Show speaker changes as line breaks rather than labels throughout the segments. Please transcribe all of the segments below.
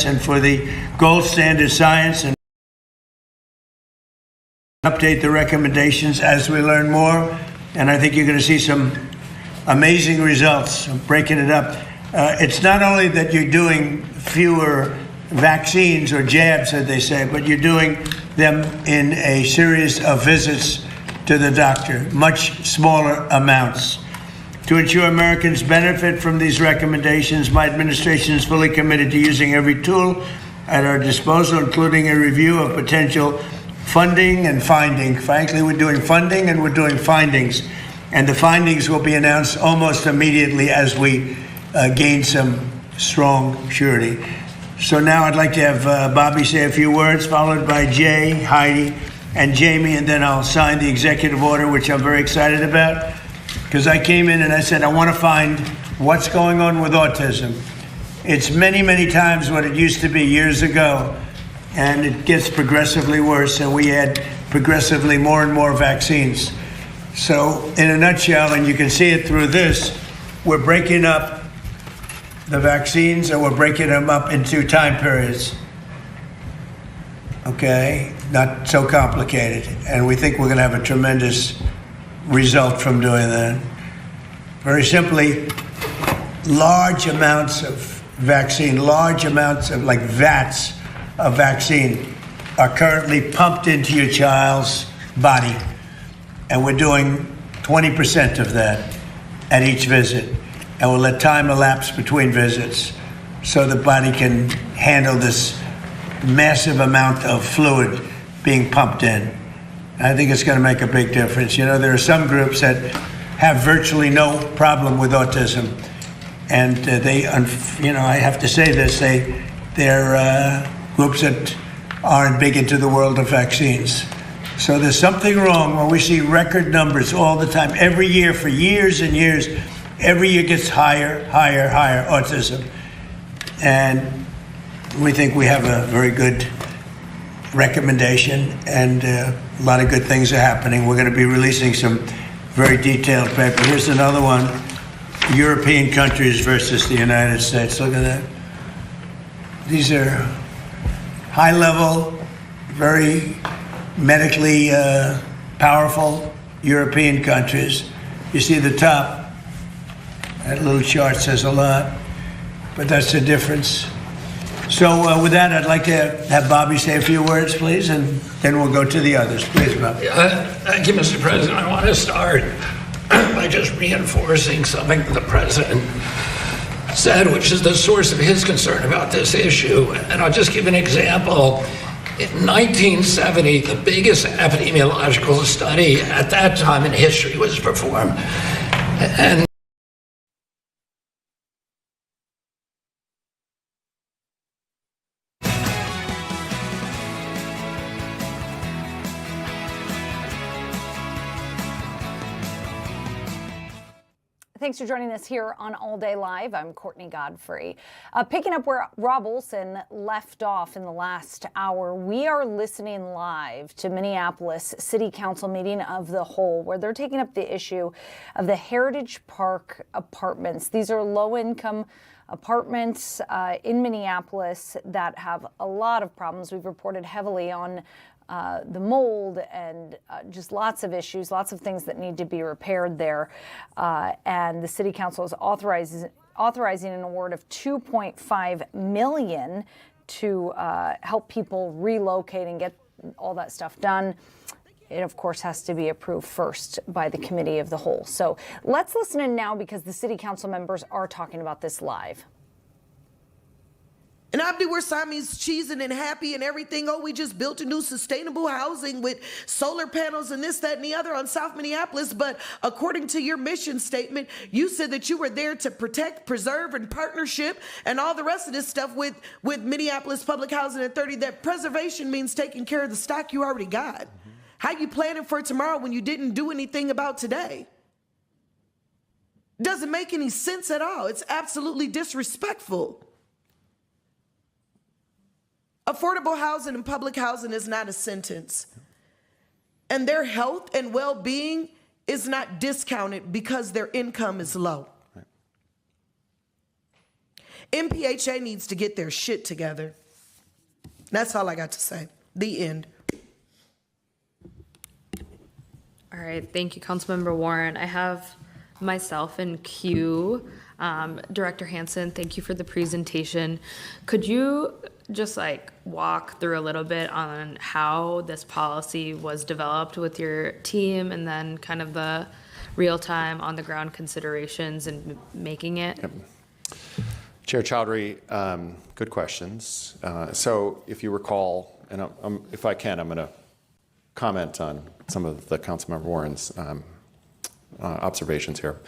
science and for the gold standard science, and update the recommendations as we learn more. And I think you're going to see some amazing results of breaking it up. It's not only that you're doing fewer vaccines or jabs, as they say, but you're doing them in a series of visits to the doctor, much smaller amounts. To ensure Americans benefit from these recommendations, my administration is fully committed to using every tool at our disposal, including a review of potential funding and finding. Frankly, we're doing funding and we're doing findings. And the findings will be announced almost immediately as we gain some strong surety. So now I'd like to have Bobby say a few words, followed by Jay, Heidi, and Jamie, and then I'll sign the executive order, which I'm very excited about, because I came in and I said, I want to find what's going on with autism. It's many, many times what it used to be years ago, and it gets progressively worse, and we had progressively more and more vaccines. So in a nutshell, and you can see it through this, we're breaking up the vaccines and we're breaking them up into time periods. Okay, not so complicated. And we think we're going to have a tremendous result from doing that. Very simply, large amounts of vaccine, large amounts of, like, vats of vaccine are currently pumped into your child's body. And we're doing 20% of that at each visit. And we'll let time elapse between visits so the body can handle this massive amount of fluid being pumped in. I think it's going to make a big difference. You know, there are some groups that have virtually no problem with autism. And they, you know, I have to say this, they're groups that aren't big into the world of vaccines. So there's something wrong when we see record numbers all the time, every year for years and years. Every year gets higher, higher, higher autism. And we think we have a very good recommendation, and a lot of good things are happening. We're going to be releasing some very detailed paper. Here's another one, European countries versus the United States. Look at that. These are high-level, very medically powerful European countries. You see the top, that little chart says a lot, but that's the difference. So with that, I'd like to have Bobby say a few words, please, and then we'll go to the others. Please, Bobby.
Thank you, Mr. President. I want to start by just reinforcing something the President said, which is the source of his concern about this issue. And I'll just give an example. In 1970, the biggest epidemiological study at that time in history was performed. And
Thanks for joining us here on All Day Live. I'm Courtney Godfrey. Picking up where Rob Olson left off in the last hour, we are listening live to Minneapolis City Council meeting of the whole, where they're taking up the issue of the Heritage Park apartments. These are low-income apartments in Minneapolis that have a lot of problems. We've reported heavily on the mold and just lots of issues, lots of things that need to be repaired there. And the City Council is authorizing an award of $2.5 million to help people relocate and get all that stuff done. It, of course, has to be approved first by the Committee of the Whole. So let's listen in now, because the City Council members are talking about this live.
And Abdi, we're Siamese cheesing and happy and everything. Oh, we just built a new sustainable housing with solar panels and this, that, and the other on South Minneapolis. But according to your mission statement, you said that you were there to protect, preserve, and partnership and all the rest of this stuff with Minneapolis Public Housing Authority. That preservation means taking care of the stock you already got. How you planning for tomorrow when you didn't do anything about today? Doesn't make any sense at all. It's absolutely disrespectful. Affordable housing and public housing is not a sentence. And their health and well-being is not discounted because their income is low. MPHA needs to get their shit together. That's all I got to say. The end.
All right, thank you, Councilmember Warren. I have myself in queue. Director Hansen, thank you for the presentation. Could you just walk through a little bit on how this policy was developed with your team and then kind of the real-time on-the-ground considerations in making it?
Yep. Chair Chowdhury, good questions. So if you recall, and if I can, I'm going to comment on some of the Councilmember Warren's observations here.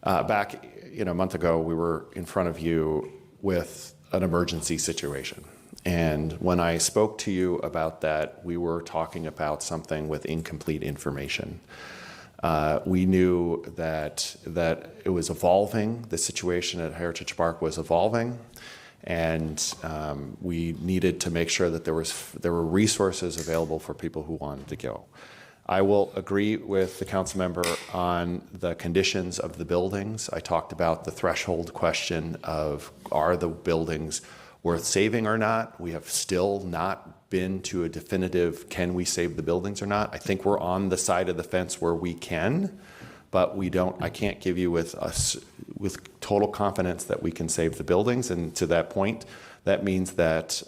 Back a month ago, we were in front of you with an emergency situation. And when I spoke to you about that, we were talking about something with incomplete information. We knew that it was evolving. The situation at Heritage Park was evolving, and we needed to make sure that there were resources available for people who wanted to go. I will agree with the council member on the conditions of the buildings. I talked about the threshold question of, are the buildings worth saving or not? We have still not been to a definitive, can we save the buildings or not? I think we're on the side of the fence where we can, but I can't give you with total confidence that we can save the buildings. And to that point, that means that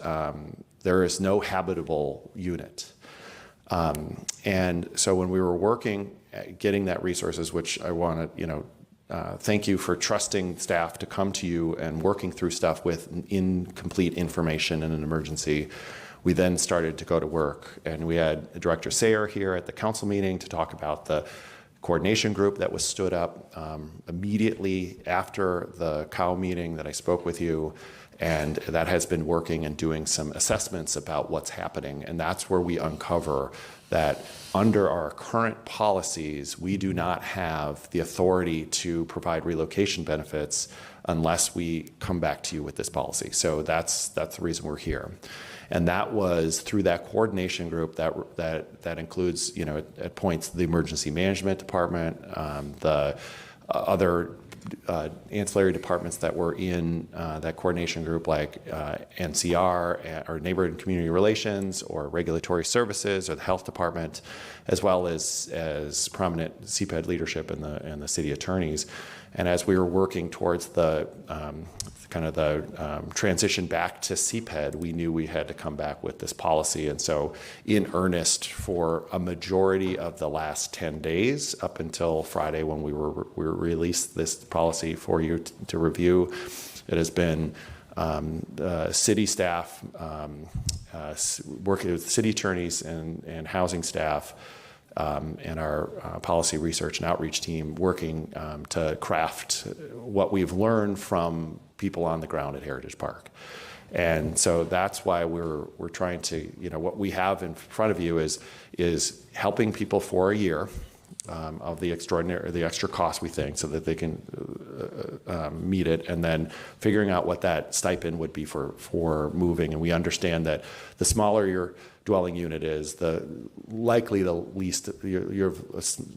there is no habitable unit. And so when we were working at getting that resources, which I want to, thank you for trusting staff to come to you and working through stuff with incomplete information in an emergency. We then started to go to work, and we had Director Sayer here at the council meeting to talk about the coordination group that was stood up immediately after the COW meeting that I spoke with you. And that has been working and doing some assessments about what's happening. And that's where we uncover that under our current policies, we do not have the authority to provide relocation benefits unless we come back to you with this policy. So that's the reason we're here. And that was through that coordination group that includes, at points, the emergency management department, the other ancillary departments that were in that coordination group, like NCR or Neighborhood and Community Relations or Regulatory Services or the Health Department, as well as prominent CPED leadership and the city attorneys. And as we were working towards the transition back to CPED, we knew we had to come back with this policy. And so in earnest for a majority of the last 10 days up until Friday when we released this policy for you to review, it has been city staff working with city attorneys and housing staff and our policy research and outreach team working to craft what we've learned from people on the ground at Heritage Park. And so that's why we're trying to, what we have in front of you is helping people for a year of the extra cost, we think, so that they can meet it, and then figuring out what that stipend would be for moving. And we understand that the smaller your dwelling unit is, the least you're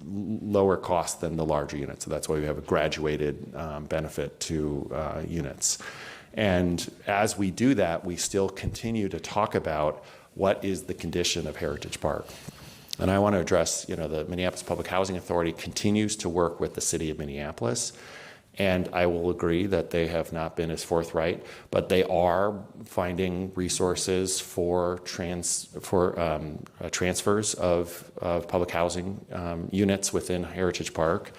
lower cost than the larger unit. So that's why we have a graduated benefit to units. And as we do that, we still continue to talk about what is the condition of Heritage Park. And I want to address, the Minneapolis Public Housing Authority continues to work with the city of Minneapolis. And I will agree that they have not been as forthright, but they are finding resources for transfers of public housing units within Heritage Park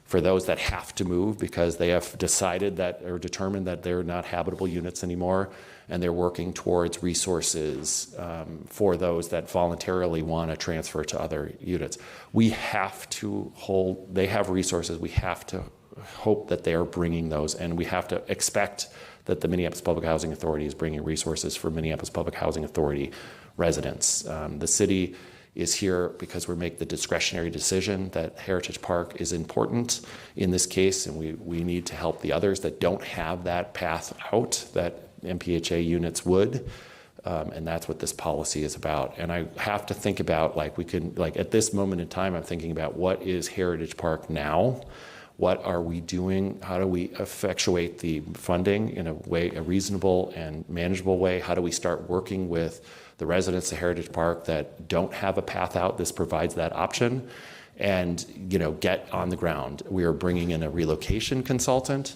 for those that have to move because they have decided that or determined that they're not habitable units anymore, and they're working towards resources for those that voluntarily want to transfer to other units. We have to they have resources, we have to hope that they are bringing those, and we have to expect that the Minneapolis Public Housing Authority is bringing resources for Minneapolis Public Housing Authority residents. The city is here because we make the discretionary decision that Heritage Park is important in this case, and we need to help the others that don't have that path out that MPHA units would. And that's what this policy is about. And I have to think about, at this moment in time, I'm thinking about what is Heritage Park now? What are we doing? How do we effectuate the funding in a reasonable and manageable way? How do we start working with the residents of Heritage Park that don't have a path out? This provides that option. And get on the ground. We are bringing in a relocation consultant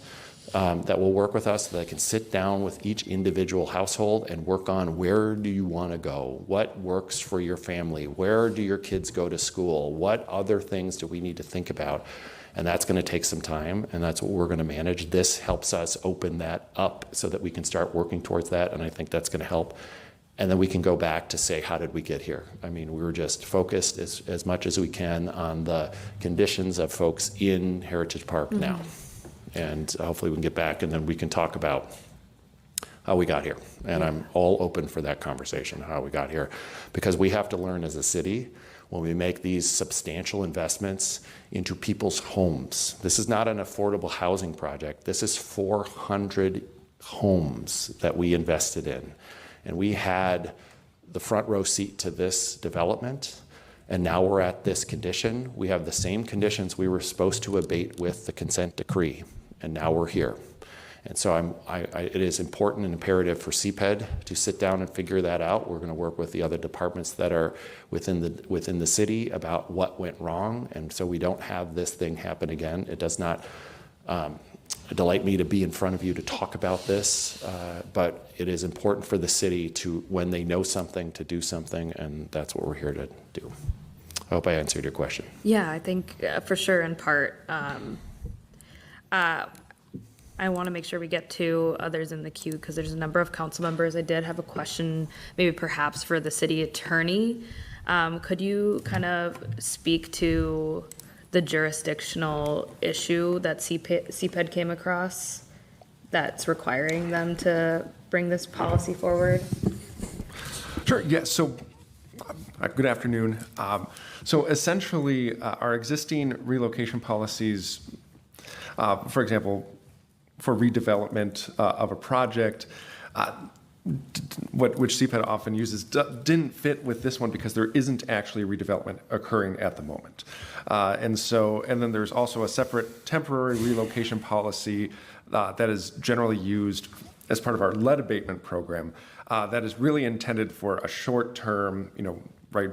that will work with us, so that can sit down with each individual household and work on, where do you want to go? What works for your family? Where do your kids go to school? What other things do we need to think about? And that's going to take some time, and that's what we're going to manage. This helps us open that up so that we can start working towards that, and I think that's going to help. And then we can go back to say, how did we get here? I mean, we were just focused as much as we can on the conditions of folks in Heritage Park now. And hopefully we can get back, and then we can talk about how we got here. And I'm all open for that conversation, how we got here. Because we have to learn as a city, when we make these substantial investments into people's homes. This is not an affordable housing project. This is 400 homes that we invested in. And we had the front row seat to this development, and now we're at this condition. We have the same conditions we were supposed to abate with the consent decree, and now we're here. And so it is important and imperative for CPED to sit down and figure that out. We're going to work with the other departments that are within the city about what went wrong, and so we don't have this thing happen again. It does not delight me to be in front of you to talk about this, but it is important for the city to, when they know something, to do something, and that's what we're here to do. I hope I answered your question.
Yeah, I think for sure, in part. I want to make sure we get to others in the queue, because there's a number of council members. I did have a question, maybe perhaps for the city attorney. Could you kind of speak to the jurisdictional issue that CPED came across that's requiring them to bring this policy forward?
Sure, yes. So, good afternoon. So essentially, our existing relocation policies, for example, for redevelopment of a project, which CPED often uses, didn't fit with this one because there isn't actually redevelopment occurring at the moment. And then there's also a separate temporary relocation policy that is generally used as part of our lead abatement program that is really intended for a short-term, right?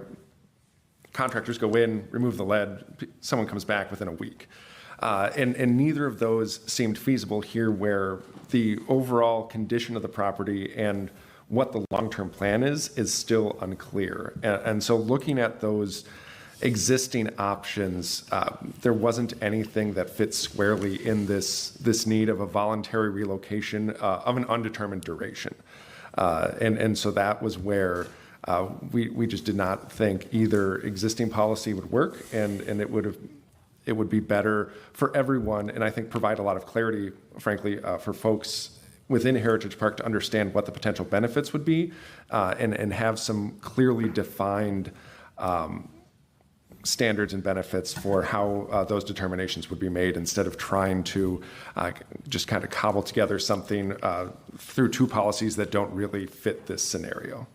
Contractors go in, remove the lead, someone comes back within a week. And neither of those seemed feasible here, where the overall condition of the property and what the long-term plan is still unclear. And so looking at those existing options, there wasn't anything that fits squarely in this need of a voluntary relocation of an undetermined duration. And so that was where we just did not think either existing policy would work, and it would be better for everyone, and I think provide a lot of clarity, frankly, for folks within Heritage Park to understand what the potential benefits would be, and have some clearly defined standards and benefits for how those determinations would be made, instead of trying to just kind of cobble together something through two policies that don't really fit this scenario.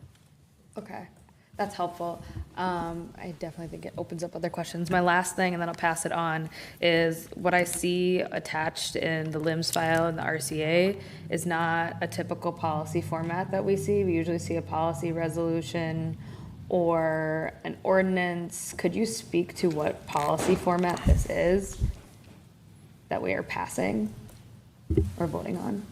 Okay, that's helpful. I definitely think it opens up other questions. My last thing, and then I'll pass it on, is what I see attached in the LIMS file in the RCA is not a typical policy format that we see. We usually see a policy resolution or an ordinance. Could you speak to what policy format this is that we are passing or voting on?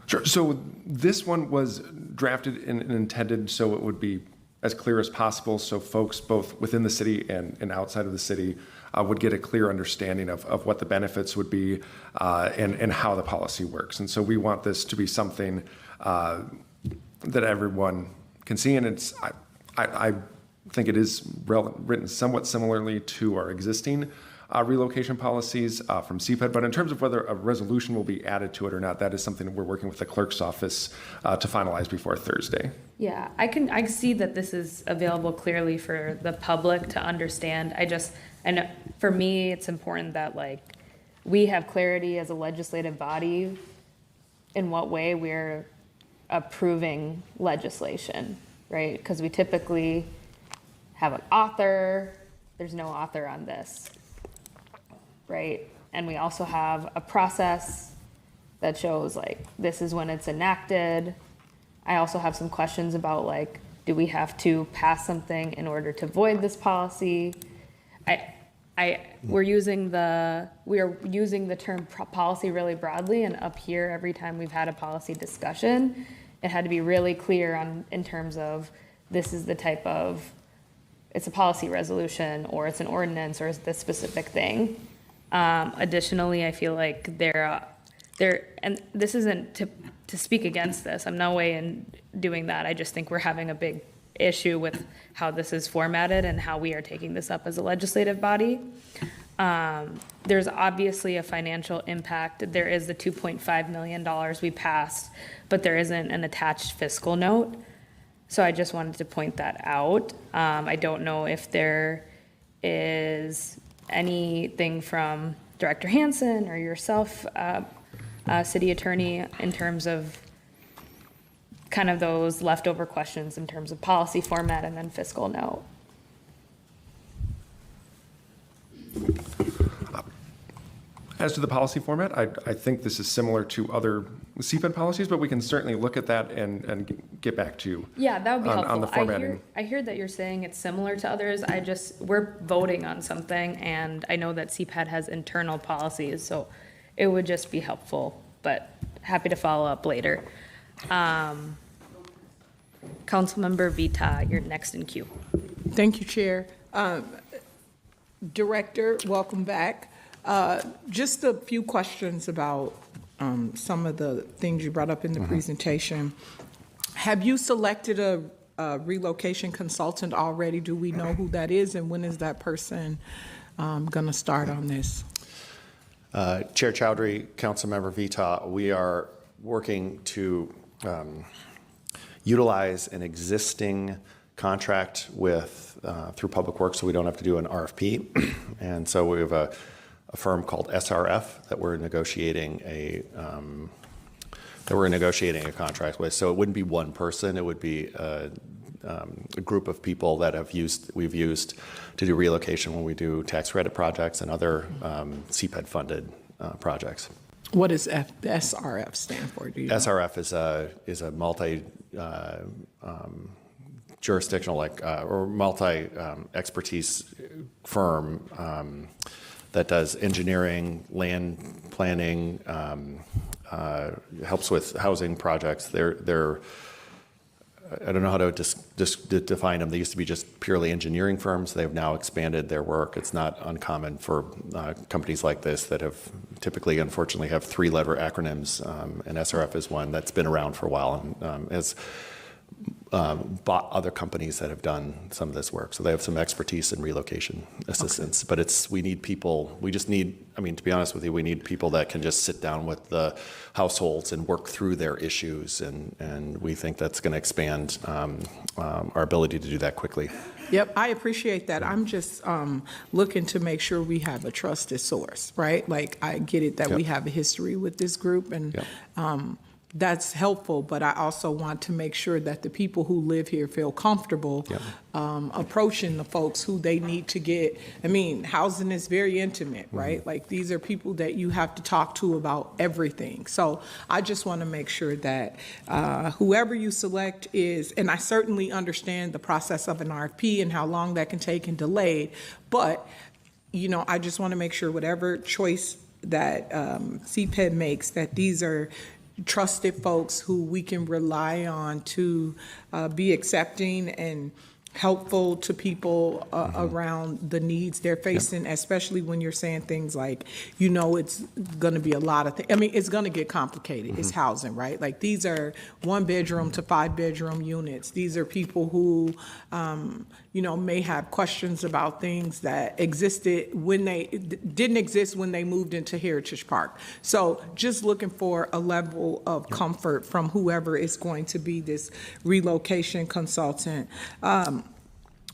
Sure. So this one was drafted and intended so it would be as clear as possible, so folks both within the city and outside of the city would get a clear understanding of what the benefits would be and how the policy works. And so we want this to be something that everyone can see, and I think it is written somewhat similarly to our existing relocation policies from CPED, but in terms of whether a resolution will be added to it or not, that is something that we're working with the clerk's office to finalize before Thursday.
Yeah, I see that this is available clearly for the public to understand. And for me, it's important that we have clarity as a legislative body in what way we're approving legislation, right? Because we typically have an author. There's no author on this. Right? And we also have a process that shows like, this is when it's enacted. I also have some questions about like, do we have to pass something in order to void this policy? We are using the term policy really broadly, and up here, every time we've had a policy discussion, it had to be really clear in terms of, this is the type of, it's a policy resolution, or it's an ordinance, or it's this specific thing. Additionally, I feel like and this isn't to speak against this, I'm no way in doing that. I just think we're having a big issue with how this is formatted and how we are taking this up as a legislative body. There's obviously a financial impact. There is the $2.5 million we passed, but there isn't an attached fiscal note. So I just wanted to point that out. I don't know if there is anything from Director Hansen or yourself, City Attorney, in terms of kind of those leftover questions in terms of policy format and then fiscal note.
As to the policy format, I think this is similar to other CPED policies, but we can certainly look at that and get back to you.
Yeah, that would be helpful.
On the formatting.
I hear that you're saying it's similar to others. We're voting on something, and I know that CPED has internal policies, so it would just be helpful, but happy to follow up later. Councilmember Vita, you're next in queue.
Thank you, Chair. Director, welcome back. Just a few questions about some of the things you brought up in the presentation. Have you selected a relocation consultant already? Do we know who that is, and when is that person going to start on this?
Chair Chowdhury, Councilmember Vita, we are working to utilize an existing contract with through Public Works, so we don't have to do an RFP. And so we have a firm called SRF that we're negotiating a contract with. So it wouldn't be one person; it would be a group of people that we've used to do relocation when we do tax credit projects and other CPED funded projects.
What does the SRF stand for? Do you know?
SRF is a multi jurisdictional or multi expertise firm that does engineering, land planning, helps with housing projects. They're I don't know how to define them. They used to be just purely engineering firms. They've now expanded their work. It's not uncommon for companies like this that have typically, unfortunately, have three-letter acronyms, and SRF is one that's been around for a while and has bought other companies that have done some of this work. So they have some expertise in relocation assistance. Okay. But we need people. We just need, to be honest with you, we need people that can just sit down with the households and work through their issues. And we think that's going to expand our ability to do that quickly.
Yep, I appreciate that. I'm just looking to make sure we have a trusted source, right? Like, I get it that we have a history with this group, and that's helpful, but I also want to make sure that the people who live here feel comfortable approaching the folks who they need to get. Housing is very intimate, right? Mm-hmm. Like, these are people that you have to talk to about everything. So I just want to make sure that whoever you select is, and I certainly understand the process of an RFP and how long that can take and delayed, but I just want to make sure whatever choice that CPED makes, that these are trusted folks who we can rely on to be accepting and helpful to people around the needs they're facing, especially when you're saying things like, it's going to be a lot of things. It's going to get complicated. It's housing, right? Like, these are 1-bedroom to 5-bedroom units. These are people who, may have questions about things that existed when they didn't exist when they moved into Heritage Park. So just looking for a level of comfort from whoever is going to be this relocation consultant.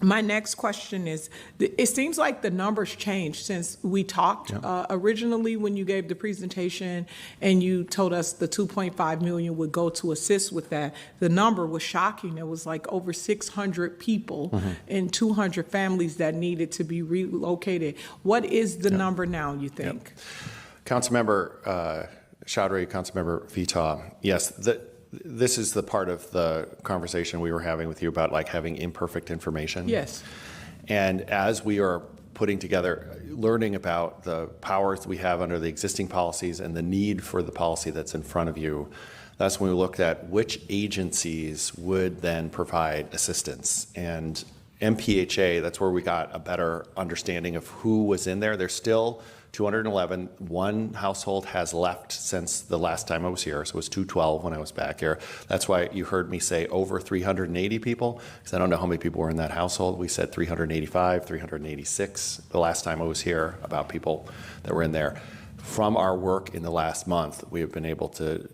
My next question is, it seems like the numbers changed since we talked originally when you gave the presentation and you told us the 2.5 million would go to assist with that. The number was shocking. It was like over 600 people and 200 families that needed to be relocated. What is the number now, you think?
Councilmember Chaudhry, Councilmember Vitaw, yes, this is the part of the conversation we were having with you about like having imperfect information.
Yes.
And as we are putting together, learning about the powers we have under the existing policies and the need for the policy that's in front of you, that's when we looked at which agencies would then provide assistance. And MPHA, that's where we got a better understanding of who was in there. There's still 211. One household has left since the last time I was here, so it was 212 when I was back here. That's why you heard me say over 380 people, because I don't know how many people were in that household. We said 385, 386 the last time I was here about people that were in there. From our work in the last month, we have been able to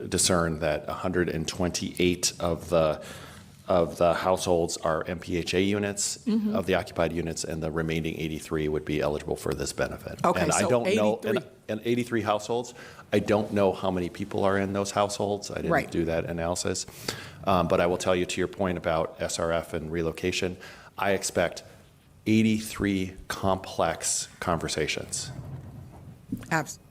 discern that 128 of the households are MPHA units of the occupied units, and the remaining 83 would be eligible for this benefit.
Okay,
and
so
I don't
83.
know, and 83 households, I don't know how many people are in those households. I didn't do that analysis. But I will tell you, to your point about SRF and relocation, I expect 83 complex conversations.
Absolutely.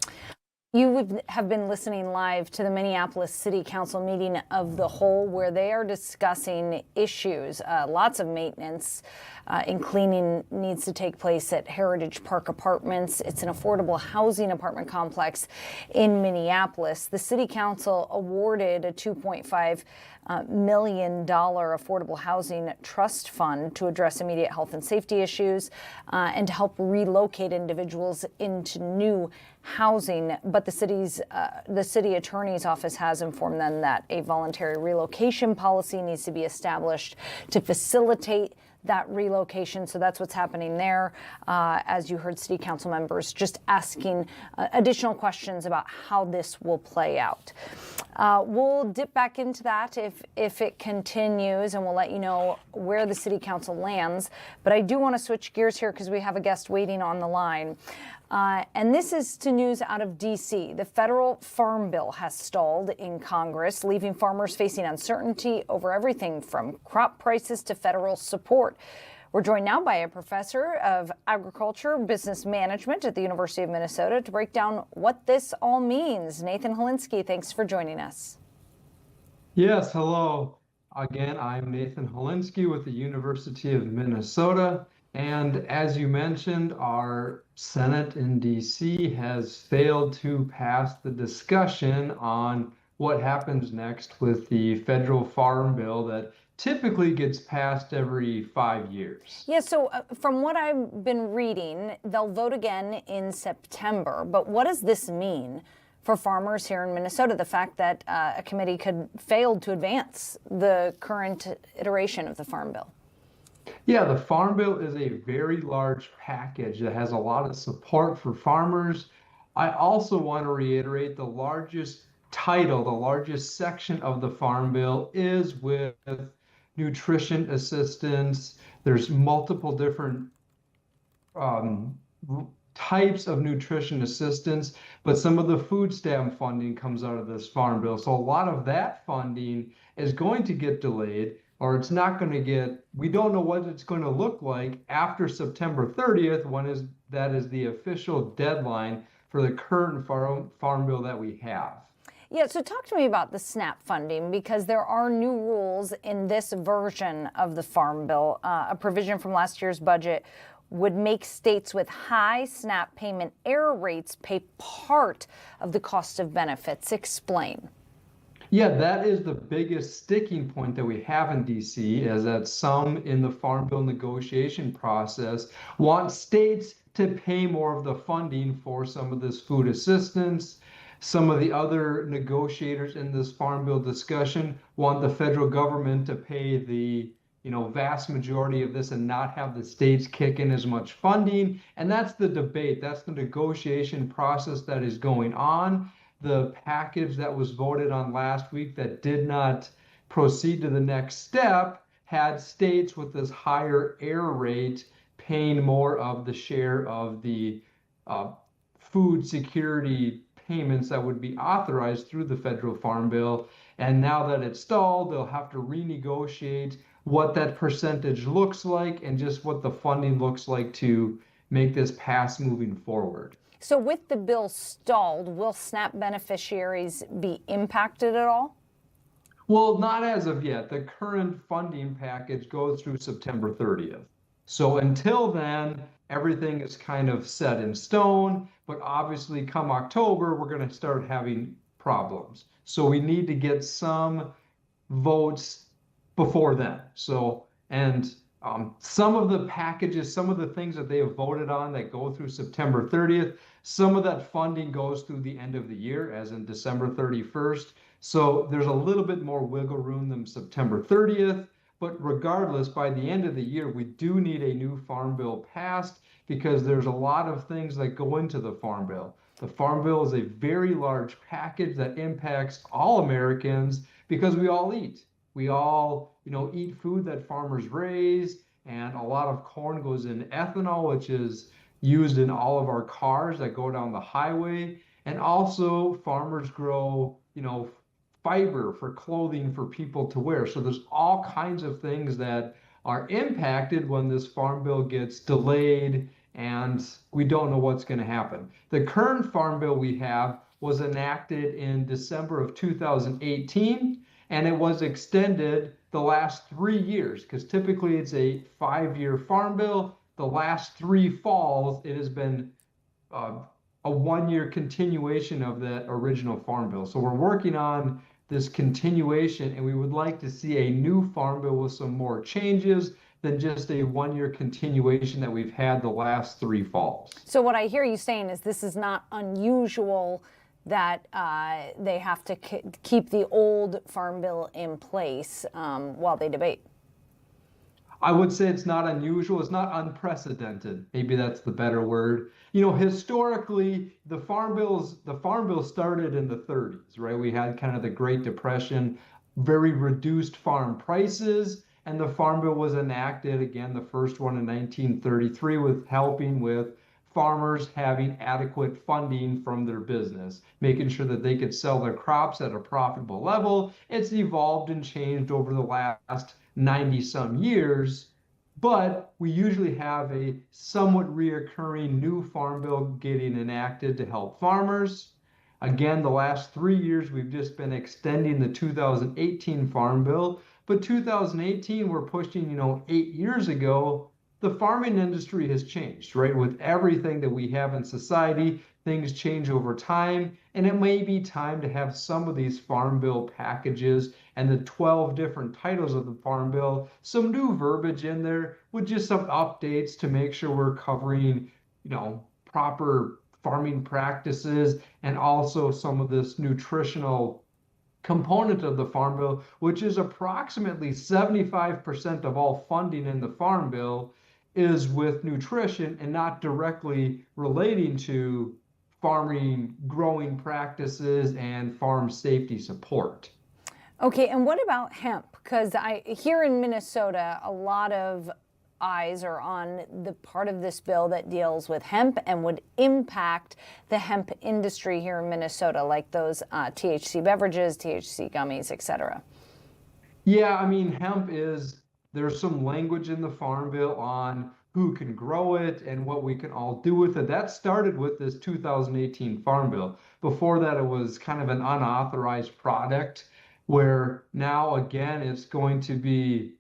You have been listening live to the Minneapolis City Council meeting of the whole, where they are discussing issues. Lots of maintenance and cleaning needs to take place at Heritage Park Apartments. It's an affordable housing apartment complex in Minneapolis. The City Council awarded a $2.5 million affordable housing trust fund to address immediate health and safety issues and to help relocate individuals into new housing. But the city attorney's office has informed them that a voluntary relocation policy needs to be established to facilitate that relocation. So that's what's happening there. As you heard city council members just asking additional questions about how this will play out. We'll dip back into that if it continues, and we'll let you know where the city council lands. But I do want to switch gears here because we have a guest waiting on the line. And this is to news out of D.C. The federal farm bill has stalled in Congress, leaving farmers facing uncertainty over everything from crop prices to federal support. We're joined now by a professor of agriculture business management at the University of Minnesota to break down what this all means. Nathan Holinsky, thanks for joining us.
Yes, hello. Again, I'm Nathan Holinsky with the University of Minnesota. And as you mentioned, our Senate in DC has failed to pass the discussion on what happens next with the federal farm bill that typically gets passed every 5 years.
Yeah, so from what I've been reading, they'll vote again in September. But what does this mean for farmers here in Minnesota, the fact that a committee could fail to advance the current iteration of the farm bill?
Yeah, the Farm Bill is a very large package that has a lot of support for farmers. I also want to reiterate the largest title, the largest section of the Farm Bill is with nutrition assistance. There's multiple different types of nutrition assistance, but some of the food stamp funding comes out of this Farm Bill. So a lot of that funding is going to get delayed, or it's not going to get, we don't know what it's going to look like after September 30th, that is the official deadline for the current farm bill that we have.
Yeah, so talk to me about the SNAP funding, because there are new rules in this version of the Farm Bill. A provision from last year's budget would make states with high SNAP payment error rates pay part of the cost of benefits. Explain.
Yeah, that is the biggest sticking point that we have in DC, is that some in the Farm Bill negotiation process want states to pay more of the funding for some of this food assistance. Some of the other negotiators in this Farm Bill discussion want the federal government to pay the vast majority of this and not have the states kick in as much funding. And that's the debate. That's the negotiation process that is going on. The package that was voted on last week that did not proceed to the next step had states with this higher error rate paying more of the share of the food security payments that would be authorized through the federal farm bill. And now that it's stalled, they'll have to renegotiate what that percentage looks like and just what the funding looks like to make this pass moving forward.
So with the bill stalled, will SNAP beneficiaries be impacted at all?
Well, not as of yet. The current funding package goes through September 30th. So until then, everything is kind of set in stone, but obviously come October, we're going to start having problems. So we need to get some votes before then. So, and some of the packages, some of the things that they have voted on that go through September 30th, some of that funding goes through the end of the year, as in December 31st. So there's a little bit more wiggle room than September 30th. But regardless, by the end of the year, we do need a new farm bill passed because there's a lot of things that go into the farm bill. The farm bill is a very large package that impacts all Americans because we all eat. We all, eat food that farmers raise, and a lot of corn goes in ethanol, which is used in all of our cars that go down the highway. And also farmers grow, fiber for clothing for people to wear. So there's all kinds of things that are impacted when this farm bill gets delayed and we don't know what's going to happen. The current farm bill we have was enacted in December of 2018, and it was extended the last 3 years because typically it's a 5-year farm bill. The last 3 falls, it has been a 1-year continuation of that original farm bill. So we're working on this continuation, and we would like to see a new farm bill with some more changes than just a 1-year continuation that we've had the last 3 falls.
So what I hear you saying is this is not unusual that they have to keep the old farm bill in place while they debate.
I would say it's not unusual. It's not unprecedented. Maybe that's the better word. Historically, the farm bill started in the 30s, right? We had kind of the Great Depression, very reduced farm prices, and the farm bill was enacted again, the first one in 1933, with helping with farmers having adequate funding from their business, making sure that they could sell their crops at a profitable level. It's evolved and changed over the last 90 some years, but we usually have a somewhat reoccurring new farm bill getting enacted to help farmers. Again, the last 3 years, we've just been extending the 2018 farm bill, but 2018, we're pushing, 8 years ago. The farming industry has changed, right? With everything that we have in society, things change over time, and it may be time to have some of these farm bill packages and the 12 different titles of the farm bill, some new verbiage in there with just some updates to make sure we're covering, proper farming practices and also some of this nutritional component of the farm bill, which is approximately 75% of all funding in the farm bill is with nutrition and not directly relating to farming, growing practices, and farm safety support.
Okay, and what about hemp? Because here in Minnesota, a lot of eyes are on the part of this bill that deals with hemp and would impact the hemp industry here in Minnesota, like those THC beverages, THC gummies, etc.
Yeah, hemp there's some language in the farm bill on who can grow it and what we can all do with it. That started with this 2018 farm bill. Before that, it was kind of an unauthorized product, where now again it's going to be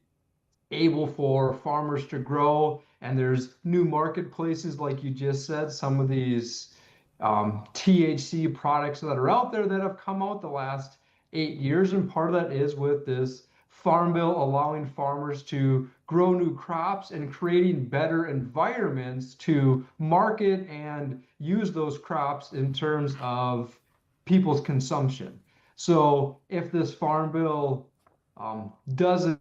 able for farmers to grow, and there's new marketplaces, like you just said, some of these THC products that are out there that have come out the last 8 years, and part of that is with this farm bill allowing farmers to grow new crops and creating better environments to market and use those crops in terms of people's consumption. So if this farm bill doesn't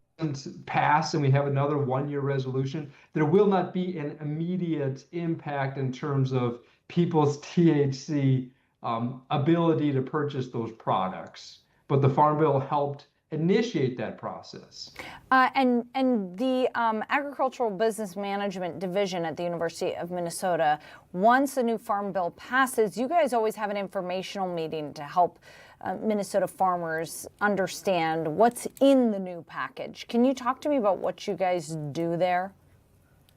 pass and we have another 1-year resolution, there will not be an immediate impact in terms of people's THC ability to purchase those products. But the farm bill helped initiate that process.
And the Agricultural Business Management Division at the University of Minnesota, once a new farm bill passes, you guys always have an informational meeting to help Minnesota farmers understand what's in the new package. Can you talk to me about what you guys do there?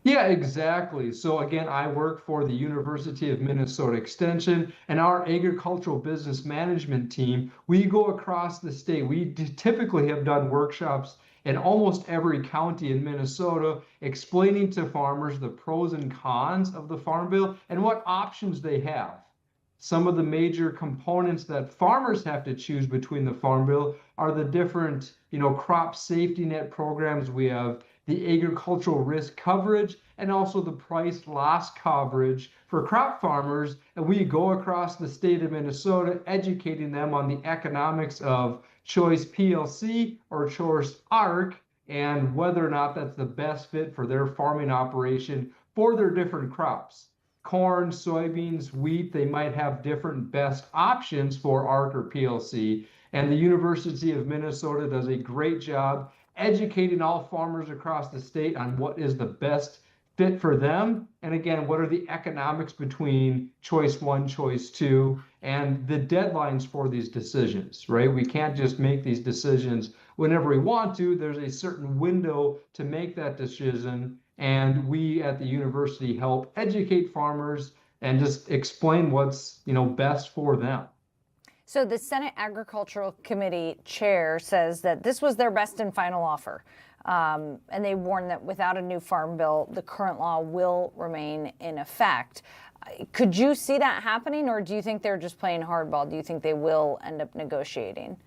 Yeah, exactly. So again, I work for the University of Minnesota Extension, and our agricultural business management team, we go across the state. We typically have done workshops in almost every county in Minnesota, explaining to farmers the pros and cons of the Farm Bill and what options they have. Some of the major components that farmers have to choose between the Farm Bill are the different, crop safety net programs. We have the agricultural risk coverage, and also the price loss coverage for crop farmers. And we go across the state of Minnesota, educating them on the economics of choice PLC or choice ARC, and whether or not that's the best fit for their farming operation for their different crops. Corn, soybeans, wheat, they might have different best options for ARC or PLC. And the University of Minnesota does a great job educating all farmers across the state on what is the best fit for them. And again, what are the economics between choice one, choice two, and the deadlines for these decisions, right? We can't just make these decisions whenever we want to. There's a certain window to make that decision. And we at the university help educate farmers and just explain what's, best for them.
So the Senate Agricultural Committee chair says that this was their best and final offer. And they warn that without a new farm bill, the current law will remain in effect. Could you see that happening, or do you think they're just playing hardball? Do you think they will end up negotiating?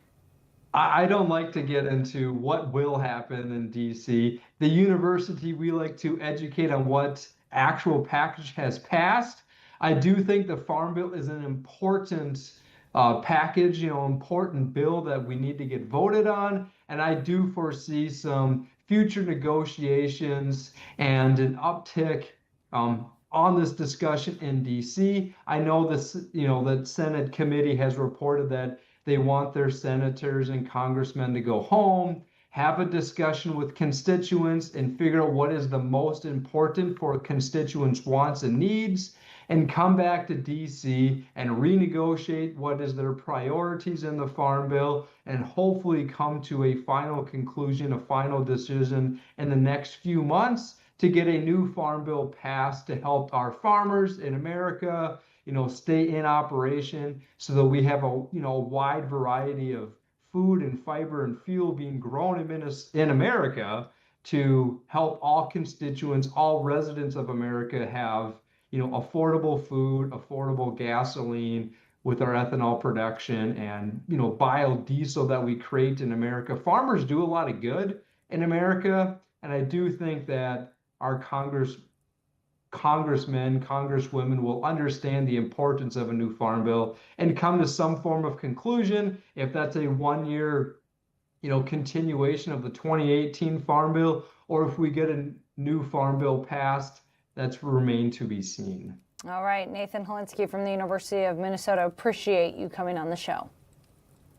I don't like to get into what will happen in DC. The university, we like to educate on what actual package has passed. I do think the Farm Bill is an important package, important bill that we need to get voted on. And I do foresee some future negotiations and an uptick on this discussion in DC. I know this, that Senate committee has reported that they want their senators and congressmen to go home, have a discussion with constituents, and figure out what is the most important for constituents' wants and needs, and come back to DC and renegotiate what is their priorities in the Farm Bill, and hopefully come to a final conclusion, a final decision in the next few months to get a new Farm Bill passed to help our farmers in America, stay in operation so that we have a, wide variety of food and fiber and fuel being grown in America to help all constituents, all residents of America have, affordable food, affordable gasoline with our ethanol production and, biodiesel that we create in America. Farmers do a lot of good in America. And I do think that our congressmen, congresswomen will understand the importance of a new farm bill and come to some form of conclusion. If that's a 1 year, continuation of the 2018 farm bill, or if we get a new farm bill passed, that's remain to be seen.
All right, Nathan Holinsky from the University of Minnesota, appreciate you coming on the show.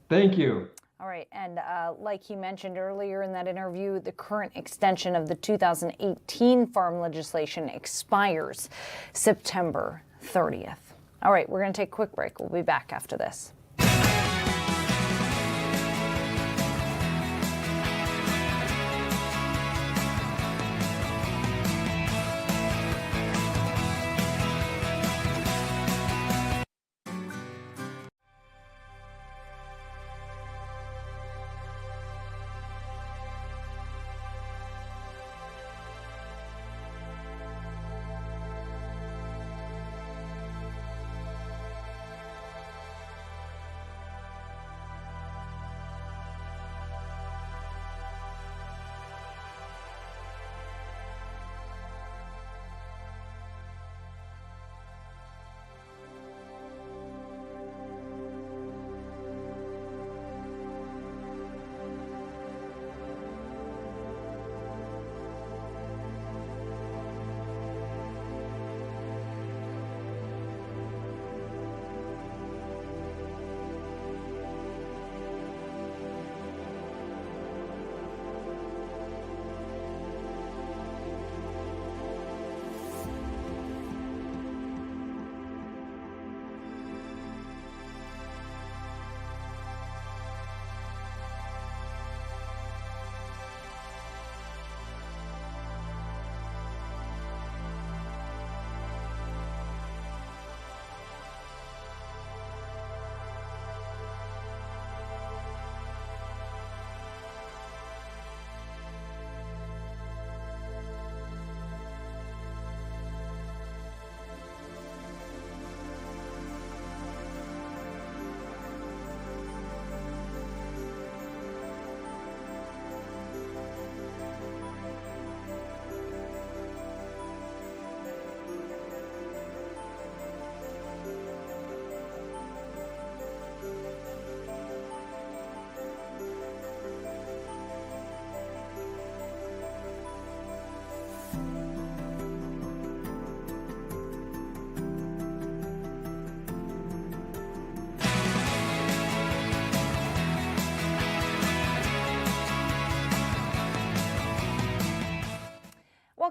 Thank you.
All right, and like he mentioned earlier in that interview, the current extension of the 2018 farm legislation expires September 30th. All right, we're going to take a quick break. We'll be back after this.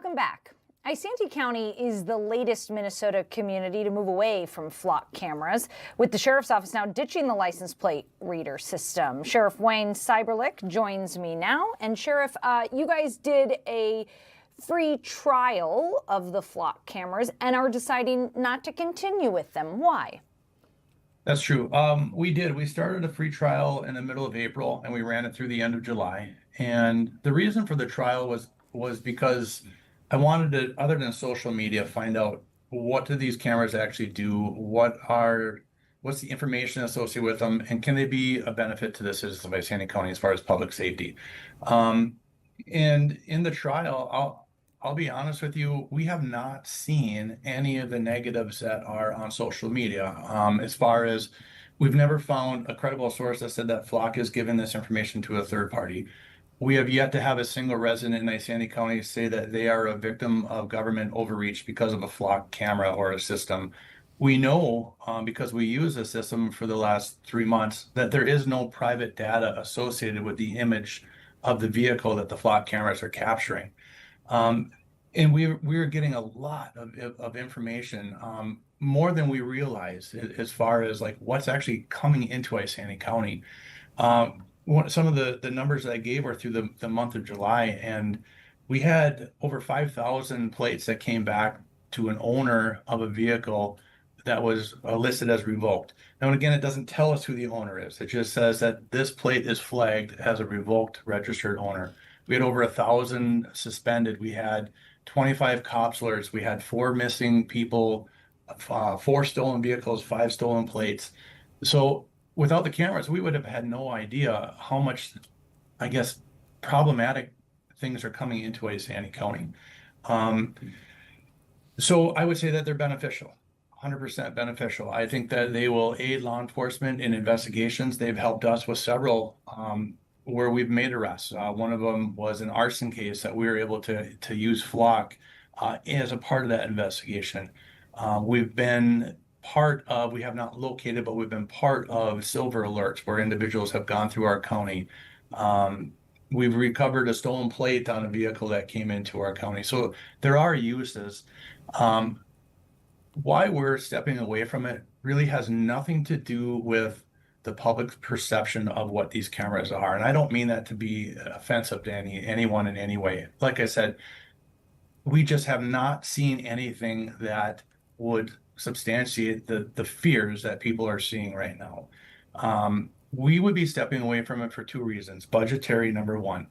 Welcome back. Isanti County is the latest Minnesota community to move away from flock cameras, with the sheriff's office now ditching the license plate reader system. Sheriff Wayne Cyberlick joins me now. And Sheriff, you guys did a free trial of the flock cameras and are deciding not to continue with them. Why?
That's true. We did. We started a free trial in the middle of April, and we ran it through the end of July. And the reason for the trial was because I wanted to, other than social media, find out what do these cameras actually do, what's the information associated with them, and can they be a benefit to the citizens of Isanti County as far as public safety. And in the trial, I'll be honest with you, we have not seen any of the negatives that are on social media. As far as we've never found a credible source that said that Flock is giving this information to a third party. We have yet to have a single resident in Isanti County say that they are a victim of government overreach because of a Flock camera or a system. We know, because we use the system for the last 3 months, that there is no private data associated with the image of the vehicle that the Flock cameras are capturing. And we're getting a lot of information, more than we realize, as far as like what's actually coming into Isanti County. Some of the numbers that I gave were through the month of July, and we had over 5,000 plates that came back to an owner of a vehicle that was listed as revoked. Now, and again, it doesn't tell us who the owner is. It just says that this plate is flagged as a revoked registered owner. We had over 1,000 suspended. We had 25 cops alerts. We had 4 missing people, 4 stolen vehicles, 5 stolen plates. So without the cameras, we would have had no idea how much, I guess, problematic things are coming into Isanti County. So I would say that they're beneficial, 100% beneficial. I think that they will aid law enforcement in investigations. They've helped us with several where we've made arrests. One of them was an arson case that we were able to use Flock as a part of that investigation. We've been part of, we have not located, but we've been part of silver alerts where individuals have gone through our county. We've recovered a stolen plate on a vehicle that came into our county. So there are uses. Why we're stepping away from it really has nothing to do with the public's perception of what these cameras are. And I don't mean that to be offensive to anyone in any way. Like I said, we just have not seen anything that would substantiate the fears that people are seeing right now. We would be stepping away from it for 2 reasons. Budgetary, number one.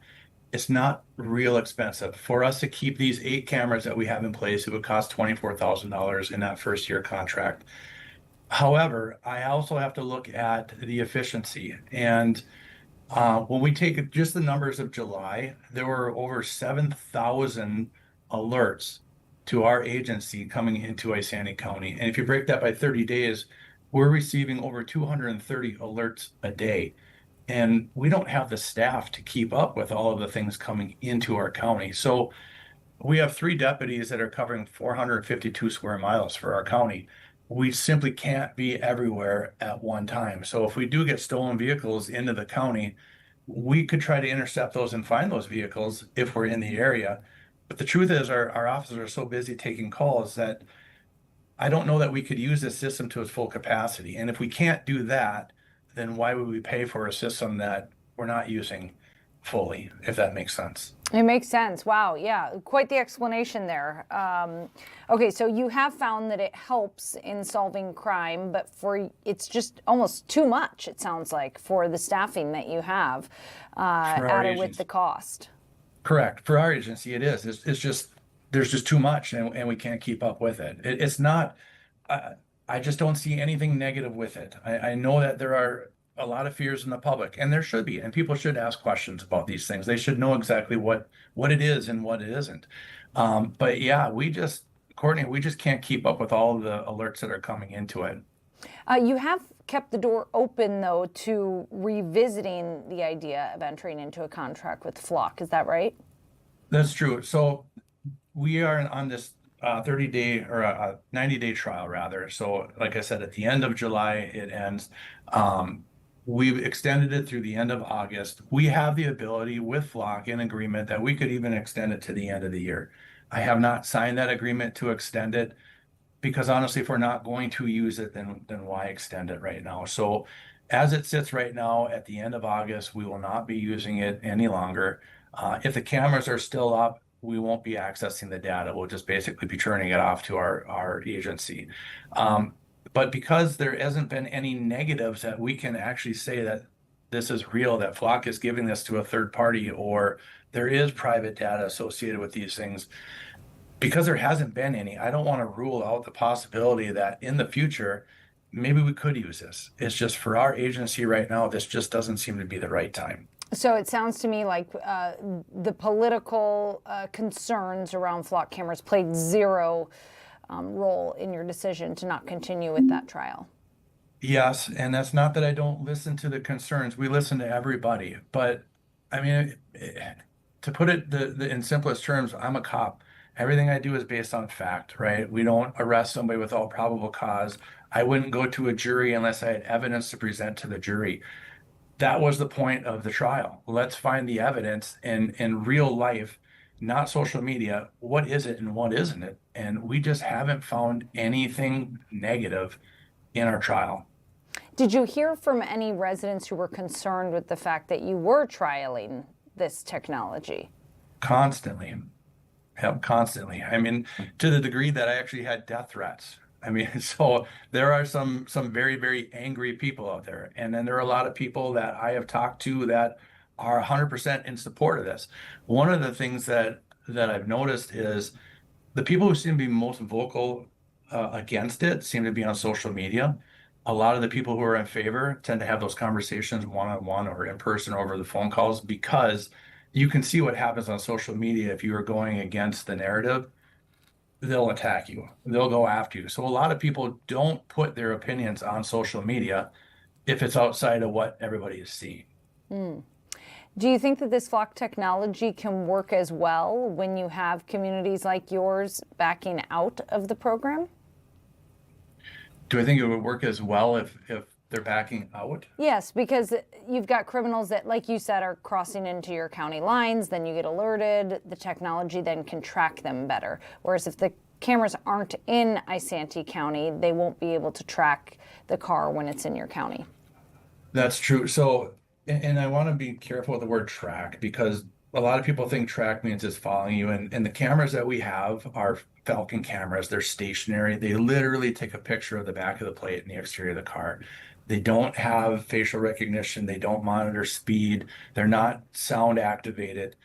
It's not real expensive. For us to keep these 8 cameras that we have in place, it would cost $24,000 in that first year contract. However, I also have to look at the efficiency. And when we take just the numbers of July, there were over 7,000 alerts to our agency coming into Isanti County. And if you break that by 30 days, we're receiving over 230 alerts a day. And we don't have the staff to keep up with all of the things coming into our county. So we have 3 deputies that are covering 452 square miles for our county. We simply can't be everywhere at one time. So if we do get stolen vehicles into the county, we could try to intercept those and find those vehicles if we're in the area. But the truth is our officers are so busy taking calls that I don't know that we could use this system to its full capacity. And if we can't do that, then why would we pay for a system that we're not using fully, if that makes sense?
It makes sense. Wow. Yeah. Quite the explanation there. Okay. So you have found that it helps in solving crime, but it's just almost too much, it sounds like, for the staffing that you have added with the cost.
Correct. For our agency, it is. It's just, there's just too much and we can't keep up with it. It's not, I just don't see anything negative with it. I know that there are a lot of fears in the public, and there should be, and people should ask questions about these things. They should know exactly what it is and what it isn't. But yeah, Courtney, we just can't keep up with all of the alerts that are coming into it.
You have kept the door open, though, to revisiting the idea of entering into a contract with Flock. Is that right? That's
true. So we are on this 30-day or a 90-day trial, rather. So like I said, at the end of July, it ends. We've extended it through the end of August. We have the ability with Flock in agreement that we could even extend it to the end of the year. I have not signed that agreement to extend it because honestly, if we're not going to use it, then why extend it right now? So as it sits right now at the end of August, we will not be using it any longer. If the cameras are still up, we won't be accessing the data. We'll just basically be turning it off to our agency. But because there hasn't been any negatives that we can actually say that this is real, that Flock is giving this to a third party, or there is private data associated with these things, because there hasn't been any, I don't want to rule out the possibility that in the future, maybe we could use this. It's just for our agency right now, this just doesn't seem to be the right time.
So it sounds to me like the political concerns around flock cameras played zero role in your decision to not continue with that trial.
Yes, and that's not that I don't listen to the concerns. We listen to everybody. But I mean, to put it in simplest terms, I'm a cop. Everything I do is based on fact, right? We don't arrest somebody without probable cause. I wouldn't go to a jury unless I had evidence to present to the jury. That was the point of the trial. Let's find the evidence in real life, not social media. What is it and what isn't it? And we just haven't found anything negative in our trial.
Did you hear from any residents who were concerned with the fact that you were trialing this technology?
Constantly. Yep, constantly. I mean, to the degree that I actually had death threats. I mean, so there are some very, very angry people out there. And then there are a lot of people that I have talked to that are 100% in support of this. One of the things that I've noticed is the people who seem to be most vocal against it seem to be on social media. A lot of the people who are in favor tend to have those conversations one-on-one or in person over the phone calls, because you can see what happens on social media. If you are going against the narrative, they'll attack you. They'll go after you. So a lot of people don't put their opinions on social media if it's outside of what everybody is seeing.
Do you think that this flock technology can work as well when you have communities like yours backing out of the program?
Do I think it would work as well if they're backing out?
Yes, because you've got criminals that, like you said, are crossing into your county lines, then you get alerted, the technology then can track them better. Whereas if the cameras aren't in Isanti County, they won't be able to track the car when it's in your county.
That's true. So, and I want to be careful with the word track, because a lot of people think track means it's following you. And the cameras that we have are Falcon cameras. They're stationary. They literally take a picture of the back of the plate and the exterior of the car. They don't have facial recognition. They don't monitor speed. They're not sound activated.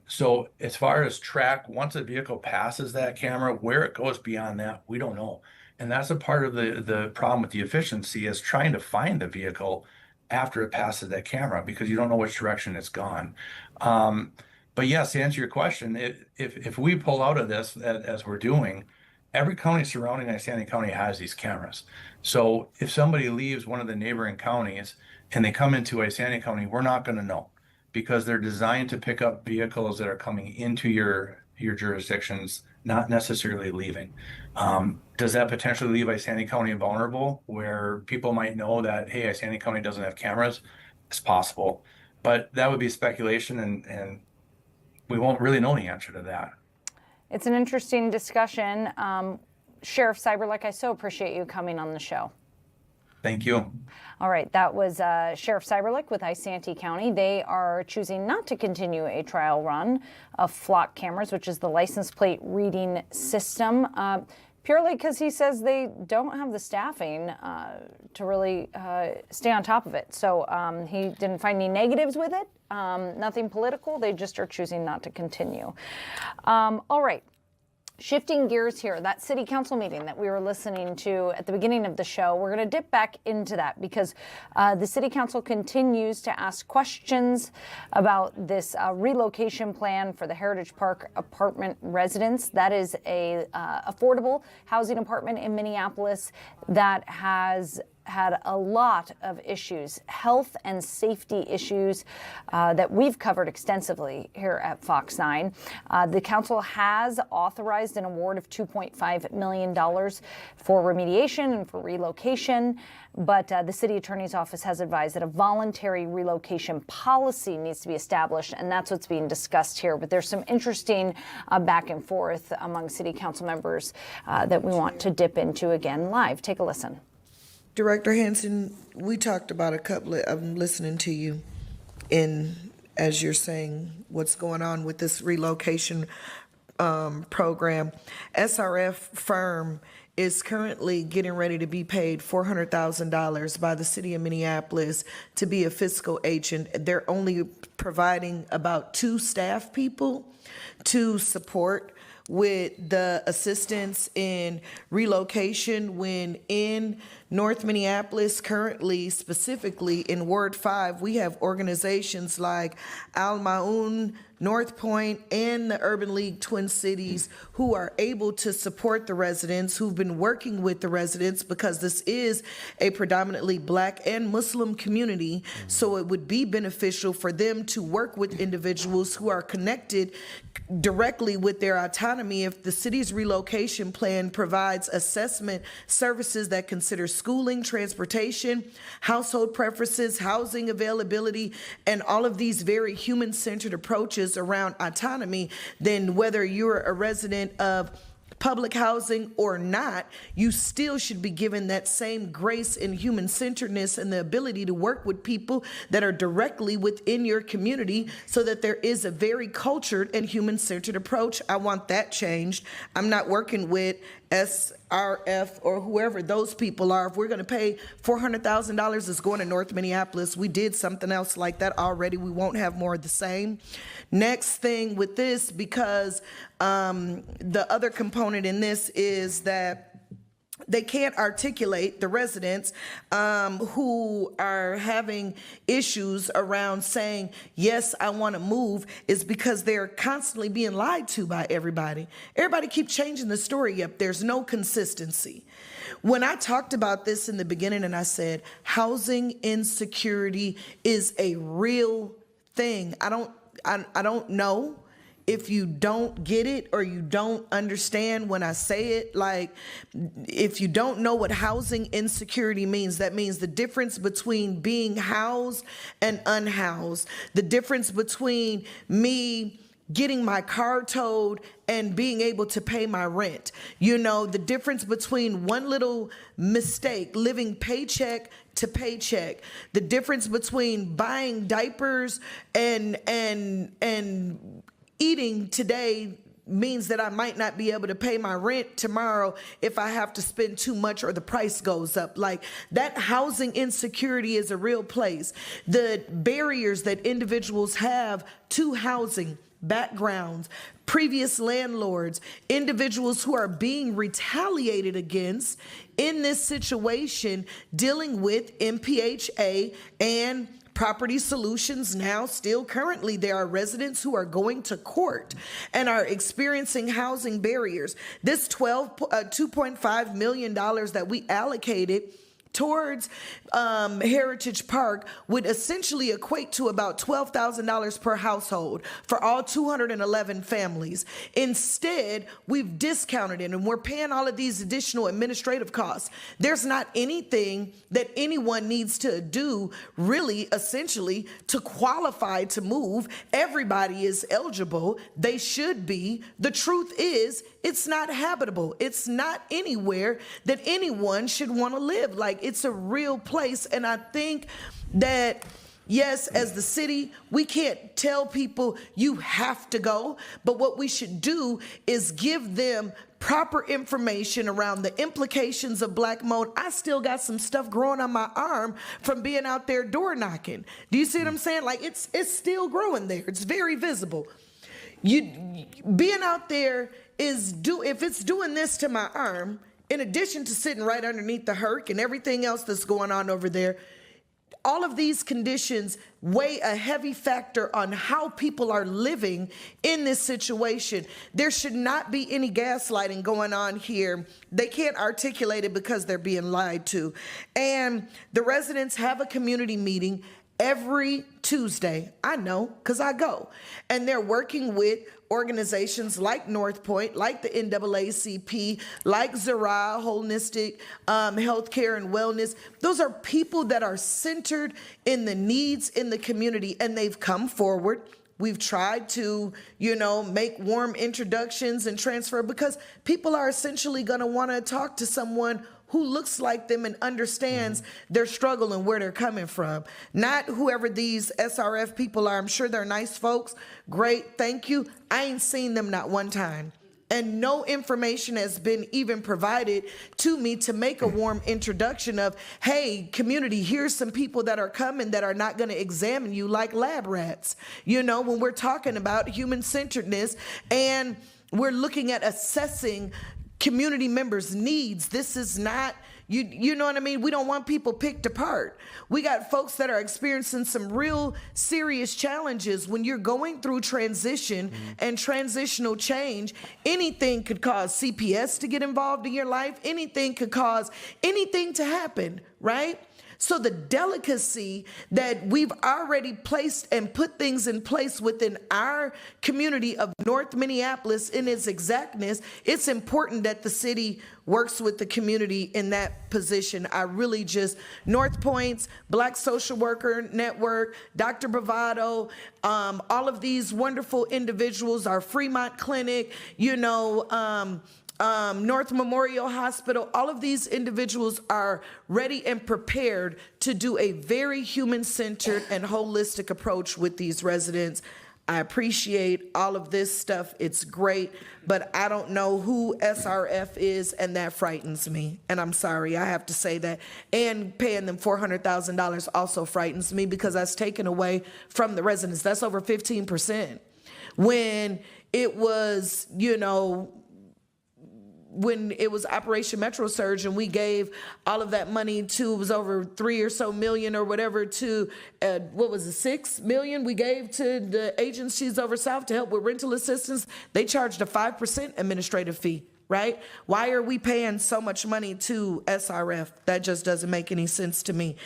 So as far as track, once a vehicle passes that camera, where it goes beyond that, we don't know. And that's a part of the problem with the efficiency, is trying to find the vehicle after it passes that camera, because you don't know which direction it's gone. But yes, to answer your question, if we pull out of this as we're doing, every county surrounding Isanti County has these cameras. So if somebody leaves one of the neighboring counties and they come into Isanti County, we're not going to know, because they're designed to pick up vehicles that are coming into your jurisdictions, not necessarily leaving. Does that potentially leave Isanti County vulnerable, where people might know that, hey, Isanti County doesn't have cameras? It's possible, but that would be speculation, and we won't really know the answer to that.
It's an interesting discussion. Sheriff Cyberlick, I so appreciate you coming on the show.
Thank you.
All right, that was Sheriff Cyberlick with Isanti County. They are choosing not to continue a trial run of flock cameras, which is the license plate reading system, purely because he says they don't have the staffing to really stay on top of it. So he didn't find any negatives with it, nothing political. They just are choosing not to continue. All right. Shifting gears here, that city council meeting that we were listening to at the beginning of the show, we're going to dip back into that, because the city council continues to ask questions about this relocation plan for the Heritage Park apartment residents. That is a affordable housing apartment in Minneapolis that has had a lot of issues, health and safety issues that we've covered extensively here at Fox 9. The council has authorized an award of $2.5 million for remediation and for relocation, but the city attorney's office has advised that a voluntary relocation policy needs to be established, and that's what's being discussed here. But there's some interesting back and forth among city council members that we want to dip into again live. Take a listen.
Director Hansen, we talked about a couple of, I'm listening to you as you're saying what's going on with this relocation program. SRF firm is currently getting ready to be paid $400,000 by the city of Minneapolis to be a fiscal agent. They're only providing about 2 staff people to support with the assistance in relocation when in North Minneapolis, currently, specifically in Ward 5, we have organizations like Al Maun, North Point, and the Urban League Twin Cities who are able to support the residents, who've been working with the residents because this is a predominantly Black and Muslim community. So it would be beneficial for them to work with individuals who are connected directly with their autonomy if the city's relocation plan provides assessment services that consider schooling, transportation, household preferences, housing availability, and all of these very human-centered approaches around autonomy. Then whether you're a resident of public housing or not, you still should be given that same grace and human-centeredness and the ability to work with people that are directly within your community so that there is a very cultured and human-centered approach. I want that changed. I'm not working with SRF or whoever those people are. If we're going to pay $400,000, it's going to North Minneapolis. We did something else like that already. We won't have more of the same. Next thing with this, because the other component in this is that they can't articulate, the residents who are having issues around saying, yes, I want to move, is because they're constantly being lied to by everybody. Everybody keeps changing the story up. There's no consistency. When I talked about this in the beginning and I said, housing insecurity is a real thing. I don't know if you don't get it or you don't understand when I say it. Like, if you don't know what housing insecurity means, that means the difference between being housed and unhoused, the difference between me getting my car towed and being able to pay my rent. You know, the difference between one little mistake, living paycheck to paycheck, the difference between buying diapers and eating today means that I might not be able to pay my rent tomorrow if I have to spend too much or the price goes up. Like, that housing insecurity is a real place. The barriers that individuals have to housing, backgrounds, previous landlords, individuals who are being retaliated against in this situation, dealing with MPHA and Property Solutions. Now, still currently, there are residents who are going to court and are experiencing housing barriers. This $2.5 million that we allocated towards Heritage Park would essentially equate to about $12,000 per household for all 211 families. Instead, we've discounted it and we're paying all of these additional administrative costs. There's not anything that anyone needs to do, really, essentially, to qualify to move. Everybody is eligible. They should be. The truth is, it's not habitable. It's not anywhere that anyone should want to live. Like, it's a real place. And I think that, yes, as the city, we can't tell people you have to go, but what we should do is give them proper information around the implications of black mold. I still got some stuff growing on my arm from being out there door knocking. Do you see what I'm saying? Like, it's still growing there. It's very visible. Being out there if it's doing this to my arm, in addition to sitting right underneath the herc and everything else that's going on over there, all of these conditions weigh a heavy factor on how people are living in this situation. There should not be any gaslighting going on here. They can't articulate it because they're being lied to. And the residents have a community meeting every Tuesday. I know, because I go. And they're working with organizations like North Point, like the NAACP, like Zara, Holistic Healthcare and Wellness. Those are people that are centered in the needs in the community, and they've come forward. We've tried to, make warm introductions and transfer, because people are essentially going to want to talk to someone who looks like them and understands their struggle and where they're coming from. Not whoever these SRF people are. I'm sure they're nice folks. Great, thank you. I ain't seen them not one time. And no information has been even provided to me to make a warm introduction of, hey, community, here's some people that are coming that are not going to examine you like lab rats. When we're talking about human-centeredness and we're looking at assessing community members' needs. This is not, you know what I mean? We don't want people picked apart. We got folks that are experiencing some real serious challenges. When you're going through transition and transitional change, anything could cause CPS to get involved in your life. Anything could cause anything to happen, right? So the delicacy that we've already placed and put things in place within our community of North Minneapolis in its exactness, it's important that the city works with the community in that position. North Point's Black Social Worker Network, Dr. Bravado, all of these wonderful individuals, our Fremont Clinic, North Memorial Hospital, all of these individuals are ready and prepared to do a very human-centered and holistic approach with these residents. I appreciate all of this stuff. It's great, but I don't know who SRF is, and that frightens me. And I'm sorry, I have to say that. And paying them $400,000 also frightens me, because that's taken away from the residents. That's over 15%. When it was, when it was Operation Metro Surge and we gave all of that money to, it was over $3 or so million or whatever to, $6 million we gave to the agencies over South to help with rental assistance. They charged a 5% administrative fee, right? Why are we paying so much money to SRF? That just doesn't make any sense to me.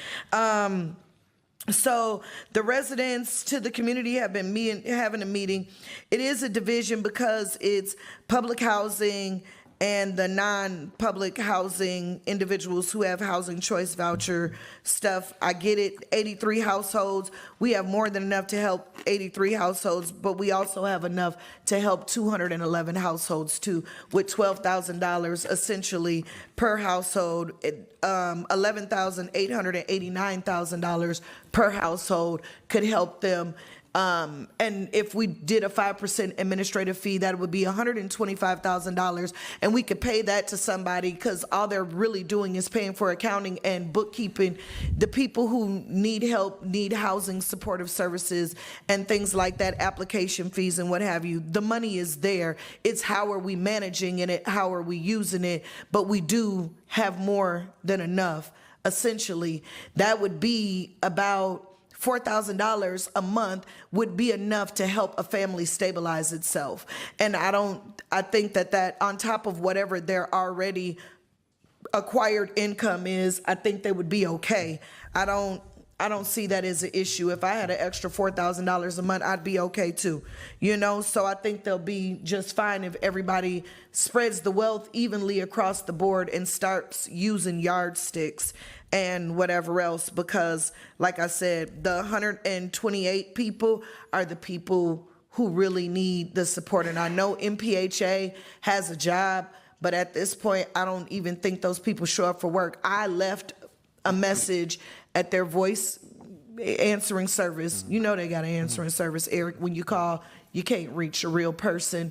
So the residents to the community have been having a meeting. It is a division because it's public housing and the non-public housing individuals who have housing choice voucher stuff. I get it, 83 households. We have more than enough to help 83 households, but we also have enough to help 211 households too, with $12,000 essentially per household, $11,889,000 per household could help them. And if we did a 5% administrative fee, that would be $125,000, and we could pay that to somebody, because all they're really doing is paying for accounting and bookkeeping. The people who need help need housing supportive services and things like that, application fees and what have you. The money is there. It's how are we managing it, how are we using it, but we do have more than enough. Essentially, that would be about $4,000 a month would be enough to help a family stabilize itself. And I think that on top of whatever their already acquired income is, I think they would be okay. I don't see that as an issue. If I had an extra $4,000 a month, I'd be okay too. So I think they'll be just fine if everybody spreads the wealth evenly across the board and starts using yardsticks and whatever else, because like I said, the 128 people are the people who really need the support. And I know MPHA has a job, but at this point, I don't even think those people show up for work. I left a message at their voice answering service. They got an answering service, Eric. When you call, you can't reach a real person.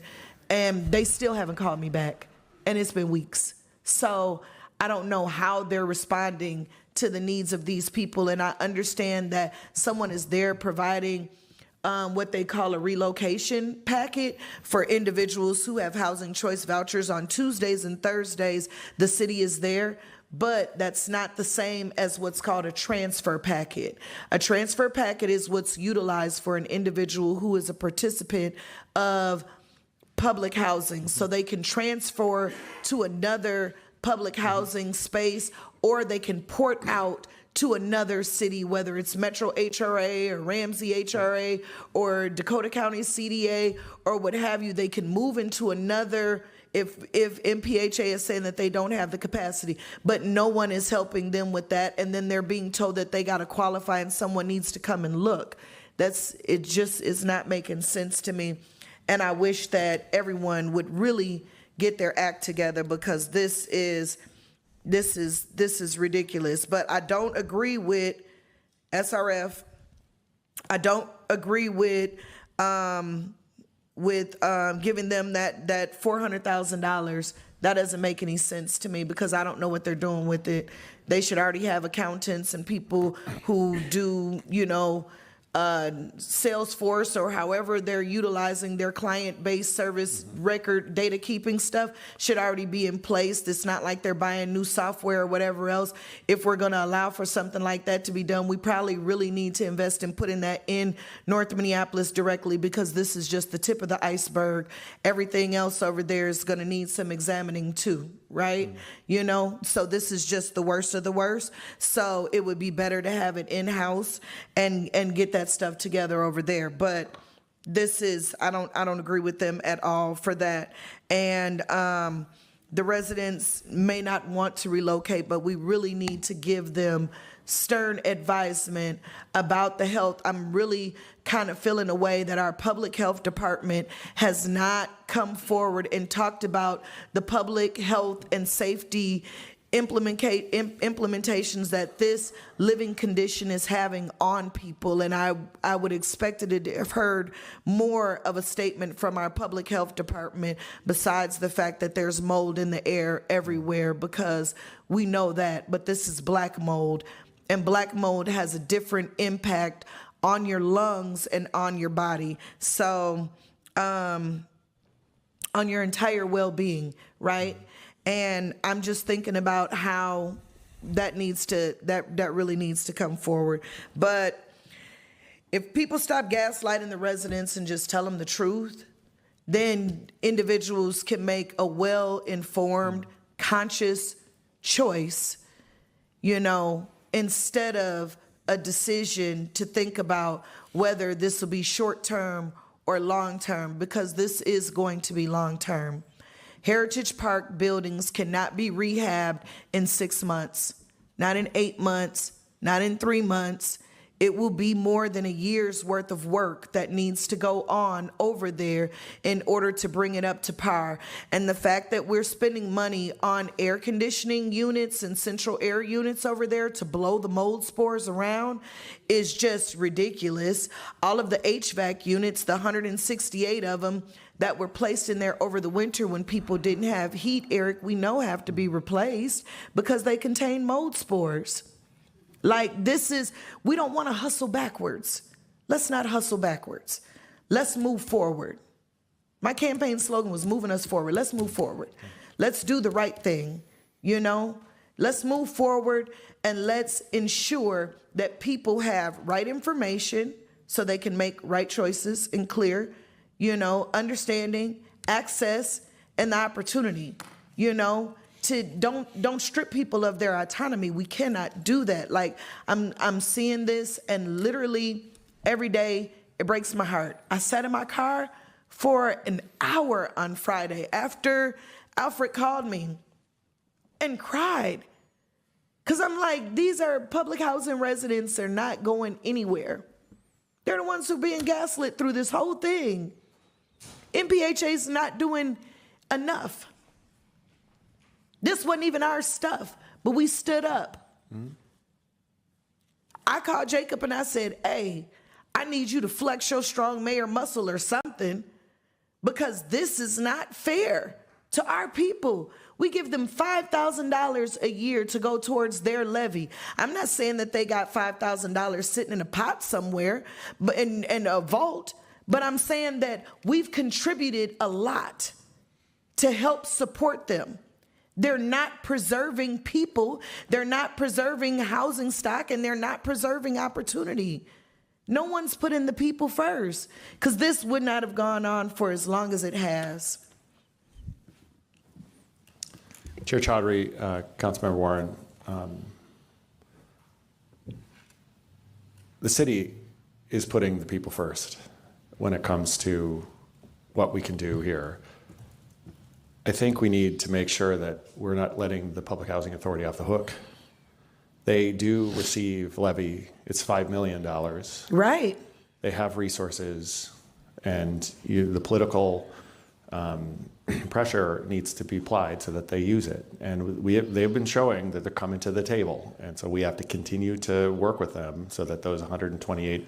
And they still haven't called me back. And it's been weeks. So I don't know how they're responding to the needs of these people. And I understand that someone is there providing what they call a relocation packet for individuals who have housing choice vouchers on Tuesdays and Thursdays. The city is there. but that's not the same as what's called a transfer packet. A transfer packet is what's utilized for an individual who is a participant of public housing, so they can transfer to another public housing space, or they can port out to another city, whether it's Metro HRA or Ramsey HRA or Dakota County CDA or what have you. They can move into another if MPHA is saying that they don't have the capacity, but no one is helping them with that. And then they're being told that they got to qualify and someone needs to come and look. It just is not making sense to me. And I wish that everyone would really get their act together, because this is ridiculous. But I don't agree with SRF. I don't agree with giving them that $400,000. That doesn't make any sense to me, because I don't know what they're doing with it. They should already have accountants and people who do, Salesforce or however they're utilizing their client-based service record data keeping stuff should already be in place. It's not like they're buying new software or whatever else. If we're going to allow for something like that to be done, we probably really need to invest in putting that in North Minneapolis directly, because this is just the tip of the iceberg. Everything else over there is going to need some examining too, right? So this is just the worst of the worst. So it would be better to have it in-house and get that stuff together over there. But this is, I don't agree with them at all for that. And the residents may not want to relocate, but we really need to give them stern advisement about the health. I'm really kind of feeling a way that our public health department has not come forward and talked about the public health and safety implementations that this living condition is having on people. And I would expect to have heard more of a statement from our public health department, besides the fact that there's mold in the air everywhere, because we know that. But this is black mold, and black mold has a different impact on your lungs and on your body. So on your entire well-being, right? And I'm just thinking about how that really needs to come forward. But if people stop gaslighting the residents and just tell them the truth, then individuals can make a well-informed, conscious choice, instead of a decision to think about whether this will be short-term or long-term, because this is going to be long-term. Heritage Park buildings cannot be rehabbed in 6 months, not in 8 months, not in 3 months. It will be more than a year's worth of work that needs to go on over there in order to bring it up to par. And the fact that we're spending money on air conditioning units and central air units over there to blow the mold spores around is just ridiculous. All of the HVAC units, the 168 of them that were placed in there over the winter when people didn't have heat, Eric, we know have to be replaced because they contain mold spores. Like, we don't want to hustle backwards. Let's not hustle backwards. Let's move forward. My campaign slogan was moving us forward. Let's move forward. Let's do the right thing, Let's move forward, and let's ensure that people have right information so they can make right choices and clear, understanding, access, and the opportunity, to don't strip people of their autonomy. We cannot do that. Like, I'm seeing this, and literally every day it breaks my heart. I sat in my car for an hour on Friday after Alfred called me and cried, because I'm like, these are public housing residents. They're not going anywhere. They're the ones who are being gaslit through this whole thing. MPHA is not doing enough. This wasn't even our stuff, but we stood up. Mm-hmm. I called Jacob and I said, hey, I need you to flex your strong mayor muscle or something, because this is not fair to our people. We give them $5,000 a year to go towards their levy. I'm not saying that they got $5,000 sitting in a pot somewhere but in a vault, but I'm saying that we've contributed a lot to help support them. They're not preserving people. They're not preserving housing stock, and they're not preserving opportunity. No one's putting the people first, because this would not have gone on for as long as it has.
Chair Chaudhry, Councilmember Warren, the city is putting the people first when it comes to what we can do here. I think we need to make sure that we're not letting the Public Housing Authority off the hook. They do receive levy, it's $5 million.
Right.
They have resources, and the political pressure needs to be applied so that they use it. And they've been showing that they're coming to the table. And so we have to continue to work with them so that those 128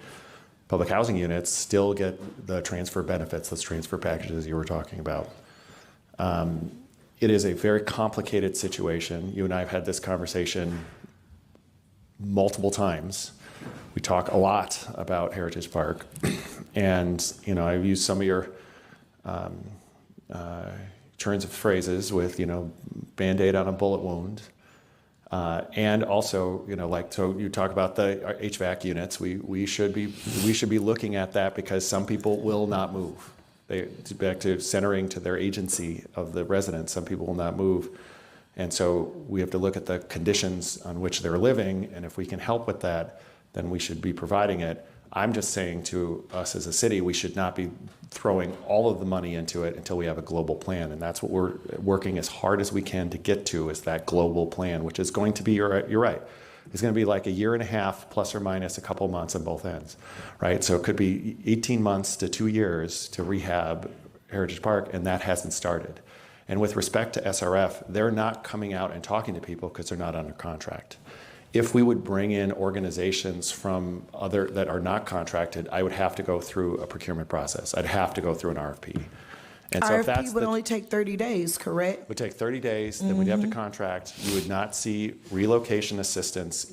public housing units still get the transfer benefits, those transfer packages you were talking about. It is a very complicated situation. You and I have had this conversation multiple times. We talk a lot about Heritage Park. And, I've used some of your turns of phrases with, Band-Aid on a bullet wound. And also, so you talk about the HVAC units. We should be looking at that, because some people will not move. Back to centering to their agency of the residents, some people will not move. And so we have to look at the conditions on which they're living, and if we can help with that, then we should be providing it. I'm just saying to us as a city, we should not be throwing all of the money into it until we have a global plan. And that's what we're working as hard as we can to get to, is that global plan, which is going to be, you're right, it's going to be like a year and a half, plus or minus a couple months on both ends, right? So it could be 18 months to 2 years to rehab Heritage Park, and that hasn't started. And with respect to SRF, they're not coming out and talking to people because they're not under contract. If we would bring in organizations from other that are not contracted, I would have to go through a procurement process. I'd have to go through an RFP. And so
RFP would only take 30 days, correct?
It would take 30 days, then we'd have to contract. You would not see relocation assistance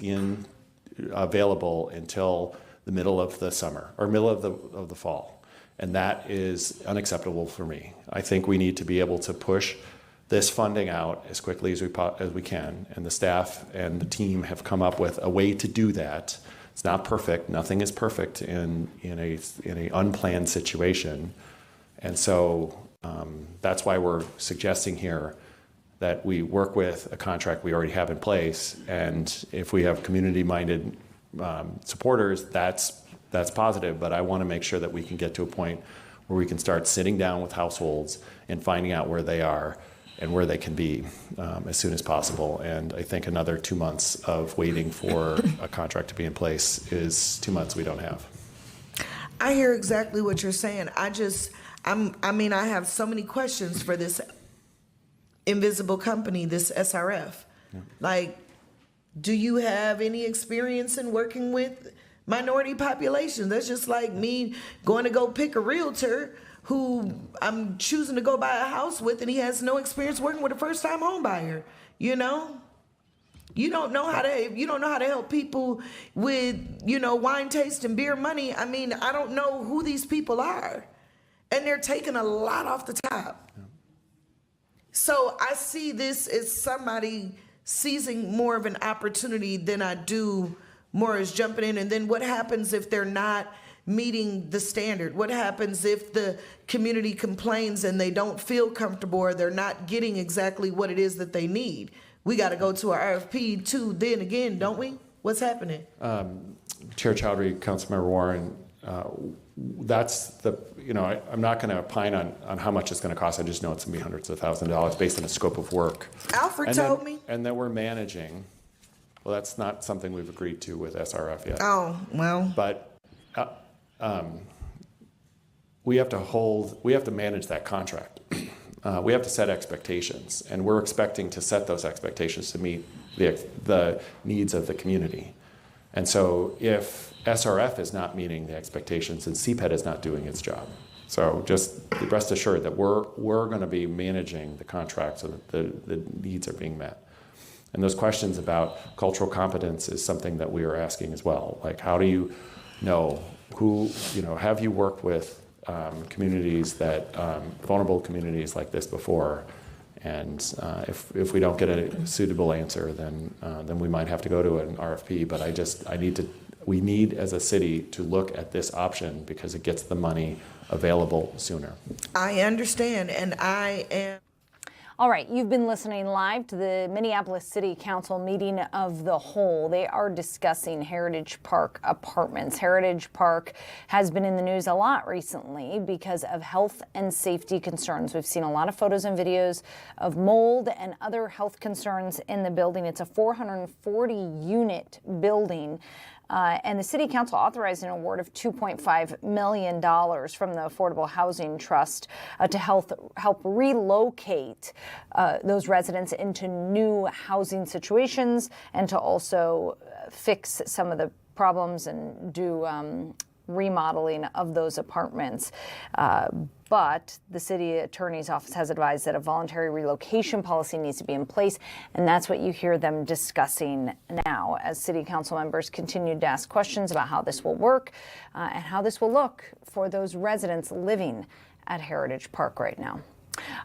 available until the middle of the summer, or middle of the fall. And that is unacceptable for me. I think we need to be able to push this funding out as quickly as we can, and the staff and the team have come up with a way to do that. It's not perfect. Nothing is perfect in a unplanned situation, and so that's why we're suggesting here that we work with a contract we already have in place, and if we have community-minded supporters, that's positive. But I want to make sure that we can get to a point where we can start sitting down with households and finding out where they are and where they can be as soon as possible. And I think another 2 months of waiting for a contract to be in place is 2 months we don't have.
I hear exactly what you're saying. I have so many questions for this invisible company, this SRF. Yeah. Like, do you have any experience in working with minority populations? That's just like me going to go pick a realtor who I'm choosing to go buy a house with, and he has no experience working with a first-time home buyer. You don't know how to help people with, wine taste and beer money. I mean, I don't know who these people are, and they're taking a lot off the top. Yeah. So I see this as somebody seizing more of an opportunity than I do more as jumping in. And then what happens if they're not meeting the standard? What happens if the community complains and they don't feel comfortable, or they're not getting exactly what it is that they need? We got to go to our RFP too then again, don't we? What's happening?
Chair Chaudhry, Councilmember Warren, I'm not going to opine on how much it's going to cost. I just know it's going to be hundreds of thousands of dollars based on the scope of work.
Alfred told me.
And then we're managing. Well, that's not something we've agreed to with SRF yet.
Oh, well.
But we have to manage that contract. We have to set expectations, and we're expecting to set those expectations to meet the needs of the community. And so if SRF is not meeting the expectations, then CPED is not doing its job. So just rest assured that we're going to be managing the contract so that the needs are being met. And those questions about cultural competence is something that we are asking as well. Like, how do you know have you worked with communities that, vulnerable communities like this before? And if we don't get a suitable answer, then we might have to go to an RFP. But we need as a city to look at this option because it gets the money available sooner.
I understand, and I am.
All right, you've been listening live to the Minneapolis City Council meeting of the whole. They are discussing Heritage Park apartments. Heritage Park has been in the news a lot recently because of health and safety concerns. We've seen a lot of photos and videos of mold and other health concerns in the building. It's a 440-unit building. And the City Council authorized an award of $2.5 million from the Affordable Housing Trust to help relocate those residents into new housing situations and to also fix some of the problems and do remodeling of those apartments. But the city attorney's office has advised that a voluntary relocation policy needs to be in place, and that's what you hear them discussing now as city council members continue to ask questions about how this will work and how this will look for those residents living at Heritage Park right now.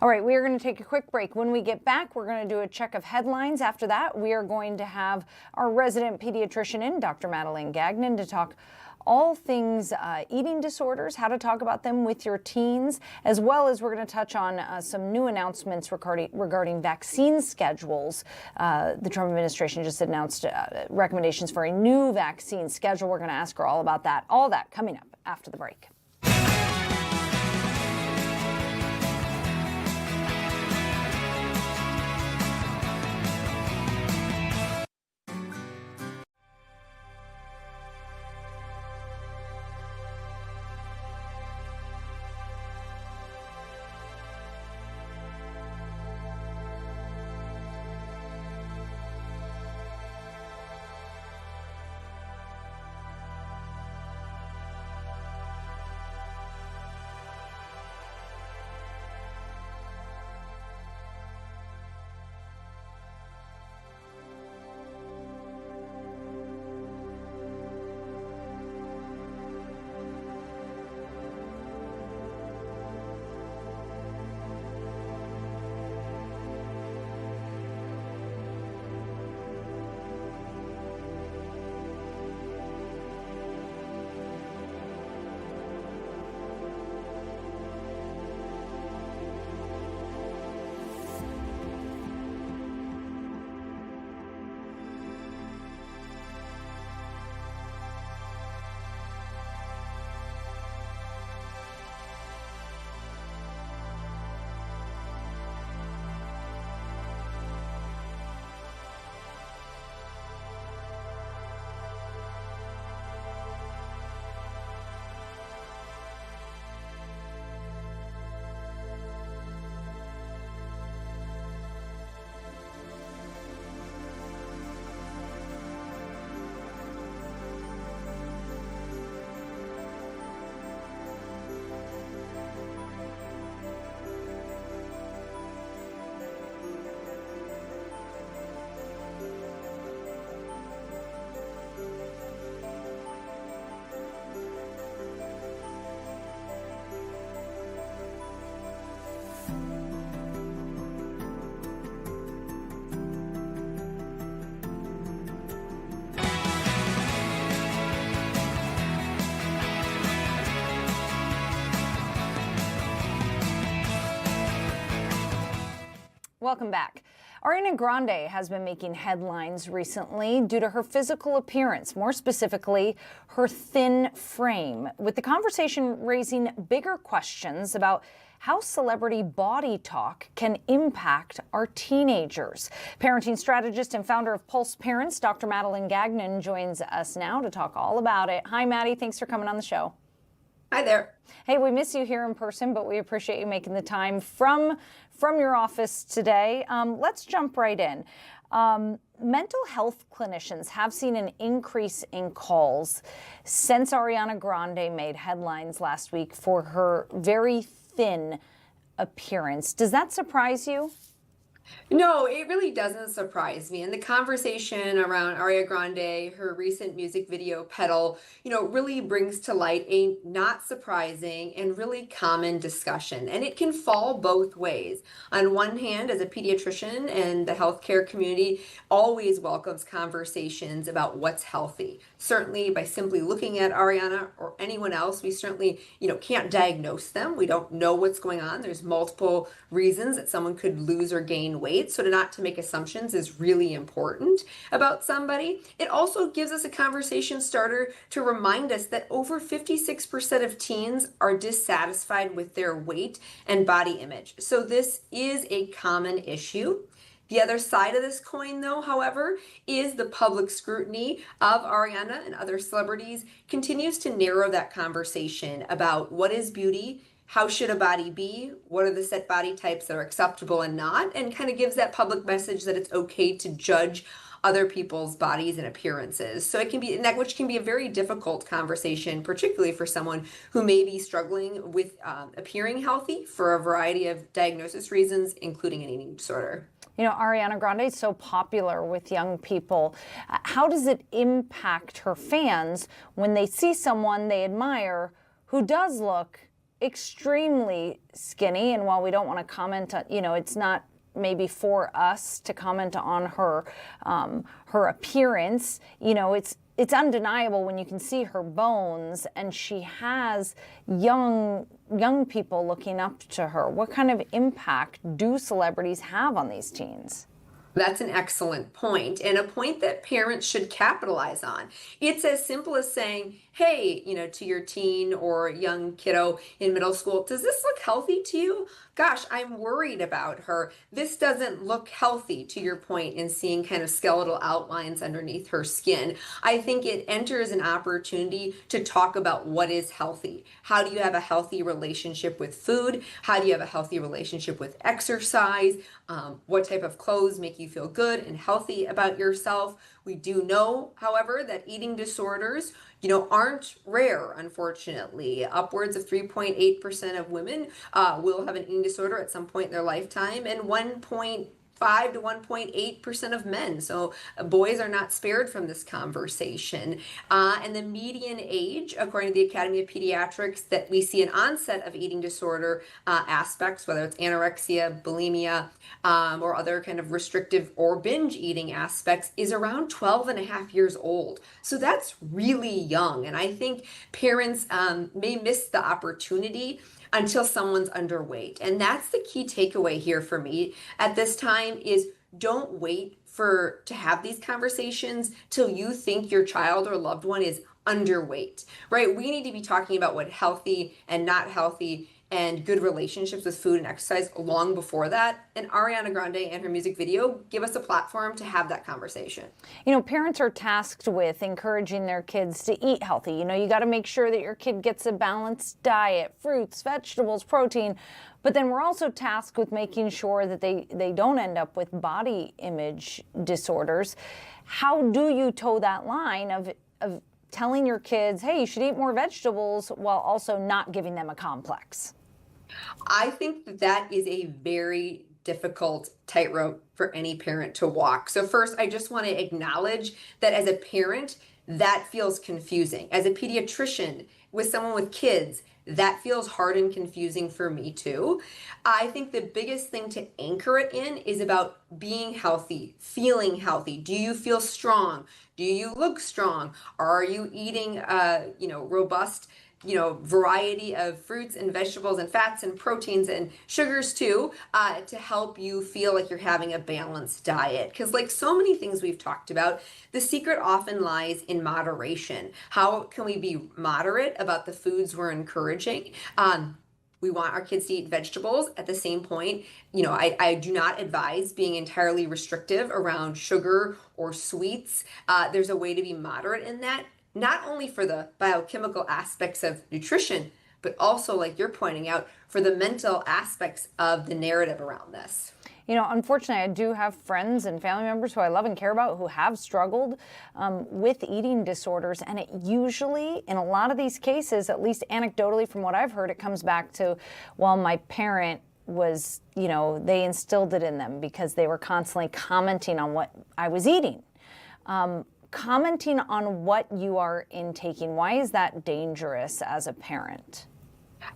All right, we are going to take a quick break. When we get back, we're going to do a check of headlines. After that, we are going to have our resident pediatrician in, Dr. Madeline Gagnon, to talk all things eating disorders, how to talk about them with your teens, as well as we're going to touch on some new announcements regarding vaccine schedules. The Trump administration just announced recommendations for a new vaccine schedule. We're going to ask her all about that. All that coming up after the break. Welcome back. Ariana Grande has been making headlines recently due to her physical appearance, more specifically, her thin frame, with the conversation raising bigger questions about how celebrity body talk can impact our teenagers. Parenting strategist and founder of Pulse Parents, Dr. Madeline Gagnon, joins us now to talk all about it. Hi, Maddie. Thanks for coming on the show.
Hi there.
Hey, we miss you here in person, but we appreciate you making the time from your office today. Let's jump right in. Mental health clinicians have seen an increase in calls since Ariana Grande made headlines last week for her very thin appearance. Does that surprise you?
No, it really doesn't surprise me. And the conversation around Ariana Grande, her recent music video Pedal, really brings to light a not surprising and really common discussion. And it can fall both ways. On one hand, as a pediatrician and the healthcare community always welcomes conversations about what's healthy. Certainly by simply looking at Ariana or anyone else, we certainly, can't diagnose them. We don't know what's going on. There's multiple reasons that someone could lose or gain weight. So not to make assumptions is really important about somebody. It also gives us a conversation starter to remind us that over 56% of teens are dissatisfied with their weight and body image. So this is a common issue. The other side of this coin, though, however, is the public scrutiny of Ariana and other celebrities continues to narrow that conversation about what is beauty, how should a body be, what are the set body types that are acceptable and not, and kind of gives that public message that it's okay to judge other people's bodies and appearances. So it can be, which can be a very difficult conversation, particularly for someone who may be struggling with appearing healthy for a variety of diagnosis reasons, including an eating disorder.
Ariana Grande is so popular with young people. How does it impact her fans when they see someone they admire who does look extremely skinny? And while we don't want to comment on, it's not maybe for us to comment on her appearance. It's undeniable when you can see her bones, and she has young people looking up to her. What kind of impact do celebrities have on these teens?
That's an excellent point, and a point that parents should capitalize on. It's as simple as saying, hey, to your teen or young kiddo in middle school, does this look healthy to you? Gosh, I'm worried about her. This doesn't look healthy, to your point in seeing kind of skeletal outlines underneath her skin. I think it enters an opportunity to talk about what is healthy. How do you have a healthy relationship with food? How do you have a healthy relationship with exercise? What type of clothes make you feel good and healthy about yourself? We do know, however, that eating disorders, aren't rare, unfortunately. Upwards of 3.8% of women will have an eating disorder at some point in their lifetime, and 1.5 to 1.8% of men. So boys are not spared from this conversation. And the median age, according to the Academy of Pediatrics, that we see an onset of eating disorder aspects, whether it's anorexia, bulimia, or other kind of restrictive or binge eating aspects, is around 12 and a half years old. So that's really young. And I think parents may miss the opportunity until someone's underweight. And that's the key takeaway here for me at this time is don't wait to have these conversations till you think your child or loved one is underweight, right? We need to be talking about what healthy and not healthy and good relationships with food and exercise long before that. And Ariana Grande and her music video give us a platform to have that conversation.
Parents are tasked with encouraging their kids to eat healthy. You got to make sure that your kid gets a balanced diet, fruits, vegetables, protein. But then we're also tasked with making sure that they don't end up with body image disorders. How do you toe that line of telling your kids, hey, you should eat more vegetables while also not giving them a complex?
I think that is a very difficult tightrope for any parent to walk. So first, I just want to acknowledge that as a parent, that feels confusing. As a pediatrician with someone with kids, that feels hard and confusing for me too. I think the biggest thing to anchor it in is about being healthy, feeling healthy. Do you feel strong? Do you look strong? Are you eating robust variety of fruits and vegetables and fats and proteins and sugars too, to help you feel like you're having a balanced diet. Because like so many things we've talked about, the secret often lies in moderation. How can we be moderate about the foods we're encouraging? We want our kids to eat vegetables. At the same point, I do not advise being entirely restrictive around sugar or sweets. There's a way to be moderate in that. Not only for the biochemical aspects of nutrition, but also, like you're pointing out, for the mental aspects of the narrative around this.
Unfortunately, I do have friends and family members who I love and care about who have struggled with eating disorders. And it usually, in a lot of these cases, at least anecdotally from what I've heard, it comes back to, well, my parent was, they instilled it in them because they were constantly commenting on what I was eating. Commenting on what you are intaking, why is that dangerous as a parent?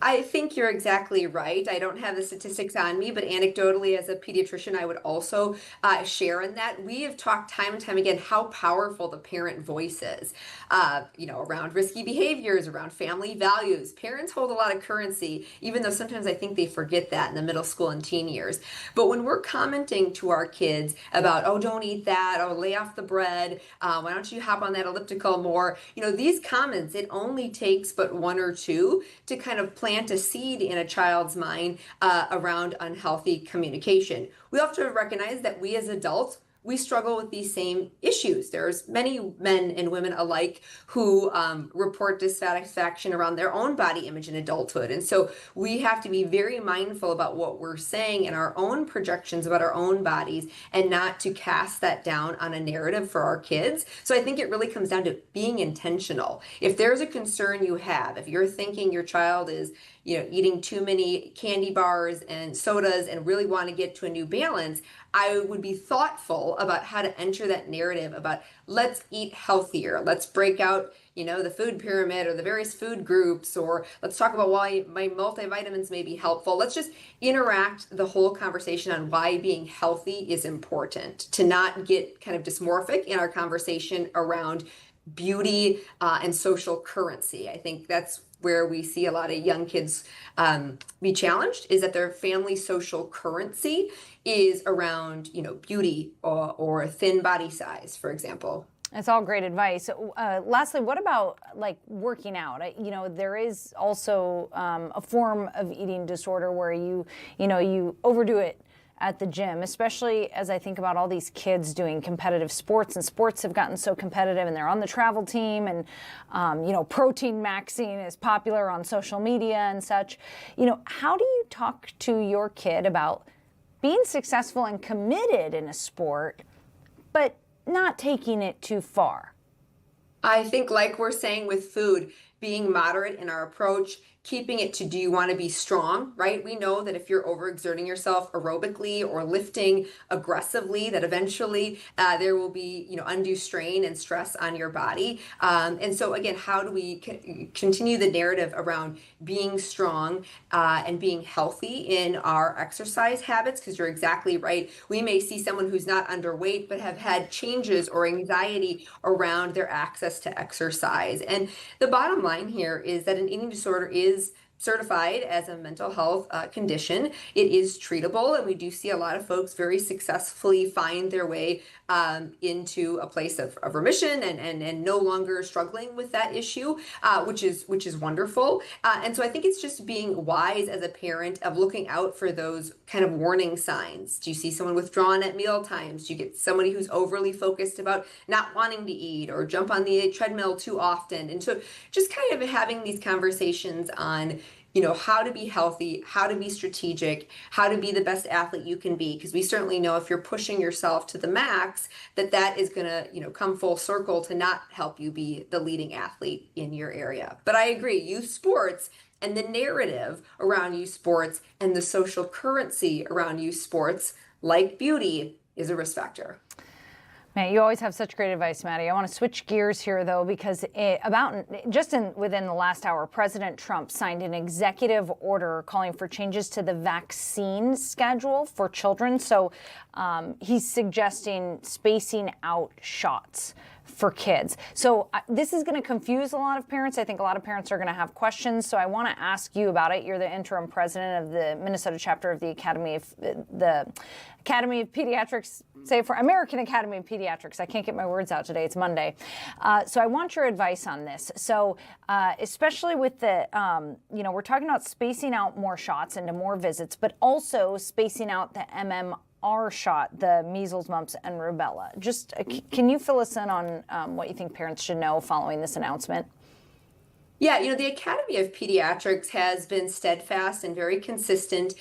I think you're exactly right. I don't have the statistics on me, but anecdotally, as a pediatrician, I would also share in that. We have talked time and time again how powerful the parent voice is, around risky behaviors, around family values. Parents hold a lot of currency, even though sometimes I think they forget that in the middle school and teen years. But when we're commenting to our kids about, oh, don't eat that, oh, lay off the bread, why don't you hop on that elliptical more? These comments, it only takes but one or two to kind of plant a seed in a child's mind around unhealthy communication. We have to recognize that we as adults, we struggle with these same issues. There's many men and women alike who report dissatisfaction around their own body image in adulthood. And so we have to be very mindful about what we're saying and our own projections about our own bodies, and not to cast that down on a narrative for our kids. So I think it really comes down to being intentional. If there's a concern you have, if you're thinking your child is eating too many candy bars and sodas and really want to get to a new balance, I would be thoughtful about how to enter that narrative about let's eat healthier. Let's break out, the food pyramid or the various food groups, or let's talk about why my multivitamins may be helpful. Let's just interact the whole conversation on why being healthy is important, to not get kind of dysmorphic in our conversation around beauty and social currency. I think that's where we see a lot of young kids be challenged, is that their family social currency is around, beauty or thin body size, for example.
It's all great advice. Lastly, what about working out? There is also a form of eating disorder where you overdo it at the gym, especially as I think about all these kids doing competitive sports, and sports have gotten so competitive, and they're on the travel team, and protein maxing is popular on social media and such. How do you talk to your kid about being successful and committed in a sport, but not taking it too far?
I think, like we're saying with food, being moderate in our approach, keeping it to, do you want to be strong, right? We know that if you're overexerting yourself aerobically or lifting aggressively, that eventually there will be, undue strain and stress on your body. And so again, how do we continue the narrative around being strong and being healthy in our exercise habits? Because you're exactly right. We may see someone who's not underweight, but have had changes or anxiety around their access to exercise. And the bottom line here is that an eating disorder is certified as a mental health condition. It is treatable, and we do see a lot of folks very successfully find their way into a place of remission and no longer struggling with that issue, which is wonderful. And so I think it's just being wise as a parent of looking out for those kind of warning signs. Do you see someone withdrawn at meal times? Do you get somebody who's overly focused about not wanting to eat or jump on the treadmill too often? And so just kind of having these conversations on how to be healthy, how to be strategic, how to be the best athlete you can be. Because we certainly know if you're pushing yourself to the max, that is going to, come full circle to not help you be the leading athlete in your area. But I agree, youth sports and the narrative around youth sports and the social currency around youth sports, like beauty, is a risk factor.
Man, you always have such great advice, Maddie. I want to switch gears here, though, because within the last hour, President Trump signed an executive order calling for changes to the vaccine schedule for children. So he's suggesting spacing out shots for kids. So this is going to confuse a lot of parents. I think a lot of parents are going to have questions. So I want to ask you about it. You're the interim president of the Minnesota chapter of the Academy of Pediatrics, American Academy of Pediatrics. I can't get my words out today. It's Monday. So I want your advice on this. So especially with the, we're talking about spacing out more shots into more visits, but also spacing out the MMR shot, the measles, mumps, and rubella. Just can you fill us in on what you think parents should know following this announcement?
Yeah, the Academy of Pediatrics has been steadfast and very consistent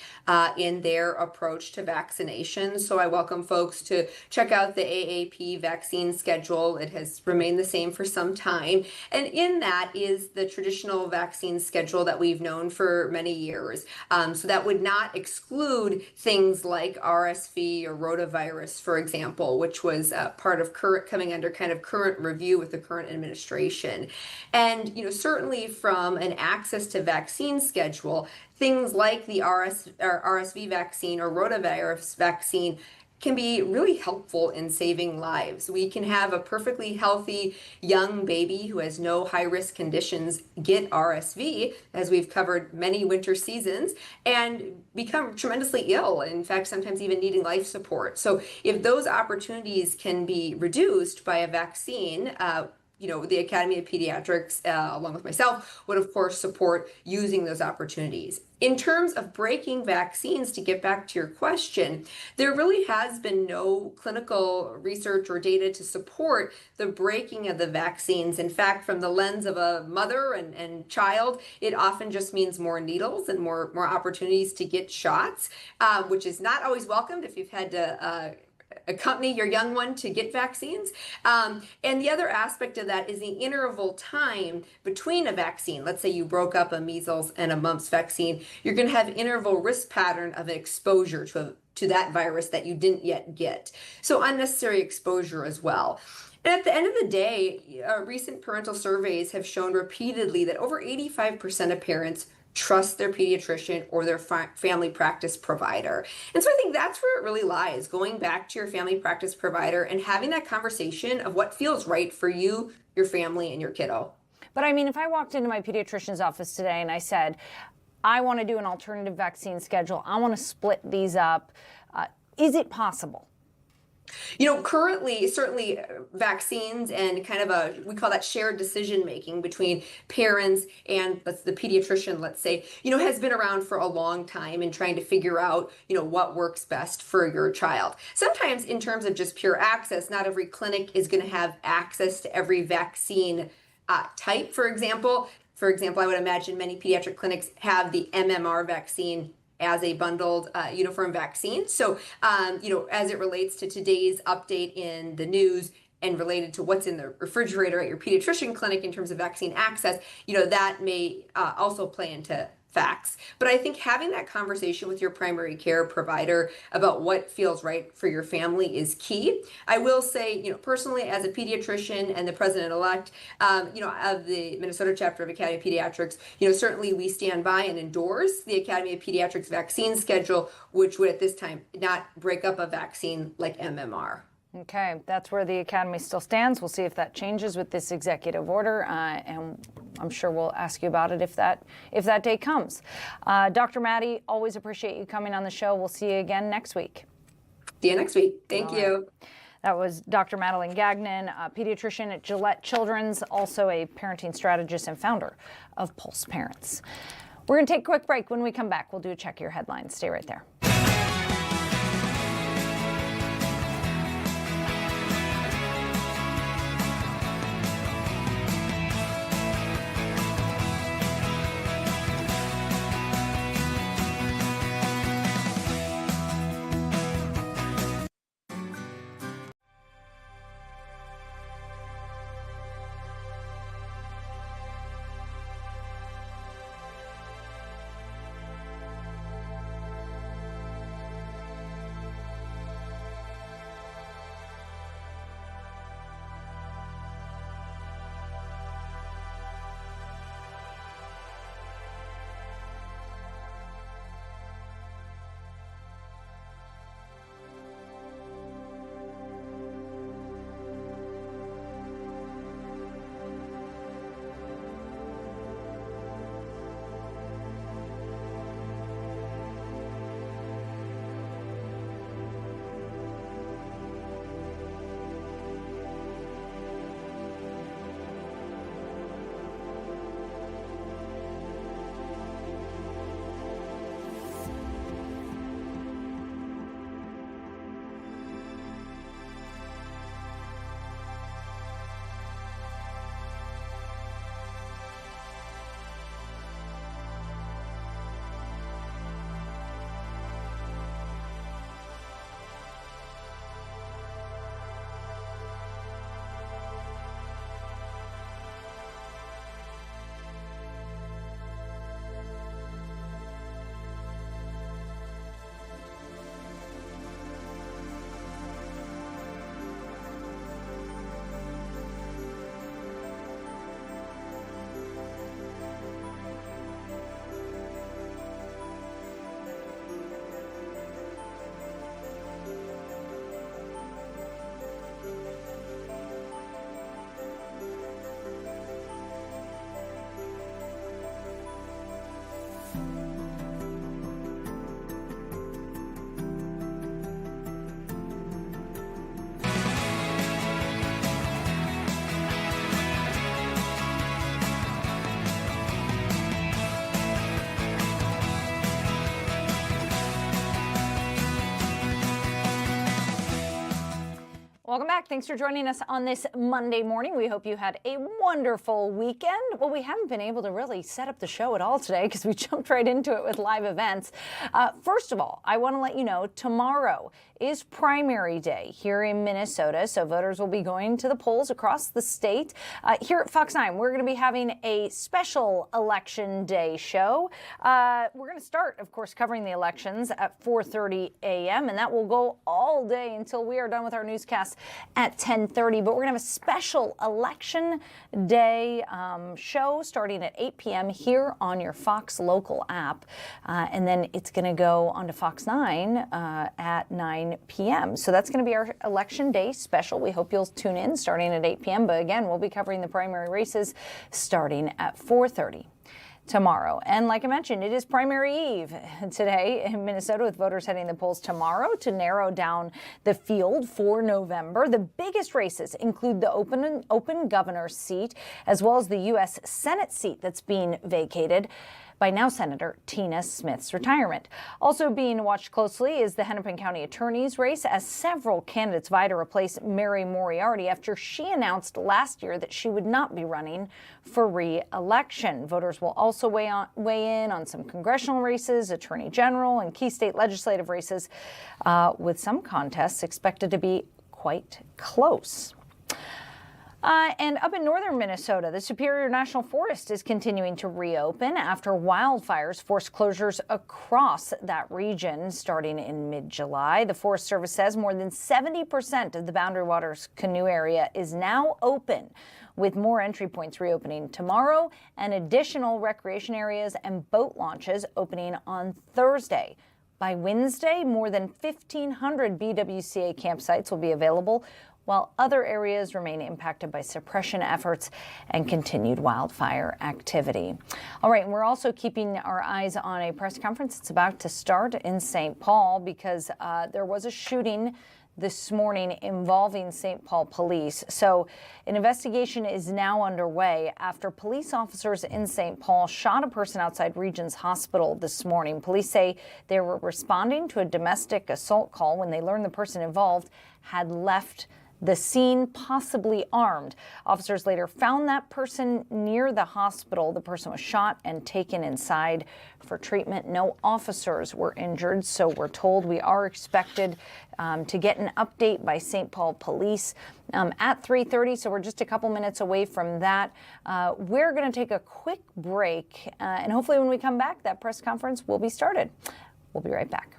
in their approach to vaccination. So I welcome folks to check out the AAP vaccine schedule. It has remained the same for some time. And in that is the traditional vaccine schedule that we've known for many years. So that would not exclude things like RSV or rotavirus, for example, which was part of coming under kind of current review with the current administration. And, certainly from an access to vaccine schedule, things like the RSV vaccine or rotavirus vaccine can be really helpful in saving lives. We can have a perfectly healthy young baby who has no high-risk conditions get RSV, as we've covered many winter seasons, and become tremendously ill, in fact, sometimes even needing life support. So if those opportunities can be reduced by a vaccine, the Academy of Pediatrics, along with myself, would of course support using those opportunities. In terms of breaking vaccines, to get back to your question, there really has been no clinical research or data to support the breaking of the vaccines. In fact, from the lens of a mother and child, it often just means more needles and more opportunities to get shots, which is not always welcomed if you've had to accompany your young one to get vaccines. And the other aspect of that is the interval time between a vaccine. Let's say you broke up a measles and a mumps vaccine, you're going to have interval risk pattern of exposure to that virus that you didn't yet get. So unnecessary exposure as well. And at the end of the day, recent parental surveys have shown repeatedly that over 85% of parents trust their pediatrician or their family practice provider. And so I think that's where it really lies, going back to your family practice provider and having that conversation of what feels right for you, your family, and your kiddo.
But I mean, if I walked into my pediatrician's office today and I said, I want to do an alternative vaccine schedule, I want to split these up, is it possible?
Currently, certainly vaccines and kind of we call that shared decision making between parents and the pediatrician, let's say, has been around for a long time and trying to figure out, what works best for your child. Sometimes in terms of just pure access, not every clinic is going to have access to every vaccine type, for example. For example, I would imagine many pediatric clinics have the MMR vaccine as a bundled uniform vaccine. So, as it relates to today's update in the news and related to what's in the refrigerator at your pediatrician clinic in terms of vaccine access, that may also play into facts. But I think having that conversation with your primary care provider about what feels right for your family is key. I will say, personally, as a pediatrician and the president-elect, of the Minnesota chapter of Academy of Pediatrics, certainly we stand by and endorse the Academy of Pediatrics vaccine schedule, which would at this time not break up a vaccine like MMR.
Okay, that's where the Academy still stands. We'll see if that changes with this executive order, and I'm sure we'll ask you about it if that day comes. Dr. Maddie, always appreciate you coming on the show. We'll see you again next week.
See you next week. Thank you.
That was Dr. Madeline Gagnon, a pediatrician at Gillette Children's, also a parenting strategist and founder of Pulse Parents. We're going to take a quick break. When we come back, we'll do a check your headlines. Stay right there. Welcome back. Thanks for joining us on this Monday morning. We hope you had a wonderful weekend. Well, we haven't been able to really set up the show at all today because we jumped right into it with live events. First of all, I want to let you know tomorrow is primary day here in Minnesota, so voters will be going to the polls across the state. Here at Fox 9, we're going to be having a special Election Day show. We're going to start, of course, covering the elections at 4:30 a.m., and that will go all day until we are done with our newscast at 10:30. But we're going to have a special Election Day show starting at 8 p.m. here on your Fox local app, and then it's going to go on to Fox 9 at 9 p.m. So that's going to be our Election Day special. We hope you'll tune in starting at 8 p.m. But again, we'll be covering the primary races starting at 4:30 tomorrow. And like I mentioned, it is primary eve today in Minnesota, with voters heading to the polls tomorrow to narrow down the field for November. The biggest races include the open governor's seat, as well as the U.S. Senate seat that's being vacated by now Senator Tina Smith's retirement. Also being watched closely is the Hennepin County Attorney's race, as several candidates vie to replace Mary Moriarty after she announced last year that she would not be running for re-election. Voters will also weigh in on some congressional races, attorney general, and key state legislative races, with some contests expected to be quite close. And up in northern Minnesota, the Superior National Forest is continuing to reopen after wildfires forced closures across that region starting in mid-July. The Forest Service says more than 70% of the Boundary Waters canoe area is now open, with more entry points reopening tomorrow and additional recreation areas and boat launches opening on Thursday. By Wednesday, more than 1,500 BWCA campsites will be available, while other areas remain impacted by suppression efforts and continued wildfire activity. All right, and we're also keeping our eyes on a press conference that's about to start in St. Paul, because there was a shooting this morning involving St. Paul police. So an investigation is now underway after police officers in St. Paul shot a person outside Regions Hospital this morning. Police say they were responding to a domestic assault call when they learned the person involved had left the scene, possibly armed. Officers later found that person near the hospital. The person was shot and taken inside for treatment. No officers were injured, so we're told. We are expected to get an update by St. Paul Police at 3:30, so we're just a couple minutes away from that. We're going to take a quick break, and hopefully when we come back, that press conference will be started. We'll be right back.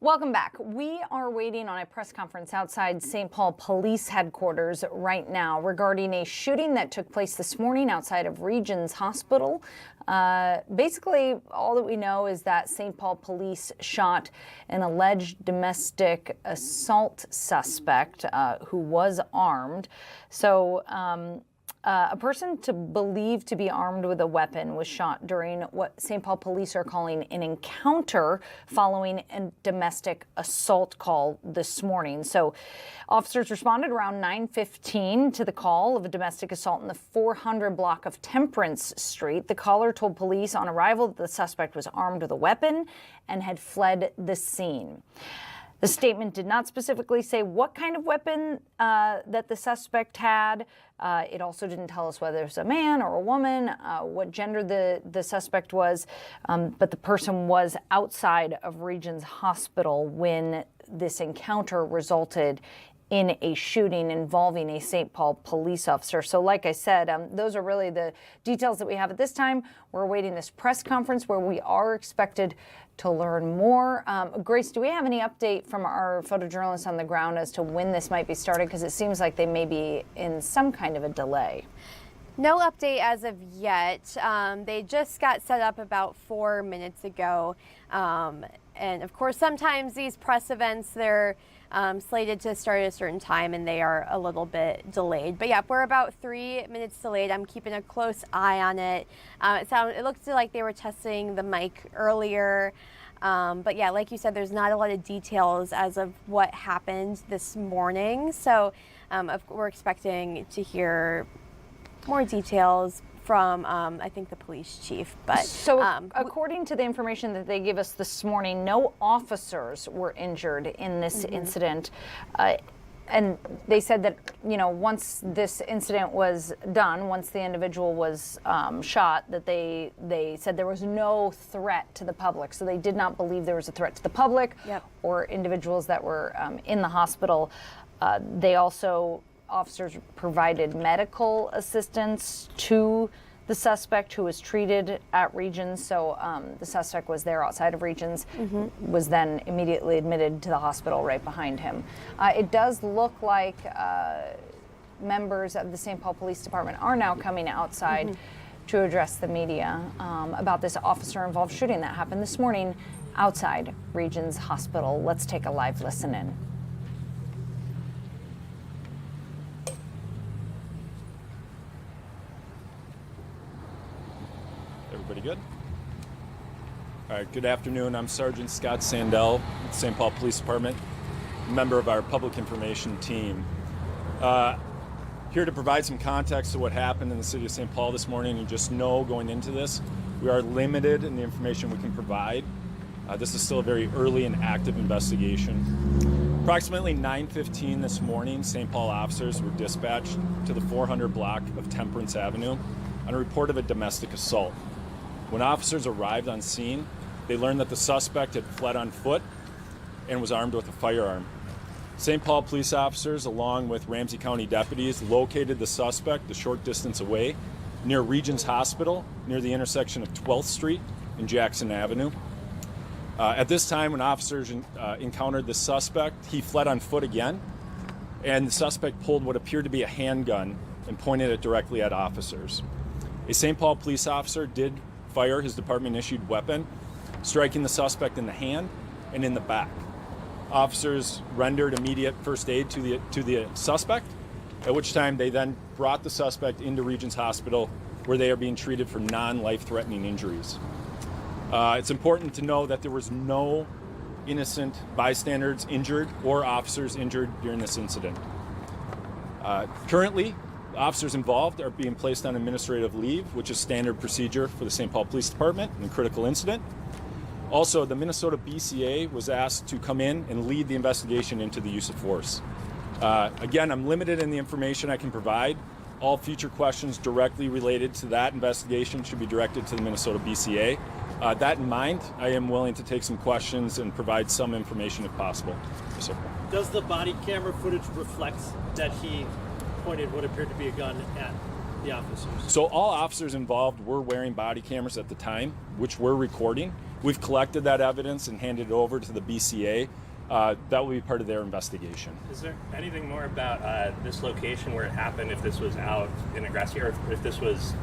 Welcome back. We are waiting on a press conference outside St. Paul Police Headquarters right now regarding a shooting that took place this morning outside of Regions Hospital. Basically, all that we know is that St. Paul Police shot an alleged domestic assault suspect who was armed. So, a person believed to be armed with a weapon was shot during what St. Paul police are calling an encounter following a domestic assault call this morning. So officers responded around 9:15 to the call of a domestic assault in the 400 block of Temperance Street. The caller told police on arrival that the suspect was armed with a weapon and had fled the scene. The statement did not specifically say what kind of weapon that the suspect had. It also didn't tell us whether it was a man or a woman, what gender the suspect was, but the person was outside of Regions Hospital when this encounter resulted in a shooting involving a St. Paul police officer. So like I said, those are really the details that we have at this time. We're awaiting this press conference where we are expected to learn more. Grace, do we have any update from our photojournalists on the ground as to when this might be started? Because it seems like they may be in some kind of a delay.
No update as of yet. They just got set up about 4 minutes ago. And of course, sometimes these press events, they're slated to start at a certain time and they are a little bit delayed. But yeah, we're about 3 minutes delayed. I'm keeping a close eye on it. It looked like they were testing the mic earlier. But yeah, like you said, there's not a lot of details as of what happened this morning. So we're expecting to hear more details from, I think, the police chief. But
so according to the information that they gave us this morning, no officers were injured in this incident. And they said that, once this incident was done, once the individual was shot, that they said there was no threat to the public. So they did not believe there was a threat to the public or individuals that were in the hospital. Officers provided medical assistance to the suspect who was treated at Regions. So the suspect was there outside of Regions, was then immediately admitted to the hospital right behind him. It does look like members of the St. Paul Police Department are now coming outside to address the media about this officer-involved shooting that happened this morning outside Regions Hospital. Let's take a live listen in.
Everybody good? All right, good afternoon. I'm Sergeant Scott Sandell with the St. Paul Police Department, a member of our public information team. Here to provide some context to what happened in the city of St. Paul this morning. And just know going into this, we are limited in the information we can provide. This is still a very early and active investigation. Approximately 9:15 this morning, St. Paul officers were dispatched to the 400 block of Temperance Avenue on a report of a domestic assault. When officers arrived on scene, they learned that the suspect had fled on foot and was armed with a firearm. St. Paul police officers, along with Ramsey County deputies, located the suspect a short distance away near Regions Hospital, near the intersection of 12th Street and Jackson Avenue. At this time, when officers encountered the suspect, he fled on foot again, and the suspect pulled what appeared to be a handgun and pointed it directly at officers. A St. Paul police officer did fire his department-issued weapon, striking the suspect in the hand and in the back. Officers rendered immediate first aid to the suspect, at which time they then brought the suspect into Regions Hospital, where they are being treated for non-life-threatening injuries. It's important to know that there was no innocent bystanders injured or officers injured during this incident. Currently, officers involved are being placed on administrative leave, which is standard procedure for the St. Paul Police Department in a critical incident. Also, the Minnesota BCA was asked to come in and lead the investigation into the use of force. Again, I'm limited in the information I can provide. All future questions directly related to that investigation should be directed to the Minnesota BCA. That in mind, I am willing to take some questions and provide some information if possible. Yes, sir.
Does the body camera footage reflect that he pointed what appeared to be a gun at the officers?
So all officers involved were wearing body cameras at the time, which were recording. We've collected that evidence and handed it over to the BCA. That will be part of their investigation.
Is there anything more about this location where it happened, if this was out in a grassy area, or if this was,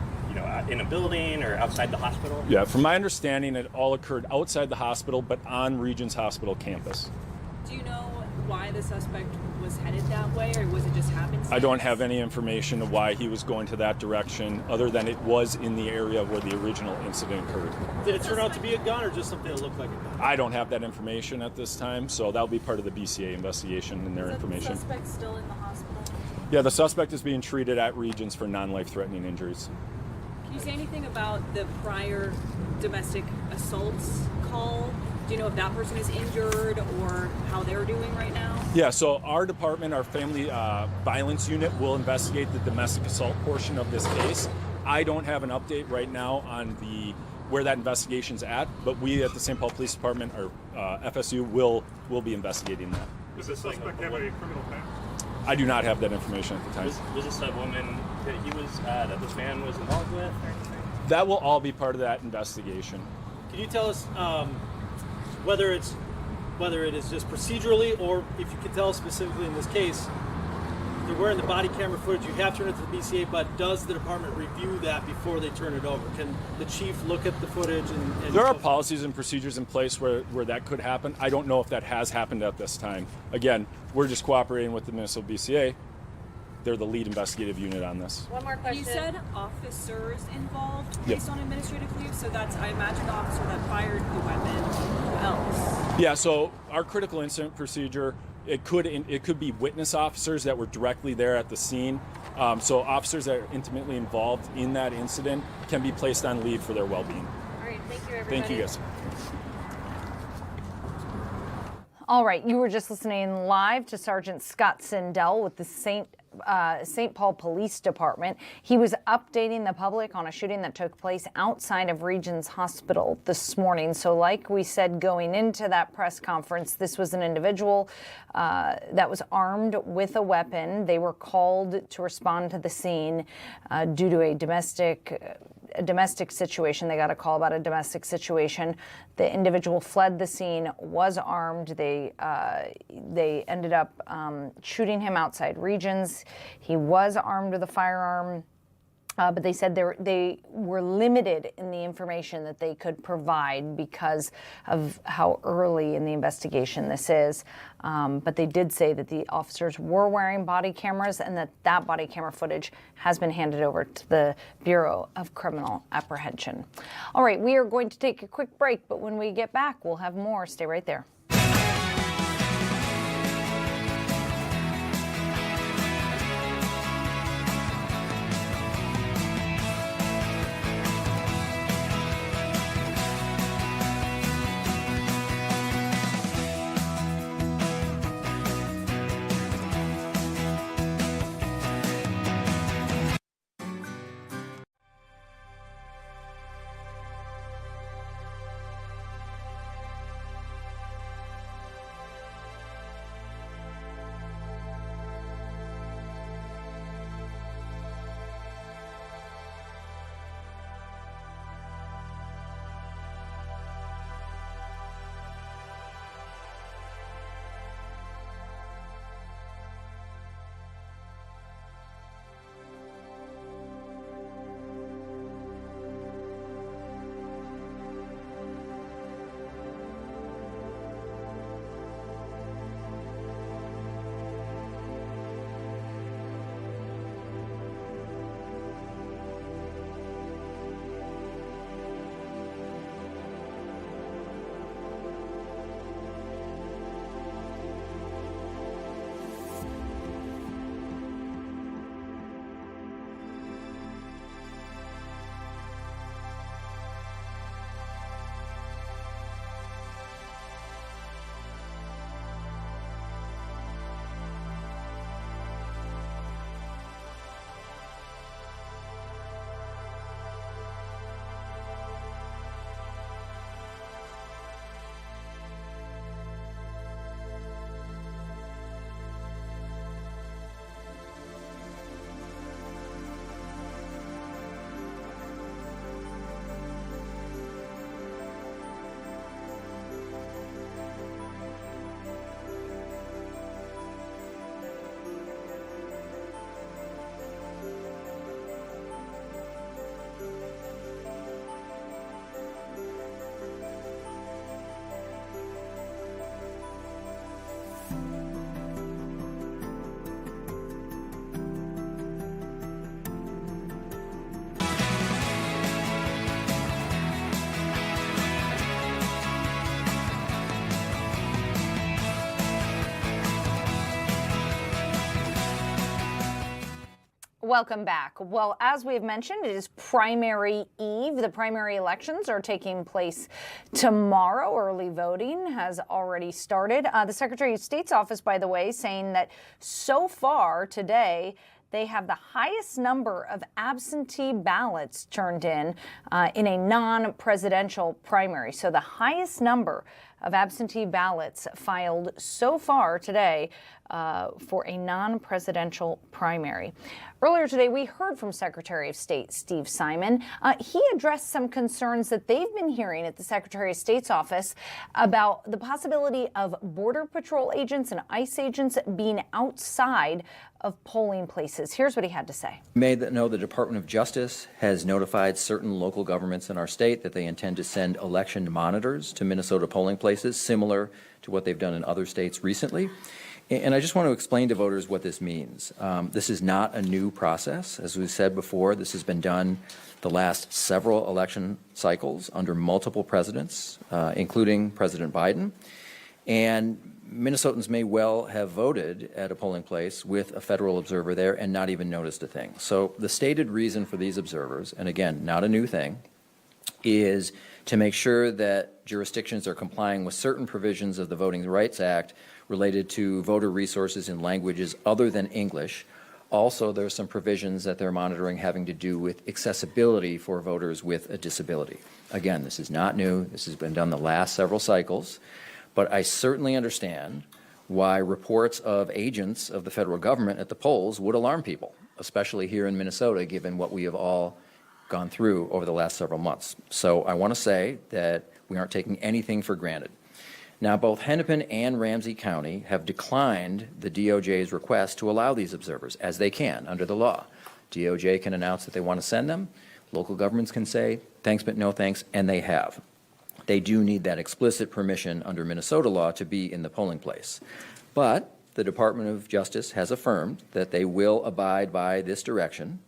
in a building or outside the hospital?
Yeah, from my understanding, it all occurred outside the hospital, but on Regents Hospital campus.
Do you know why the suspect was headed that way, or was it just happenstance?
I don't have any information of why he was going to that direction, other than it was in the area where the original incident occurred.
Did it turn out to be a gun or just something that looked like a gun?
I don't have that information at this time, so that'll be part of the BCA investigation and their information.
Is the suspect still in the hospital?
Yeah, the suspect is being treated at Regents for non-life-threatening injuries.
Can you say anything about the prior domestic assaults call? Do you know if that person is injured or how they're doing right now?
Yeah, so our department, our family violence unit, will investigate the domestic assault portion of this case. I don't have an update right now on where that investigation's at, but we at the St. Paul Police Department, or FSU, will be investigating that.
Was this like a criminal past?
I do not have that information at the time.
Was this a woman that this man was involved with?
That will all be part of that investigation.
Can you tell us whether it is just procedurally, or if you can tell us specifically in this case, they're wearing the body camera footage, you have turned it to the BCA, but does the department review that before they turn it over? Can the chief look at the footage and
there are policies and procedures in place where that could happen. I don't know if that has happened at this time. Again, we're just cooperating with the Minnesota BCA. They're the lead investigative unit on this.
One more question. You said officers involved
Yep.
based on administrative leave, so that's, I imagine, the officer that fired the weapon. Who else?
Yeah, so our critical incident procedure, it could be witness officers that were directly there at the scene. So officers that are intimately involved in that incident can be placed on leave for their well-being.
All right, thank you, everybody.
Thank you, guys.
All right, you were just listening live to Sergeant Scott Sindell with the St. Paul Police Department. He was updating the public on a shooting that took place outside of Regents Hospital this morning. So like we said going into that press conference, this was an individual that was armed with a weapon. They were called to respond to the scene due to a domestic situation. They got a call about a domestic situation. The individual fled the scene, was armed. They ended up shooting him outside Regents. He was armed with a firearm. But they said they were limited in the information that they could provide because of how early in the investigation this is. But they did say that the officers were wearing body cameras and that body camera footage has been handed over to the Bureau of Criminal Apprehension. All right, we are going to take a quick break, but when we get back, we'll have more. Stay right there. Welcome back. Well, as we've mentioned, it is primary eve. The primary elections are taking place tomorrow. Early voting has already started. The Secretary of State's office, by the way, saying that so far today, they have the highest number of absentee ballots turned in a non-presidential primary. So the highest number of absentee ballots filed so far today for a non-presidential primary. Earlier today, we heard from Secretary of State Steve Simon. He addressed some concerns that they've been hearing at the Secretary of State's office about the possibility of Border Patrol agents and ICE agents being outside of polling places. Here's what he had to say.
You may know the Department of Justice has notified certain local governments in our state that they intend to send election monitors to Minnesota polling places, similar to what they've done in other states recently. And I just want to explain to voters what this means. This is not a new process. As we've said before, this has been done the last several election cycles under multiple presidents, including President Biden. And Minnesotans may well have voted at a polling place with a federal observer there and not even noticed a thing. So the stated reason for these observers, and again, not a new thing, is to make sure that jurisdictions are complying with certain provisions of the Voting Rights Act related to voter resources in languages other than English. Also, there's some provisions that they're monitoring having to do with accessibility for voters with a disability. Again, this is not new. This has been done the last several cycles. But I certainly understand why reports of agents of the federal government at the polls would alarm people, especially here in Minnesota, given what we have all gone through over the last several months. So I want to say that we aren't taking anything for granted. Now, both Hennepin and Ramsey County have declined the DOJ's request to allow these observers, as they can under the law. DOJ can announce that they want to send them. Local governments can say, thanks but no thanks, and they have. They do need that explicit permission under Minnesota law to be in the polling place. But the Department of Justice has affirmed that they will abide by this direction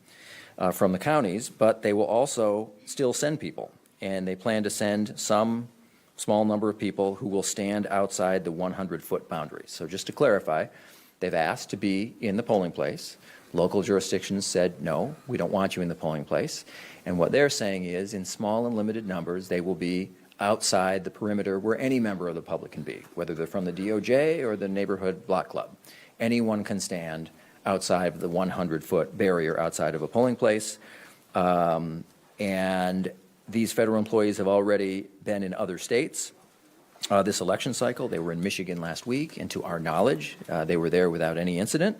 from the counties, but they will also still send people. And they plan to send some small number of people who will stand outside the 100-foot boundary. So just to clarify, they've asked to be in the polling place. Local jurisdictions said, no, we don't want you in the polling place. And what they're saying is, in small and limited numbers, they will be outside the perimeter where any member of the public can be, whether they're from the DOJ or the neighborhood block club. Anyone can stand outside of the 100-foot barrier outside of a polling place. And these federal employees have already been in other states this election cycle. They were in Michigan last week, and to our knowledge, they were there without any incident.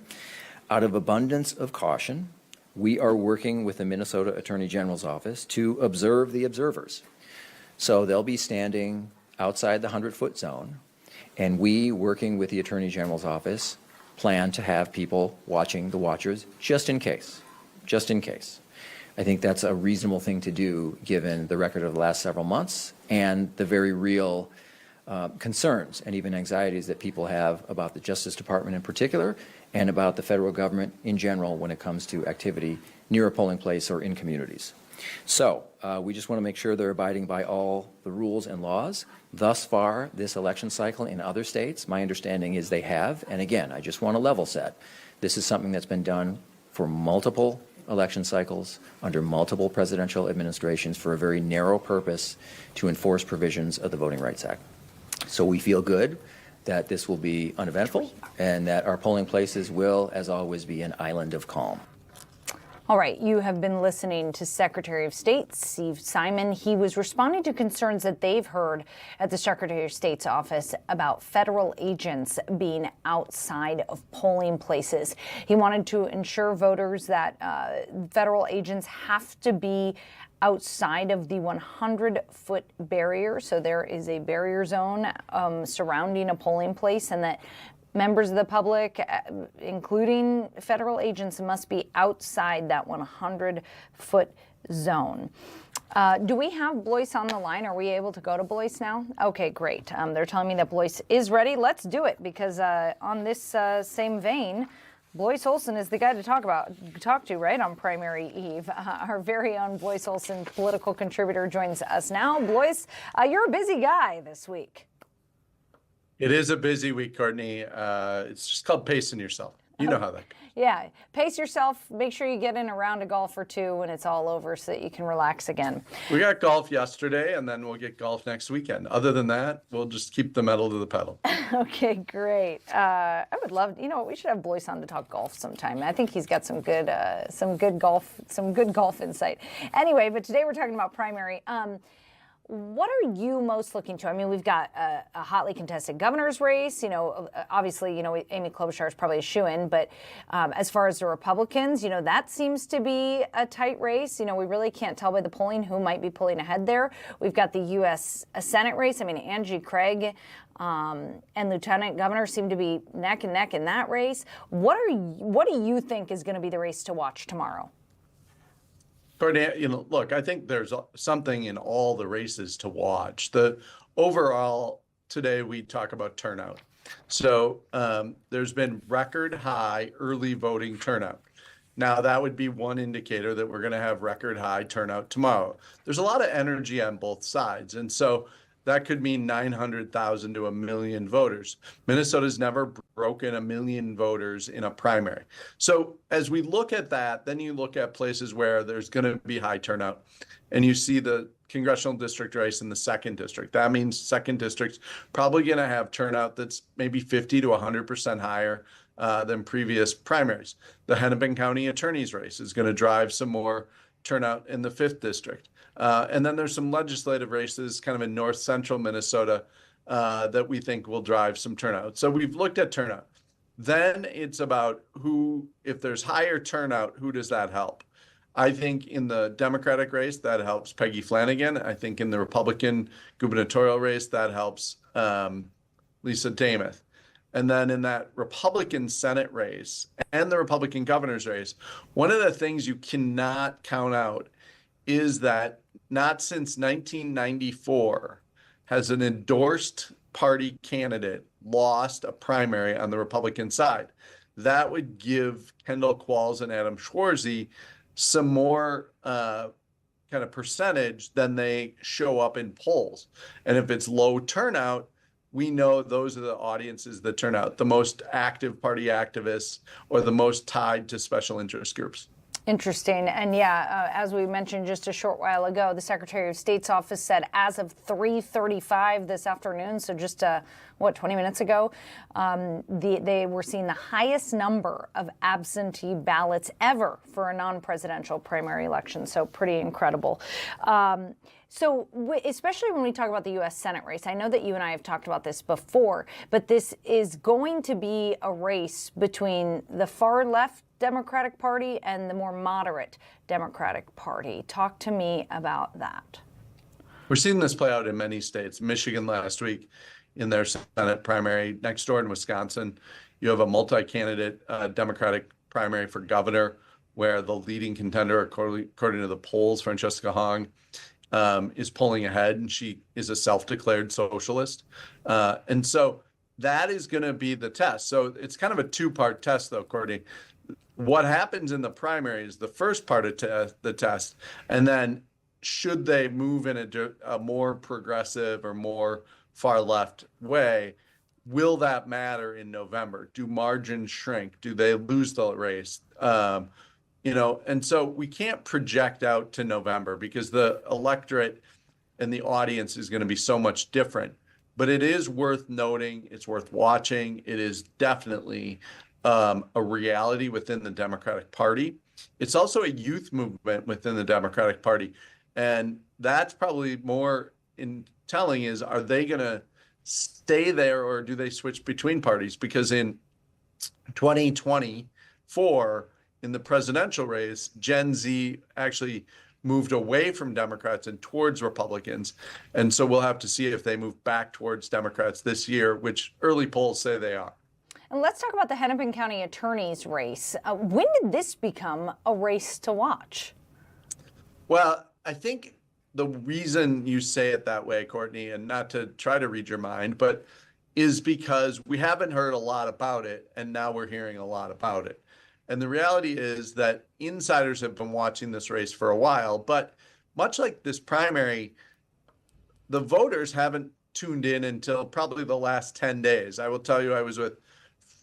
Out of abundance of caution, we are working with the Minnesota Attorney General's office to observe the observers. So they'll be standing outside the 100-foot zone, and we, working with the Attorney General's office, plan to have people watching the watchers just in case, just in case. I think that's a reasonable thing to do given the record of the last several months and the very real concerns and even anxieties that people have about the Justice Department in particular and about the federal government in general when it comes to activity near a polling place or in communities. So we just want to make sure they're abiding by all the rules and laws. Thus far, this election cycle in other states, my understanding is they have. And again, I just want to level set. This is something that's been done for multiple election cycles under multiple presidential administrations for a very narrow purpose to enforce provisions of the Voting Rights Act. So we feel good that this will be uneventful and that our polling places will, as always, be an island of calm.
All right, you have been listening to Secretary of State Steve Simon. He was responding to concerns that they've heard at the Secretary of State's office about federal agents being outside of polling places. He wanted to ensure voters that federal agents have to be outside of the 100-foot barrier. So there is a barrier zone surrounding a polling place, and that members of the public, including federal agents, must be outside that 100-foot zone. Do we have Blois on the line? Are we able to go to Blois now? Okay, great. They're telling me that Blois is ready. Let's do it, because on this same vein, Blois Olson is the guy to talk to, right, on primary eve. Our very own Blois Olson, political contributor, joins us now. Blois, you're a busy guy this week.
It is a busy week, Courtney. It's just called pacing yourself. You know how that goes.
Yeah, pace yourself. Make sure you get in a round of golf or two when it's all over so that you can relax again.
We got golf yesterday, and then we'll get golf next weekend. Other than that, we'll just keep the pedal to the pedal.
Okay, great. I would love, we should have Blois on to talk golf sometime. I think he's got some good golf insight. Anyway, but today we're talking about primary. What are you most looking to? I mean, we've got a hotly contested governor's race. Obviously, Amy Klobuchar is probably a shoo-in, but as far as the Republicans, that seems to be a tight race. We really can't tell by the polling who might be pulling ahead there. We've got the U.S. Senate race. I mean, Angie Craig and Lieutenant Governor seem to be neck and neck in that race. What do you think is going to be the race to watch tomorrow?
Courtney, look, I think there's something in all the races to watch. The overall, today we talk about turnout. So there's been record high early voting turnout. Now that would be one indicator that we're going to have record high turnout tomorrow. There's a lot of energy on both sides. And so that could mean 900,000 to 1 million voters. Minnesota's never broken 1 million voters in a primary. So as we look at that, then you look at places where there's going to be high turnout, and you see the congressional district race in the 2nd district. That means 2nd district's probably going to have turnout that's maybe 50 to 100% higher than previous primaries. The Hennepin County attorney's race is going to drive some more turnout in the 5th district. And then there's some legislative races kind of in north central Minnesota that we think will drive some turnout. So we've looked at turnout. Then it's about if there's higher turnout, who does that help? I think in the Democratic race, that helps Peggy Flanagan. I think in the Republican gubernatorial race, that helps Lisa Tamath. And then in that Republican Senate race and the Republican governor's race, one of the things you cannot count out is that not since 1994 has an endorsed party candidate lost a primary on the Republican side. That would give Kendall Qualls and Adam Schwarzy some more kind of percentage than they show up in polls. And if it's low turnout, we know those are the audiences that turn out, the most active party activists or the most tied to special interest groups.
Interesting. And as we mentioned just a short while ago, the Secretary of State's office said as of 3:35 this afternoon, so just 20 minutes ago, they were seeing the highest number of absentee ballots ever for a non-presidential primary election. So pretty incredible. So especially when we talk about the U.S. Senate race, I know that you and I have talked about this before, but this is going to be a race between the far left Democratic Party and the more moderate Democratic Party. Talk to me about that.
We're seeing this play out in many states. Michigan last week in their Senate primary. Next door in Wisconsin, you have a multi-candidate Democratic primary for governor where the leading contender, according to the polls, Francesca Hong, is pulling ahead, and she is a self-declared socialist. And so that is going to be the test. So it's kind of a two-part test, though, Courtney. What happens in the primary is the first part of the test, and then should they move in a more progressive or more far-left way, will that matter in November? Do margins shrink? Do they lose the race? And so we can't project out to November because the electorate and the audience is going to be so much different. But it is worth noting, it's worth watching. It is definitely a reality within the Democratic Party. It's also a youth movement within the Democratic Party. And that's probably more telling is, are they going to stay there or do they switch between parties? Because in 2024, in the presidential race, Gen Z actually moved away from Democrats and towards Republicans. And so we'll have to see if they move back towards Democrats this year, which early polls say they are.
And let's talk about the Hennepin County attorney's race. When did this become a race to watch?
Well, I think the reason you say it that way, Courtney, and not to try to read your mind, but is because we haven't heard a lot about it, and now we're hearing a lot about it. And the reality is that insiders have been watching this race for a while, but much like this primary, the voters haven't tuned in until probably the last 10 days. I will tell you, I was with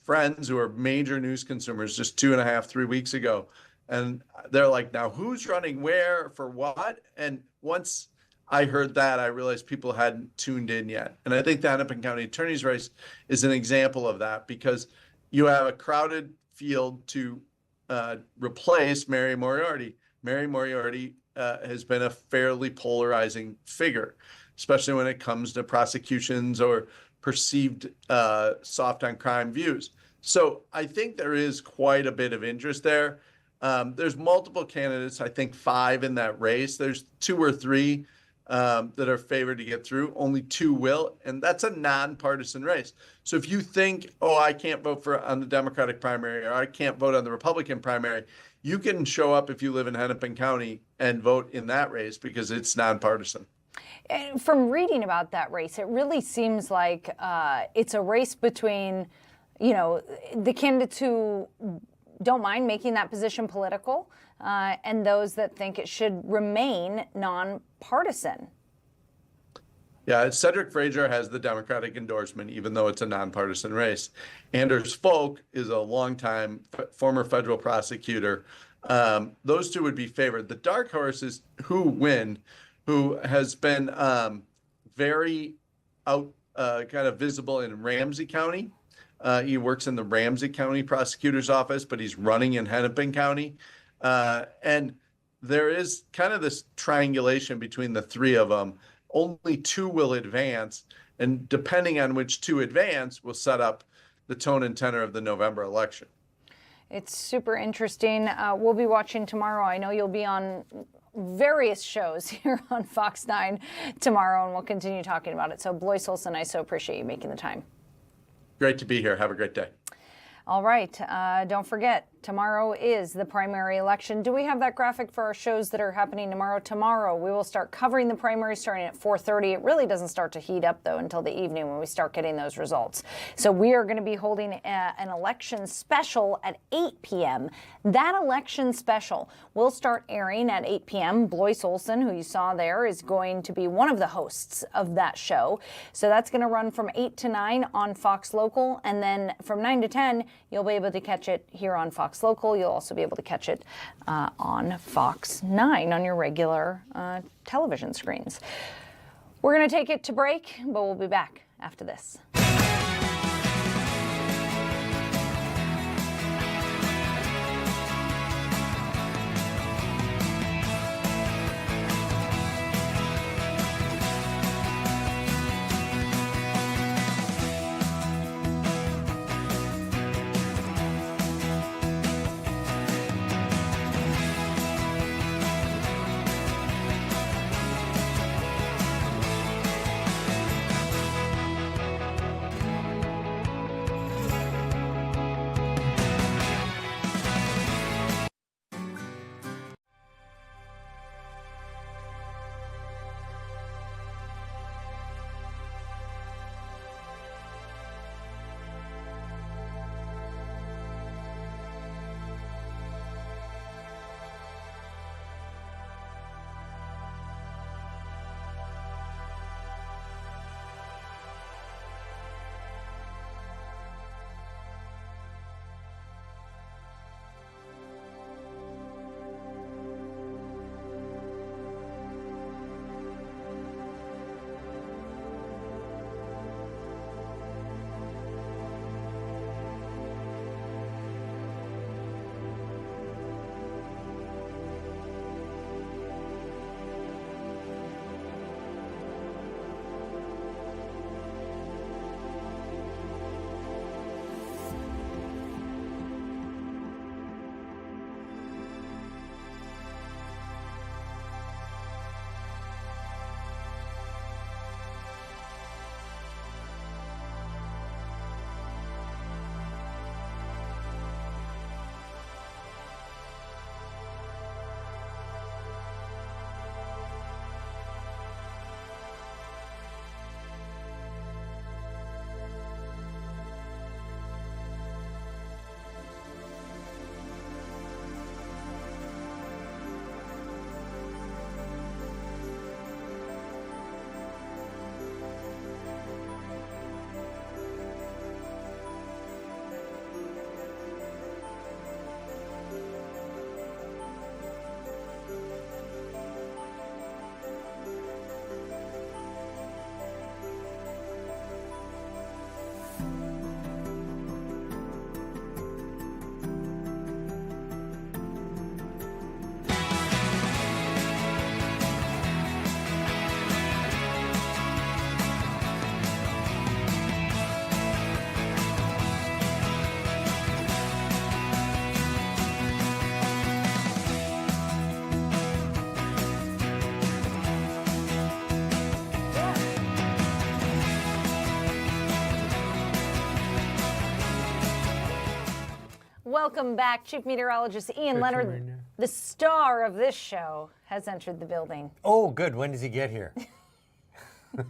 friends who are major news consumers just 2.5, 3 weeks ago. And they're like, now who's running where for what? And once I heard that, I realized people hadn't tuned in yet. And I think the Hennepin County Attorney's race is an example of that, because you have a crowded field to replace Mary Moriarty. Mary Moriarty has been a fairly polarizing figure, especially when it comes to prosecutions or perceived soft on crime views. So I think there is quite a bit of interest there. There's multiple candidates, I think 5 in that race. There's 2 or 3 that are favored to get through. Only 2 will, and that's a nonpartisan race. So if you think, oh, I can't vote on the Democratic primary, or I can't vote on the Republican primary, you can show up if you live in Hennepin County and vote in that race because it's nonpartisan.
And from reading about that race, it really seems like it's a race between, the candidates who don't mind making that position political and those that think it should remain nonpartisan.
Yeah, Cedric Frazier has the Democratic endorsement, even though it's a nonpartisan race. Anders Folk is a longtime former federal prosecutor. Those 2 would be favored. The dark horse is Hu Win, who has been very kind of visible in Ramsey County. He works in the Ramsey County prosecutor's office, but he's running in Hennepin County. And there is kind of this triangulation between the 3 of them. Only 2 will advance, and depending on which 2 advance will set up the tone and tenor of the November election.
It's super interesting. We'll be watching tomorrow. I know you'll be on various shows here on Fox 9 tomorrow, and we'll continue talking about it. So Blois Olson, I so appreciate you making the time.
Great to be here. Have a great day.
All right. Don't forget, tomorrow is the primary election. Do we have that graphic for our shows that are happening tomorrow? Tomorrow, we will start covering the primary starting at 4:30. It really doesn't start to heat up, though, until the evening when we start getting those results. So we are going to be holding an election special at 8 p.m. That election special will start airing at 8 p.m. Blois Olson, who you saw there, is going to be one of the hosts of that show. So that's going to run from 8 to 9 on Fox Local, and then from 9 to 10, you'll be able to catch it here on Fox Local. You'll also be able to catch it on Fox 9 on your regular television screens. We're going to take it to break, but we'll be back after this. welcome back. Chief Meteorologist Ian Leonard, the star of this show, has entered the building.
Oh, good. When does he get here?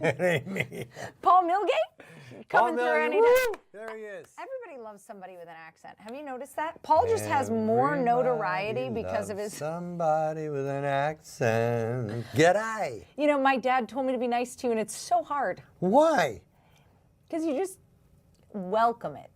It ain't me.
Paul Milgate? Coming through any day.
There he is.
Everybody loves somebody with an accent. Have you noticed that? Paul just has more notoriety because of his...
Somebody with an accent. G'day.
You know, my dad told me to be nice to you, and it's so hard.
Why?
Because you just welcome it.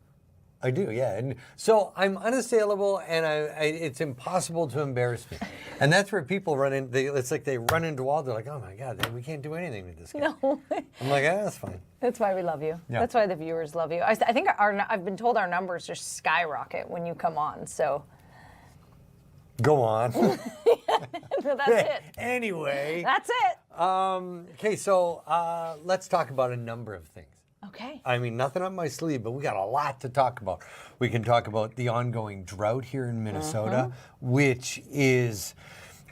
I do, yeah. And so I'm unassailable, and it's impossible to embarrass me. And that's where people run in. It's like they run into walls. They're like, "Oh my God, we can't do anything with this guy."
No.
I'm like, that's fine.
That's why we love you.
Yeah.
That's why the viewers love you. I think I've been told our numbers just skyrocket when you come on. So
go on.
No, that's it.
Anyway,
that's it.
Okay, so let's talk about a number of things.
Okay.
I mean, nothing up my sleeve, but we got a lot to talk about. We can talk about the ongoing drought here in Minnesota, which is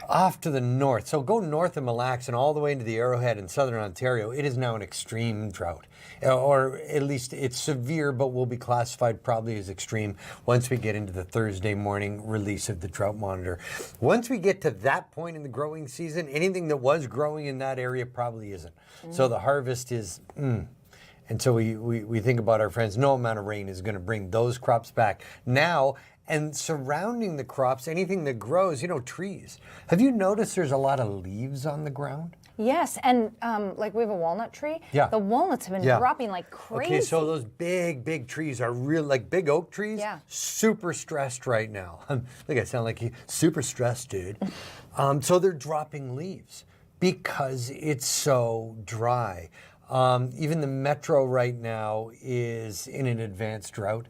off to the north. So go north of Mille Lacs and all the way into the Arrowhead in southern Ontario. It is now an extreme drought, or at least it's severe, but will be classified probably as extreme once we get into the Thursday morning release of the drought monitor. Once we get to that point in the growing season, anything that was growing in that area probably isn't. So the harvest is... And so we think about our friends, no amount of rain is going to bring those crops back. Now, and surrounding the crops, anything that grows, trees. Have you noticed there's a lot of leaves on the ground?
Yes, and like we have a walnut tree.
Yeah.
The walnuts have been dropping like crazy.
Okay, so those big trees are real, like big oak trees.
Yeah.
Super stressed right now. I think I sound like super stressed, dude. So they're dropping leaves because it's so dry. Even the metro right now is in an advanced drought.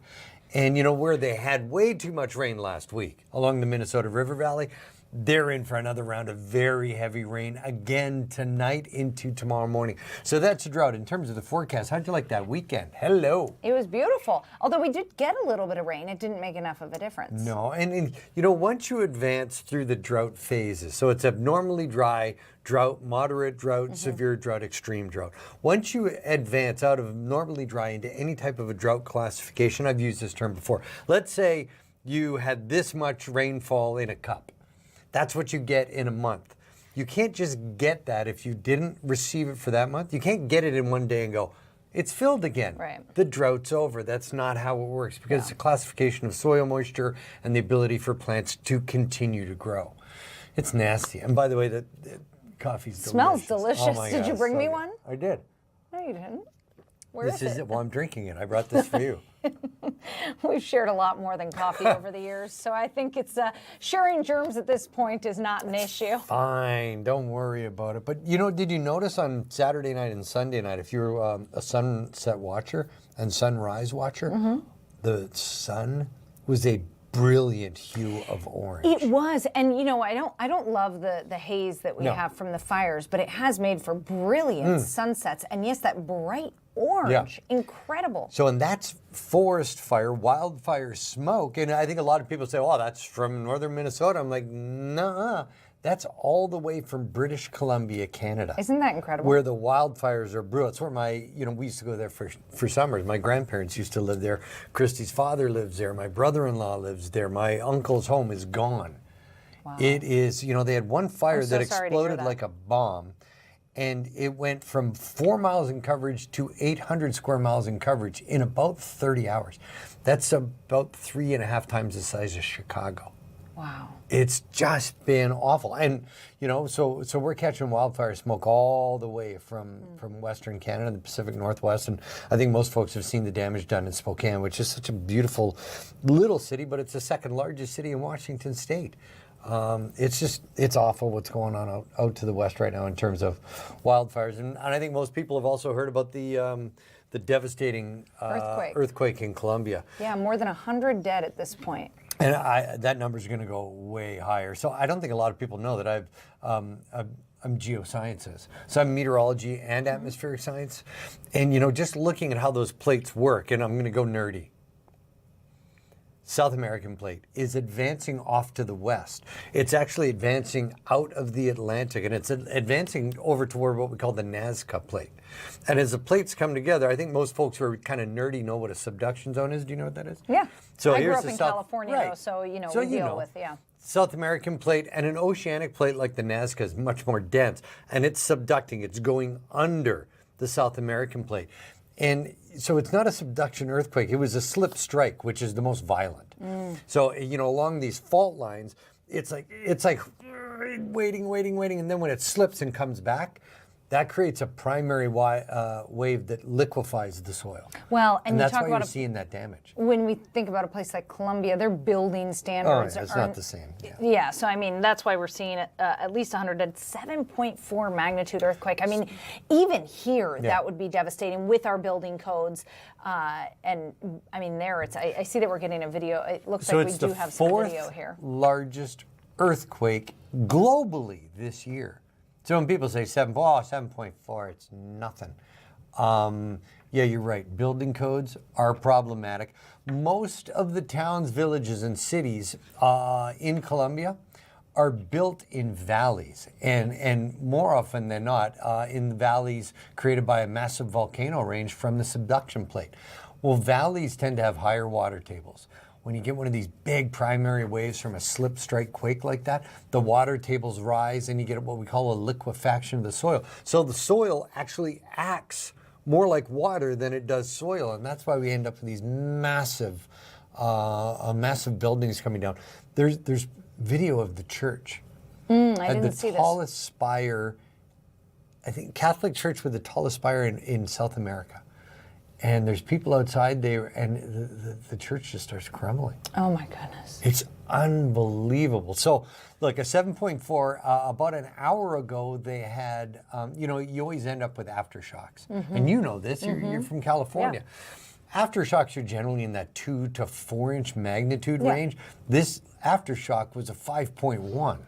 And where they had way too much rain last week along the Minnesota River Valley, they're in for another round of very heavy rain again tonight into tomorrow morning. So that's a drought. In terms of the forecast, how'd you like that weekend? Hello.
It was beautiful. Although we did get a little bit of rain, it didn't make enough of a difference.
No, and once you advance through the drought phases, so it's abnormally dry, drought, moderate drought, severe drought, extreme drought. Once you advance out of normally dry into any type of a drought classification, I've used this term before. Let's say you had this much rainfall in a cup. That's what you get in a month. You can't just get that if you didn't receive it for that month. You can't get it in one day and go, it's filled again.
Right.
The drought's over. That's not how it works because it's a classification of soil moisture and the ability for plants to continue to grow. It's nasty. And by the way, the coffee's delicious.
Smells delicious.
Oh my
Did you
God,
bring
so
me
good.
one?
I did.
No, you didn't. Where
This is it. Well, I'm drinking it. I brought this for you.
We've shared a lot more than coffee over the years, so I think it's sharing germs at this point is not an issue.
Fine, don't worry about it. But did you notice on Saturday night and Sunday night, if you're a sunset watcher and sunrise watcher, the sun was a brilliant hue of orange.
It was, and I don't love the haze that we have from the fires, but it has made for brilliant sunsets. And yes, that bright orange, incredible.
So, and that's forest fire, wildfire smoke. And I think a lot of people say, oh, that's from northern Minnesota. I'm like, nah, that's all the way from British Columbia, Canada.
Isn't that incredible?
Where the wildfires are brewed. It's where we used to go there for summers. My grandparents used to live there. Christy's father lives there. My brother-in-law lives there. My uncle's home is gone. Wow. It is, they had one fire that exploded like a bomb. And it went from 4 miles in coverage to 800 square miles in coverage in about 30 hours. That's about 3.5 times the size of Chicago.
Wow.
It's just been awful. And, so we're catching wildfire smoke all the way from Western Canada, the Pacific Northwest. And I think most folks have seen the damage done in Spokane, which is such a beautiful little city, but it's the second largest city in Washington State. It's awful what's going on out to the west right now in terms of wildfires. And I think most people have also heard about the devastating earthquake in Colombia.
Yeah, more than 100 dead at this point.
And that number is going to go way higher. So I don't think a lot of people know that I'm geosciences. So I'm meteorology and atmospheric science. And, just looking at how those plates work, and I'm going to go nerdy. South American plate, is advancing off to the west. It's actually advancing out of the Atlantic, and it's advancing over toward what we call the Nazca plate. And as the plates come together, I think most folks who are kind of nerdy know what a subduction zone is. Do you know what that is?
Yeah.
So
I grew
here's
up
the
in
South-
California,
right.
though, so
So
we
you
deal
know.
with, yeah.
South American plate and an oceanic plate like the Nazca is much more dense, and it's subducting. It's going under the South American plate. And so it's not a subduction earthquake. It was a slip strike, which is the most violent. So, along these fault lines, it's like waiting, and then when it slips and comes back, that creates a primary wave that liquefies the soil.
Well, and you
that's
talk
why
about
you're seeing that damage.
when we think about a place like Colombia, their building standards
it's
are
not the same.
Yeah, so I mean, that's why we're seeing at least 7.4 magnitude earthquake. I mean, even here, that would be devastating with our building codes. And I mean, I see that we're getting a video. It looks like we do have some video here.
Largest earthquake globally this year. So when people say 7.4, it's nothing. Yeah, you're right. Building codes are problematic. Most of the towns, villages, and cities in Colombia are built in valleys, and more often than not, in valleys created by a massive volcano range from the subduction plate. Well, valleys tend to have higher water tables. When you get one of these big primary waves from a slip strike quake like that, the water tables rise and you get what we call a liquefaction of the soil. So the soil actually acts more like water than it does soil, and that's why we end up with these massive buildings coming down. There's video of the church.
I didn't see this.
The tallest spire, I think Catholic church with the tallest spire in South America. And there's people outside there, and the church just starts crumbling.
Oh my goodness.
It's unbelievable. So, look, a 7.4, about an hour ago, they had, you always end up with aftershocks. And you know this, you're from California. Yeah. Aftershocks are generally in that 2 to 4 inch magnitude range. This aftershock was a 5.1,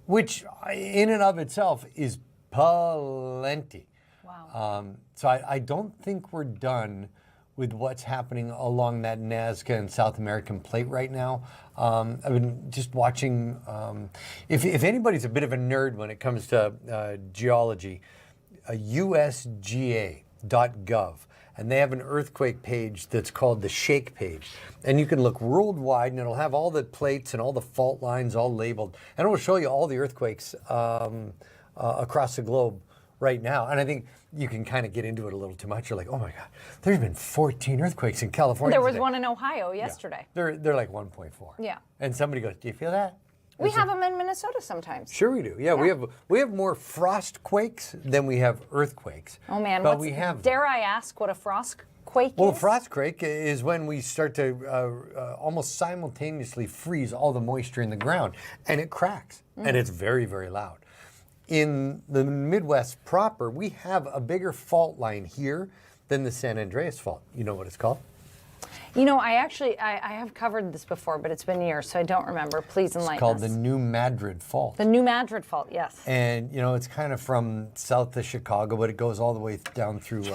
which in and of itself is plenty.
Wow.
So I don't think we're done with what's happening along that Nazca and South American plate right now. I've been just watching, if anybody's a bit of a nerd when it comes to geology, USGA.gov, and they have an earthquake page that's called the Shake page. And you can look worldwide, and it'll have all the plates and all the fault lines all labeled. And it will show you all the earthquakes across the globe right now. And I think you can kind of get into it a little too much. You're like, oh my God, there's been 14 earthquakes in California
There was
today.
one in Ohio yesterday.
Yeah. They're like 1.4.
Yeah.
And somebody goes, do you feel that?
We have them in Minnesota sometimes.
Sure we do. Yeah, we have more frost quakes than we have earthquakes.
Oh man,
but we have them.
Dare I ask what a frost quake
Well,
is?
a frost quake is when we start to almost simultaneously freeze all the moisture in the ground, and it cracks, and it's very, very loud. In the Midwest proper, we have a bigger fault line here than the San Andreas Fault. You know what it's called?
You know, I have covered this before, but it's been years, so I don't remember. Please enlighten us.
It's called the New Madrid Fault.
The New Madrid Fault, yes.
And, it's kind of from south of Chicago, but it goes all the way down through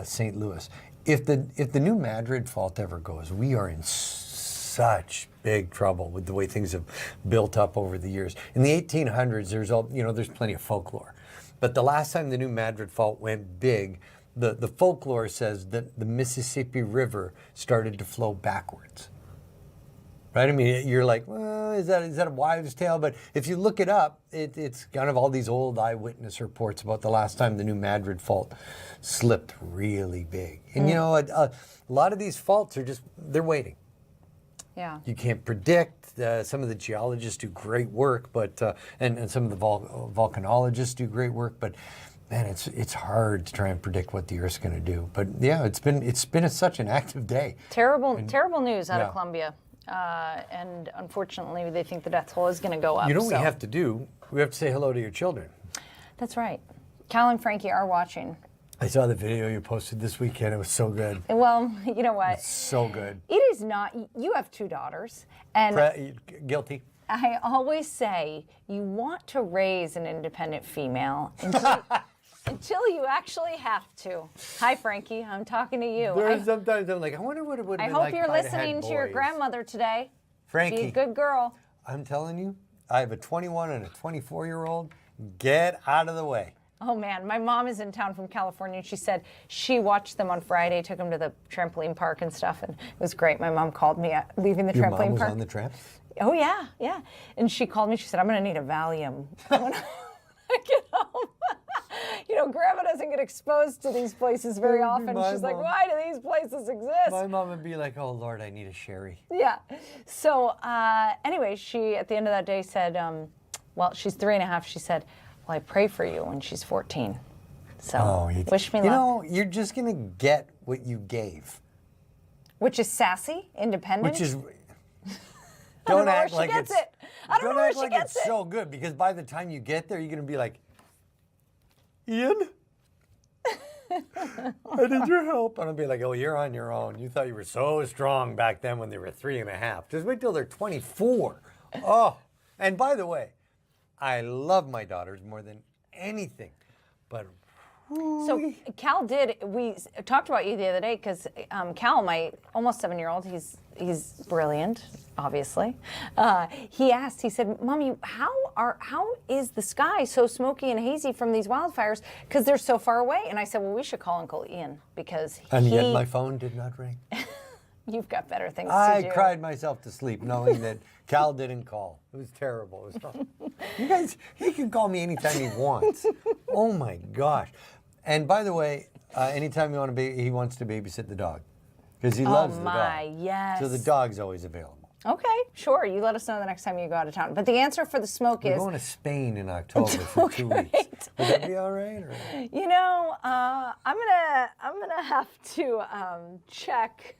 St. Louis. If the New Madrid Fault ever goes, we are in such big trouble with the way things have built up over the years. In the 1800s, there's plenty of folklore. But the last time the New Madrid Fault went big, the folklore says that the Mississippi River started to flow backwards. Right? I mean, you're like, well, is that a wives' tale? But if you look it up, it's kind of all these old eyewitness reports about the last time the New Madrid Fault slipped really big. And a lot of these faults are they're waiting.
Yeah.
You can't predict. Some of the geologists do great work, but and some of the volcanologists do great work, but man, it's hard to try and predict what the Earth's going to do. But yeah, it's been such an active day.
Terrible news out of Colombia, and unfortunately, they think the death toll is going to go up.
You know what we have to do? We have to say hello to your children.
That's right. Cal and Frankie are watching.
I saw the video you posted this weekend. It was so good.
Well, you know what?
It's so good.
It is not. You have 2 daughters, and
guilty.
I always say you want to raise an independent female Until you actually have to. Hi, Frankie. I'm talking to you.
There's sometimes I'm like, I wonder what it would
I
be
hope
like
you're
if I'd
listening
had
to your
boys.
grandmother today.
Frankie.
Be a good girl.
I'm telling you, I have a 21 and a 24-year-old. Get out of the way.
Oh man, my mom is in town from California, and she said she watched them on Friday, took them to the trampoline park and stuff, and it was great. My mom called me leaving the
Your
trampoline
mom was
park.
on the tramp?
Oh yeah, yeah. And she called me. She said, "I'm going to need a Valium when I get home." You know, Grandma doesn't get exposed to these places very
That would be
often.
my
She's like,
mom.
"Why do these places exist?"
My mom would be like, oh, Lord, I need a sherry.
Yeah. So anyway, she at the end of that day said, well, she's 3.5. She said, well, I pray for you when she's 14. So wish me luck.
You know, you're just going to get what you gave.
Which is sassy, independent.
Which is...
I don't know where
act
she
like
gets
it's,
it. I don't know where
act
she
like
gets
it's
it.
so good, because by the time you get there, you're going to be like, Ian? I need your help. And I'll be like, oh, you're on your own. You thought you were so strong back then when they were 3.5. Just wait till they're 24. Oh, and by the way, I love my daughters more than anything. But
So Cal we talked about you the other day because Cal, my almost 7-year-old, he's brilliant, obviously. He asked, he said, Mommy, how is the sky so smoky and hazy from these wildfires? Because they're so far away. And I said, well, we should call Uncle Ian because
and yet my phone did not ring.
You've got better things to do.
I cried myself to sleep knowing that Cal didn't call. It was terrible. It was you guys, he can call me anytime he wants. Oh my gosh. And by the way, anytime he wants to babysit the dog. Because he loves the dog.
Oh my, yes.
So the dog's always available.
Okay, sure. You let us know the next time you go out of town. But the answer for the smoke
We're
is...
going to Spain in October for 2 weeks. Would that be all right? Or?
You know, I'm gonna have to check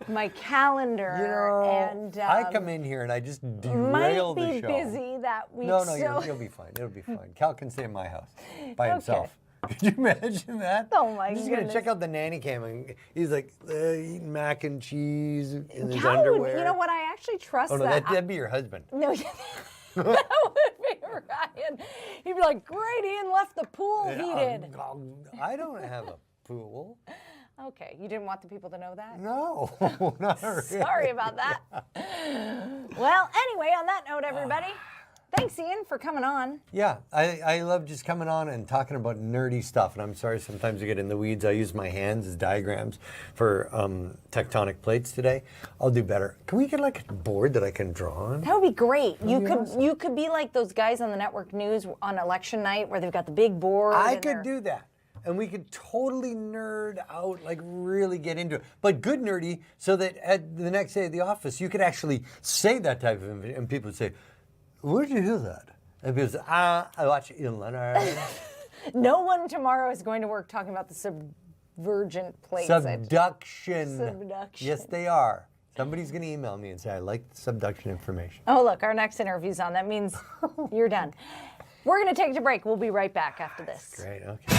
my calendar.
You know,
and
I come in here and I just derail the show.
Might be busy that week.
No,
so...
you'll be fine. It'll be fine. Cal can stay in my house by himself. Could you imagine that?
Oh my
I'm just
goodness.
gonna check out the nanny cam, and he's like eating mac and cheese in his
Cal
underwear.
you know what? I actually trust
Oh no,
that.
that'd be your husband.
No, that would be Ryan. He'd be like, "Great, Ian left the pool heated."
I don't have a pool.
Okay, you didn't want the people to know that?
No, not really.
Sorry about that. Well, anyway, on that note, everybody, thanks, Ian, for coming on.
Yeah, I love just coming on and talking about nerdy stuff. And I'm sorry sometimes I get in the weeds. I use my hands as diagrams for tectonic plates today. I'll do better. Can we get like a board that I can draw on?
That would be great.
That'd be awesome.
You could be like those guys on the network news on election night where they've got the big board.
I could do that. And we could totally nerd out, like really get into it. But good nerdy, so that at the next day at the office, you could actually say that type of information. And people would say, where did you hear that? And people say, I watch Ian Leonard.
No one tomorrow is going to work talking about the subvergent plates.
Subduction.
Subduction.
Yes, they are. Somebody's going to email me and say, I like the subduction information.
Oh, look, our next interview's on. That means you're done. We're going to take a break. We'll be right back after this.
Great, okay.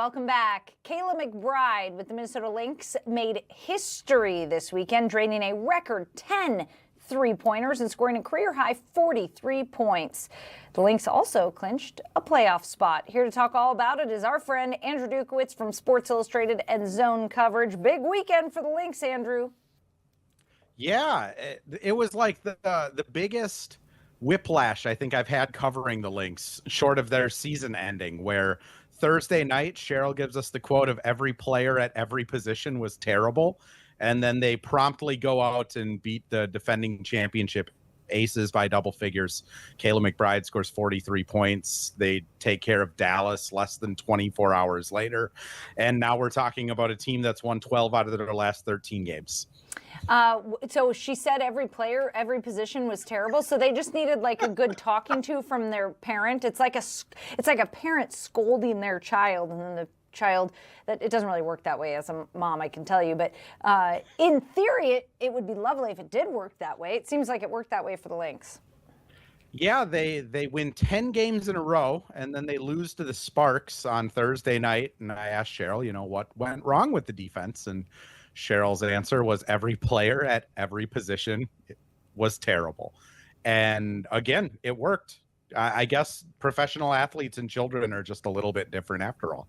welcome back. Kayla McBride with the Minnesota Lynx made history this weekend, draining a record 10 three-pointers and scoring a career-high 43 points. The Lynx also clinched a playoff spot. Here to talk all about it is our friend Andrew Dukowitz from Sports Illustrated and Zone Coverage. Big weekend for the Lynx, Andrew.
Yeah, it was like the biggest whiplash I think I've had covering the Lynx, short of their season ending, where Thursday night, Cheryl gives us the quote of every player at every position was terrible. And then they promptly go out and beat the defending championship aces by double figures. Kayla McBride scores 43 points. They take care of Dallas less than 24 hours later. And now we're talking about a team that's won 12 out of their last 13 games.
So she said every player, every position was terrible. So they just needed like a good talking to from their parent. It's like a parent scolding their child, and then the child, that it doesn't really work that way as a mom, I can tell you, but in theory it would be lovely if it did work that way. It seems like it worked that way for the Lynx.
Yeah, they win 10 games in a row, and then they lose to the Sparks on Thursday night. And I asked Cheryl, what went wrong with the defense, and Cheryl's answer was every player at every position was terrible. And again, it worked. I guess professional athletes and children are just a little bit different after all.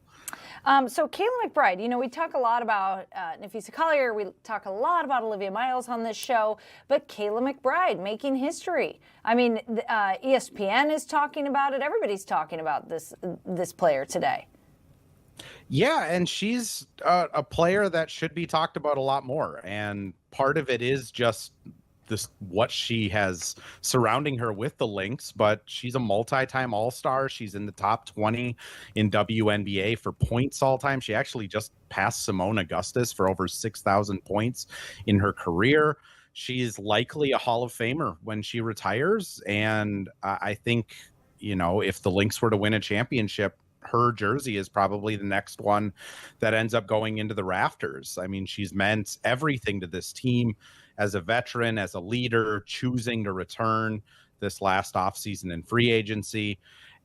So Kayla McBride, we talk a lot about Nafisa Collier, we talk a lot about Olivia Miles on this show, but Kayla McBride making history. I mean, ESPN is talking about it. Everybody's talking about this player today.
Yeah, and she's a player that should be talked about a lot more. And part of it is just what she has surrounding her with the Lynx, but she's a multi-time All-Star. She's in the top 20 in WNBA for points all time. She actually just passed Simone Augustus for over 6,000 points in her career. She's likely a Hall of Famer when she retires. And I think, if the Lynx were to win a championship, her jersey is probably the next one that ends up going into the rafters. I mean, she's meant everything to this team as a veteran, as a leader, choosing to return this last offseason in free agency.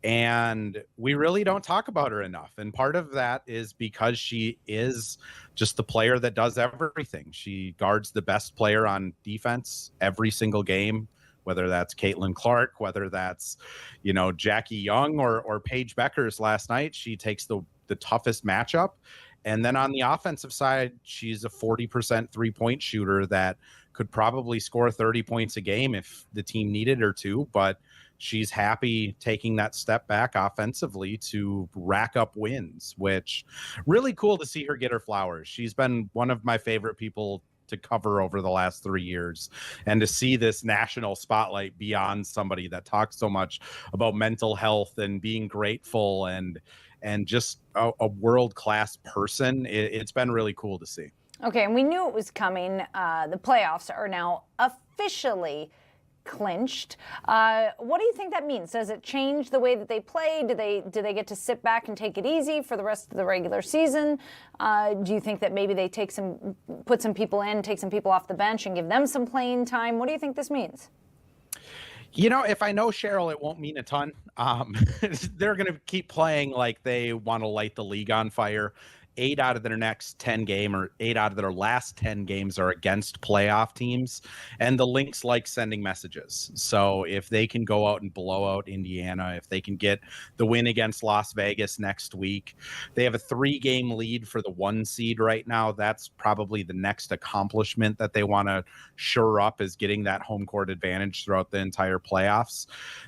And we really don't talk about her enough. And part of that is because she is just the player that does everything. She guards the best player on defense every single game, whether that's Caitlin Clark, whether that's, Jackie Young or Paige Beckers last night. She takes the toughest matchup. And then on the offensive side, she's a 40% three-point shooter that could probably score 30 points a game if the team needed her to, but she's happy taking that step back offensively to rack up wins, which really cool to see her get her flowers. She's been one of my favorite people to cover over the last 3 years, and to see this national spotlight beyond somebody that talks so much about mental health and being grateful and just a world-class person. It's been really cool to see.
Okay, and we knew it was coming. The playoffs are now officially clinched. What do you think that means? Does it change the way that they play? Do they get to sit back and take it easy for the rest of the regular season? Do you think that maybe they put some people in, take some people off the bench and give them some playing time? What do you think this means?
If I know Cheryl, it won't mean a ton. They're going to keep playing like they want to light the league on fire. 8 out of their next 10 or 8 out of their last 10 games are against playoff teams. And the Lynx like sending messages. So if they can go out and blow out Indiana, if they can get the win against Las Vegas next week, they have a 3-game lead for the 1 seed right now. That's probably the next accomplishment that they want to shore up, is getting that home court advantage throughout the entire playoffs.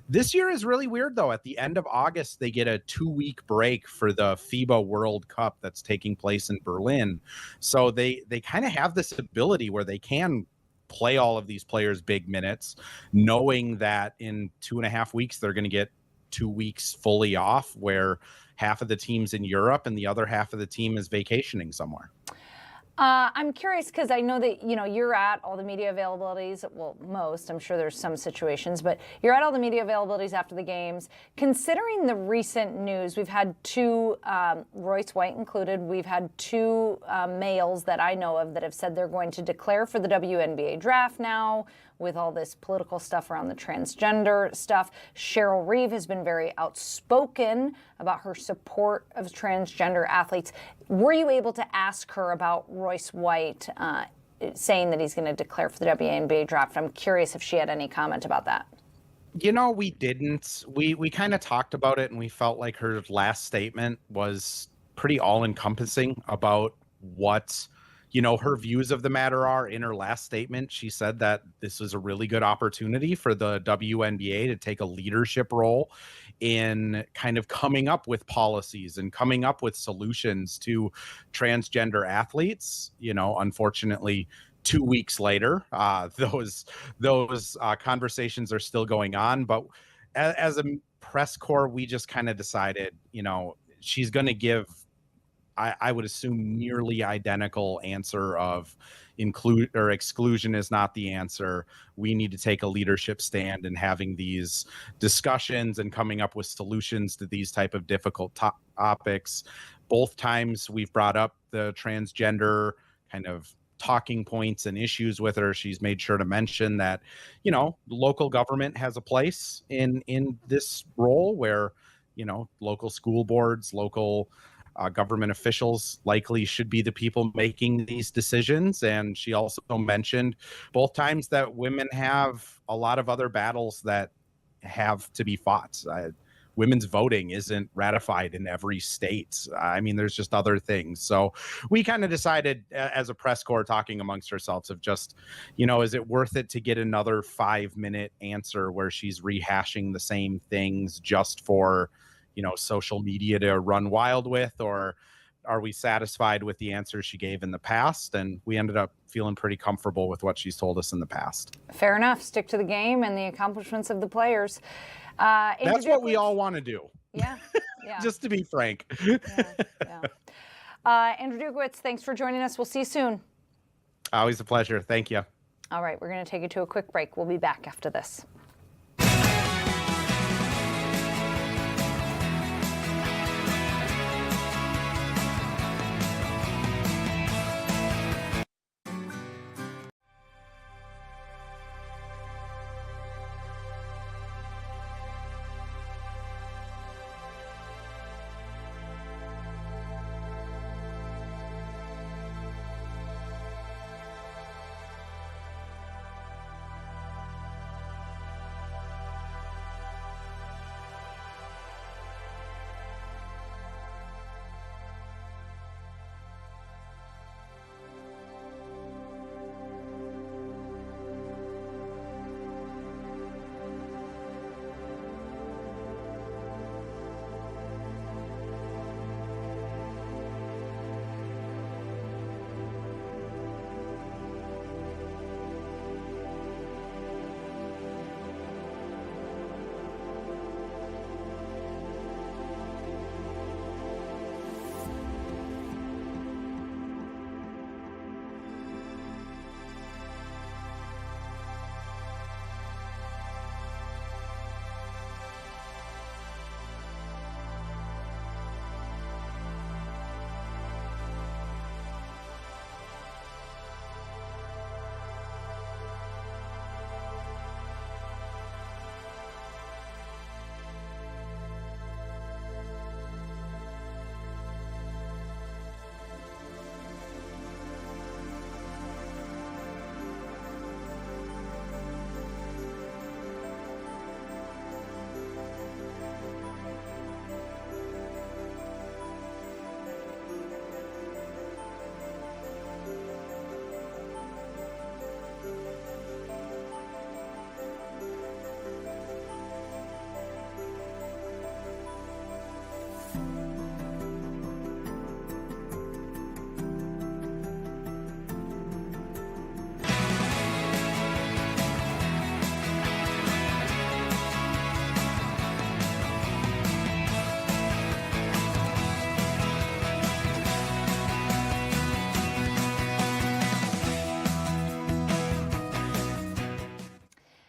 This year is really weird, though. At the end of August, they get a 2-week break for the FIBA World Cup that's taking place in Berlin. So they kind of have this ability where they can play all of these players big minutes, knowing that in 2.5 weeks, they're going to get 2 weeks fully off, where half of the team's in Europe and the other half of the team is vacationing somewhere.
I'm curious because I know that, you're at all the media availabilities. Well, most. I'm sure there's some situations, but you're at all the media availabilities after the games. Considering the recent news, we've had two, Royce White included, we've had two males that I know of that have said they're going to declare for the WNBA draft now with all this political stuff around the transgender stuff. Cheryl Reeve has been very outspoken about her support of transgender athletes. Were you able to ask her about Royce White saying that he's going to declare for the WNBA draft? I'm curious if she had any comment about that.
We didn't. We kind of talked about it, and we felt like her last statement was pretty all-encompassing about what her views of the matter are. In her last statement, she said that this was a really good opportunity for the WNBA to take a leadership role in kind of coming up with policies and coming up with solutions to transgender athletes. Unfortunately, 2 weeks later, those conversations are still going on. But as a press corps, we just kind of decided, she's going to give, I would assume, nearly identical answer of include or exclusion is not the answer. We need to take a leadership stand in having these discussions and coming up with solutions to these type of difficult topics. Both times we've brought up the transgender kind of talking points and issues with her. She's made sure to mention that, local government has a place in this role where, local school boards, local government officials likely should be the people making these decisions. And she also mentioned both times that women have a lot of other battles that have to be fought. Women's voting isn't ratified in every state. There's just other things. So we kind of decided as a press corps, talking amongst ourselves, of just, is it worth it to get another 5-minute answer where she's rehashing the same things just for social media to run wild with, or are we satisfied with the answers she gave in the past? And we ended up feeling pretty comfortable with what she's told us in the past.
Fair enough. Stick to the game and the accomplishments of the players.
That's what we all want to do.
Yeah.
Just to be frank.
Andrew Dukowitz, thanks for joining us. We'll see you soon.
Always a pleasure. Thank you.
All right, we're going to take you to a quick break. We'll be back after this.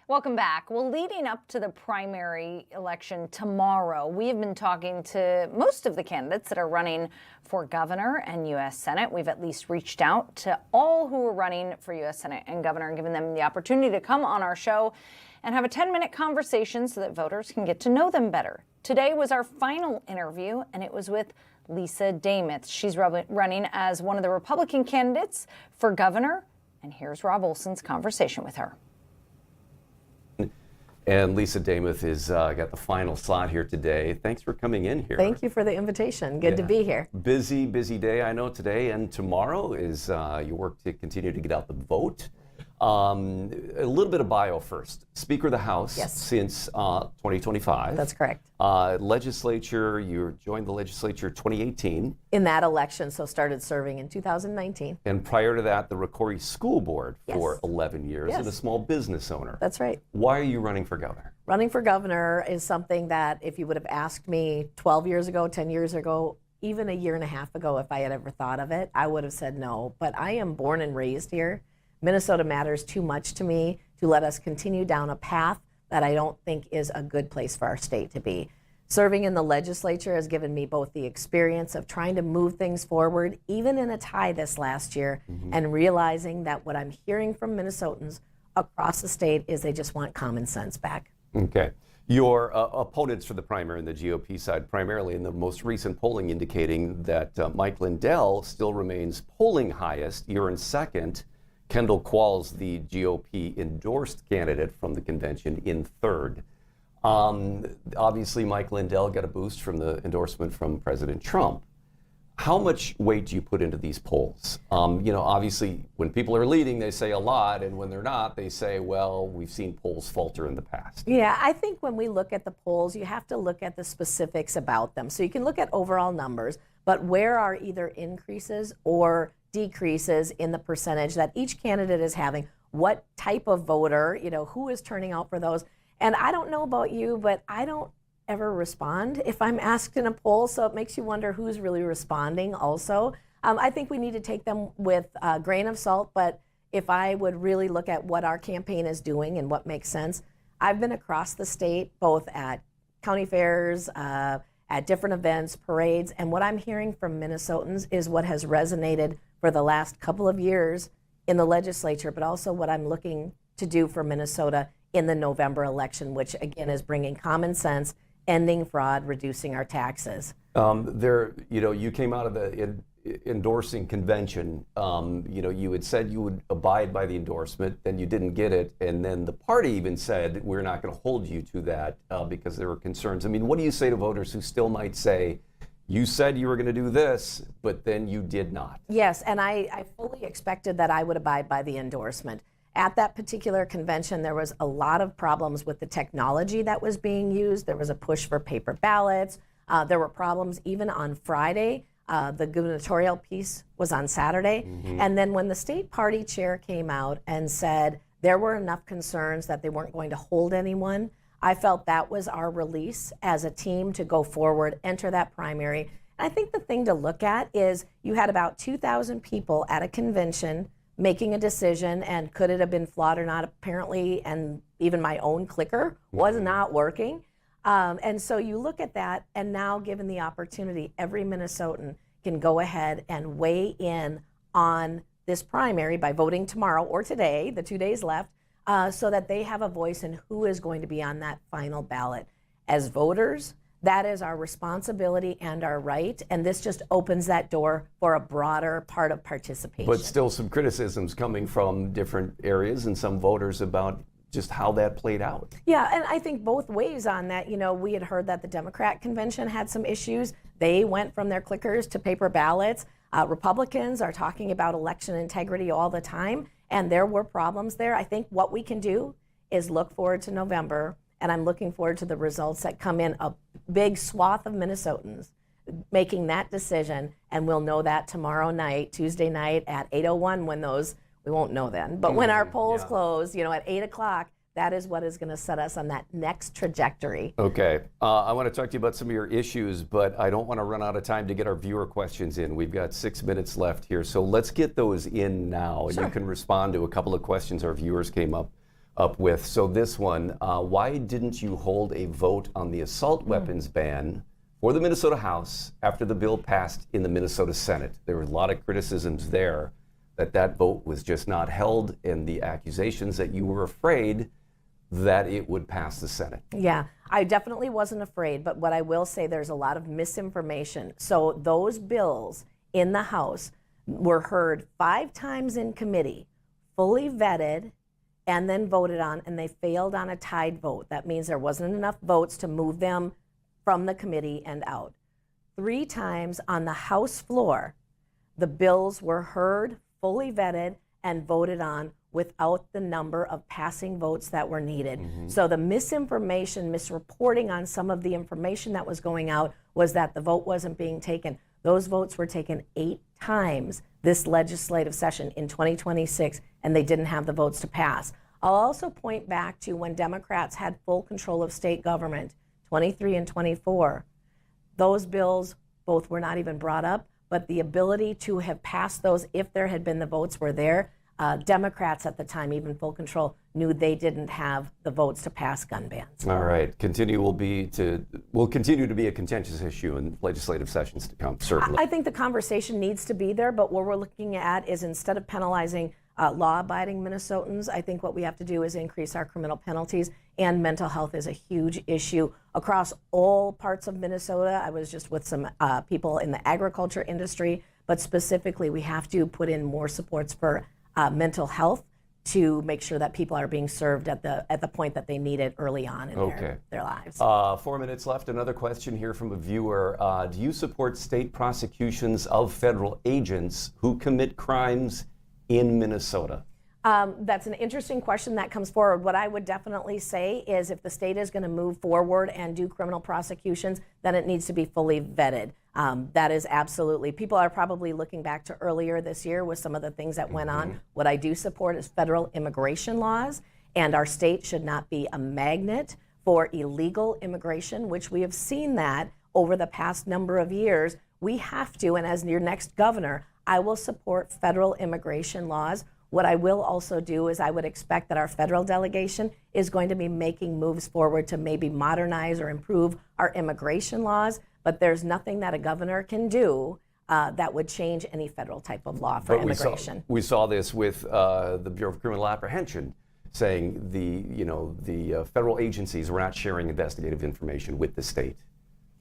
Welcome back. Well, leading up to the primary election tomorrow, we have been talking to most of the candidates that are running for governor and U.S. Senate. We've at least reached out to all who are running for U.S. Senate and governor and given them the opportunity to come on our show and have a 10-minute conversation so that voters can get to know them better. Today was our final interview, and it was with Lisa Demuth. She's running as one of the Republican candidates for governor, and here's Rob Olson's conversation with her.
And Lisa Demuth is got the final slot here today. Thanks for coming in here.
Thank you for the invitation. Good to be here.
Busy day, I know, today and tomorrow is your work to continue to get out the vote. A little bit of bio first. Speaker of the House since 2025.
That's correct.
Legislature, you joined the legislature 2018.
In that election, so started serving in 2019.
And prior to that, the Rocori School Board for 11 years and a small business owner.
That's right.
Why are you running for governor?
Running for governor is something that if you would have asked me 12 years ago, 10 years ago, even a year and a half ago, if I had ever thought of it, I would have said no. But I am born and raised here. Minnesota matters too much to me to let us continue down a path that I don't think is a good place for our state to be. Serving in the legislature has given me both the experience of trying to move things forward, even in a tie this last year, and realizing that what I'm hearing from Minnesotans across the state is they just want common sense back.
Okay. Your opponents for the primary on the GOP side, primarily in the most recent polling indicating that Mike Lindell still remains polling highest. You're in second. Kendall Qualls, the GOP endorsed candidate from the convention, in third. Obviously, Mike Lindell got a boost from the endorsement from President Trump. How much weight do you put into these polls? Obviously, when people are leading, they say a lot, and when they're not, they say, well, we've seen polls falter in the past.
Yeah, I think when we look at the polls, you have to look at the specifics about them. So you can look at overall numbers, but where are either increases or decreases in the percentage that each candidate is having, what type of voter, who is turning out for those. And I don't know about you, but I don't ever respond if I'm asked in a poll, so it makes you wonder who's really responding also. I think we need to take them with a grain of salt, but if I would really look at what our campaign is doing and what makes sense, I've been across the state, both at county fairs, at different events, parades, and what I'm hearing from Minnesotans is what has resonated for the last couple of years in the legislature, but also what I'm looking to do for Minnesota in the November election, which again is bringing common sense, ending fraud, reducing our taxes.
You came out of the endorsing convention. You had said you would abide by the endorsement, then you didn't get it, and then the party even said we're not going to hold you to that because there were concerns. I mean, what do you say to voters who still might say, you said you were going to do this, but then you did not?
Yes, and I fully expected that I would abide by the endorsement. At that particular convention, there was a lot of problems with the technology that was being used. There was a push for paper ballots. There were problems even on Friday. The gubernatorial piece was on Saturday. And then when the state party chair came out and said there were enough concerns that they weren't going to hold anyone, I felt that was our release as a team to go forward, enter that primary. And I think the thing to look at is you had about 2,000 people at a convention making a decision, and could it have been flawed or not? Apparently, and even my own clicker was not working. And so you look at that, and now given the opportunity, every Minnesotan can go ahead and weigh in on this primary by voting tomorrow or today, the 2 days left, so that they have a voice in who is going to be on that final ballot. As voters, that is our responsibility and our right, and this just opens that door for a broader part of participation.
But still some criticisms coming from different areas and some voters about just how that played out.
Yeah, and I think both ways on that. We had heard that the Democrat convention had some issues. They went from their clickers to paper ballots. Republicans are talking about election integrity all the time, and there were problems there. I think what we can do is look forward to November, and I'm looking forward to the results that come in a big swath of Minnesotans making that decision, and we'll know that tomorrow night, Tuesday night at 8:01 when those, we won't know then, but when our polls close, at 8 o'clock, that is what is going to set us on that next trajectory.
Okay, I want to talk to you about some of your issues, but I don't want to run out of time to get our viewer questions in. We've got 6 minutes left here, so let's get those in now, and you can respond to a couple of questions our viewers came up up with. So this one, why didn't you hold a vote on the assault weapons ban for the Minnesota House after the bill passed in the Minnesota Senate? There were a lot of criticisms there that vote was just not held, and the accusations that you were afraid that it would pass the Senate.
Yeah, I definitely wasn't afraid, but what I will say, there's a lot of misinformation. So those bills in the House were heard 5 times in committee, fully vetted, and then voted on, and they failed on a tied vote. That means there wasn't enough votes to move them from the committee and out. 3 times on the House floor, the bills were heard, fully vetted, and voted on without the number of passing votes that were needed. So the misinformation, misreporting on some of the information that was going out was that the vote wasn't being taken. Those votes were taken 8 times this legislative session in 2026, and they didn't have the votes to pass. I'll also point back to when Democrats had full control of state government, 23 and 24. Those bills both were not even brought up, but the ability to have passed those if there had been the votes were there. Democrats at the time, even full control, knew they didn't have the votes to pass gun bans.
All right, will continue to be a contentious issue in legislative sessions to come, certainly.
I think the conversation needs to be there, but what we're looking at is instead of penalizing law-abiding Minnesotans, I think what we have to do is increase our criminal penalties, and mental health is a huge issue across all parts of Minnesota. I was just with some people in the agriculture industry, but specifically we have to put in more supports for mental health to make sure that people are being served at the point that they need it early on in their lives.
4 minutes left. Another question here from a viewer. Do you support state prosecutions of federal agents who commit crimes in Minnesota?
That's an interesting question that comes forward. What I would definitely say is if the state is going to move forward and do criminal prosecutions, then it needs to be fully vetted. That is absolutely. People are probably looking back to earlier this year with some of the things that went on. What I do support is federal immigration laws, and our state should not be a magnet for illegal immigration, which we have seen that over the past number of years. We have to, and as your next governor, I will support federal immigration laws. What I will also do is I would expect that our federal delegation is going to be making moves forward to maybe modernize or improve our immigration laws, but there's nothing that a governor can do that would change any federal type of law for immigration.
We saw this with the Bureau of Criminal Apprehension saying the federal agencies were not sharing investigative information with the state.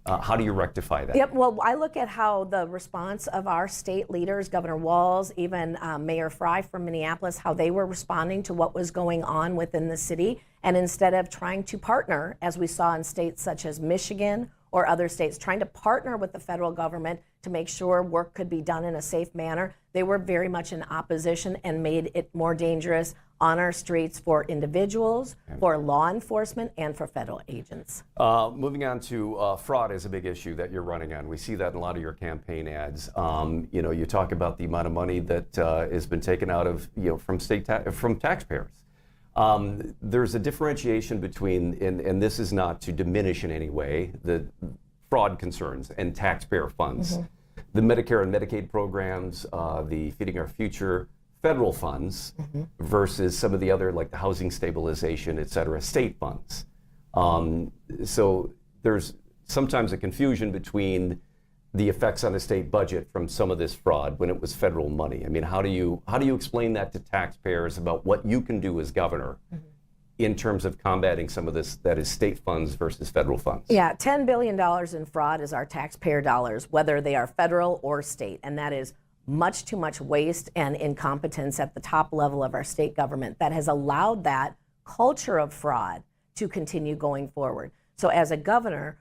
How do you rectify that?
Yep, well, I look at how the response of our state leaders, Governor Walz, even Mayor Fry from Minneapolis, how they were responding to what was going on within the city. And instead of trying to partner, as we saw in states such as Michigan or other states, trying to partner with the federal government to make sure work could be done in a safe manner, they were very much in opposition and made it more dangerous on our streets for individuals, for law enforcement, and for federal agents.
Moving on to fraud is a big issue that you're running on. We see that in a lot of your campaign ads. You talk about the amount of money that has been taken out of from taxpayers. There's a differentiation between, and this is not to diminish in any way, the fraud concerns and taxpayer funds. The Medicare and Medicaid programs, the Feeding Our Future federal funds versus some of the other, like the housing stabilization, et cetera, state funds. So there's sometimes a confusion between the effects on the state budget from some of this fraud when it was federal money. I mean, how do you explain that to taxpayers about what you can do as governor in terms of combating some of this that is state funds versus federal funds?
Yeah, $10 billion in fraud is our taxpayer dollars, whether they are federal or state, and that is much too much waste and incompetence at the top level of our state government that has allowed that culture of fraud to continue going forward. So as a governor,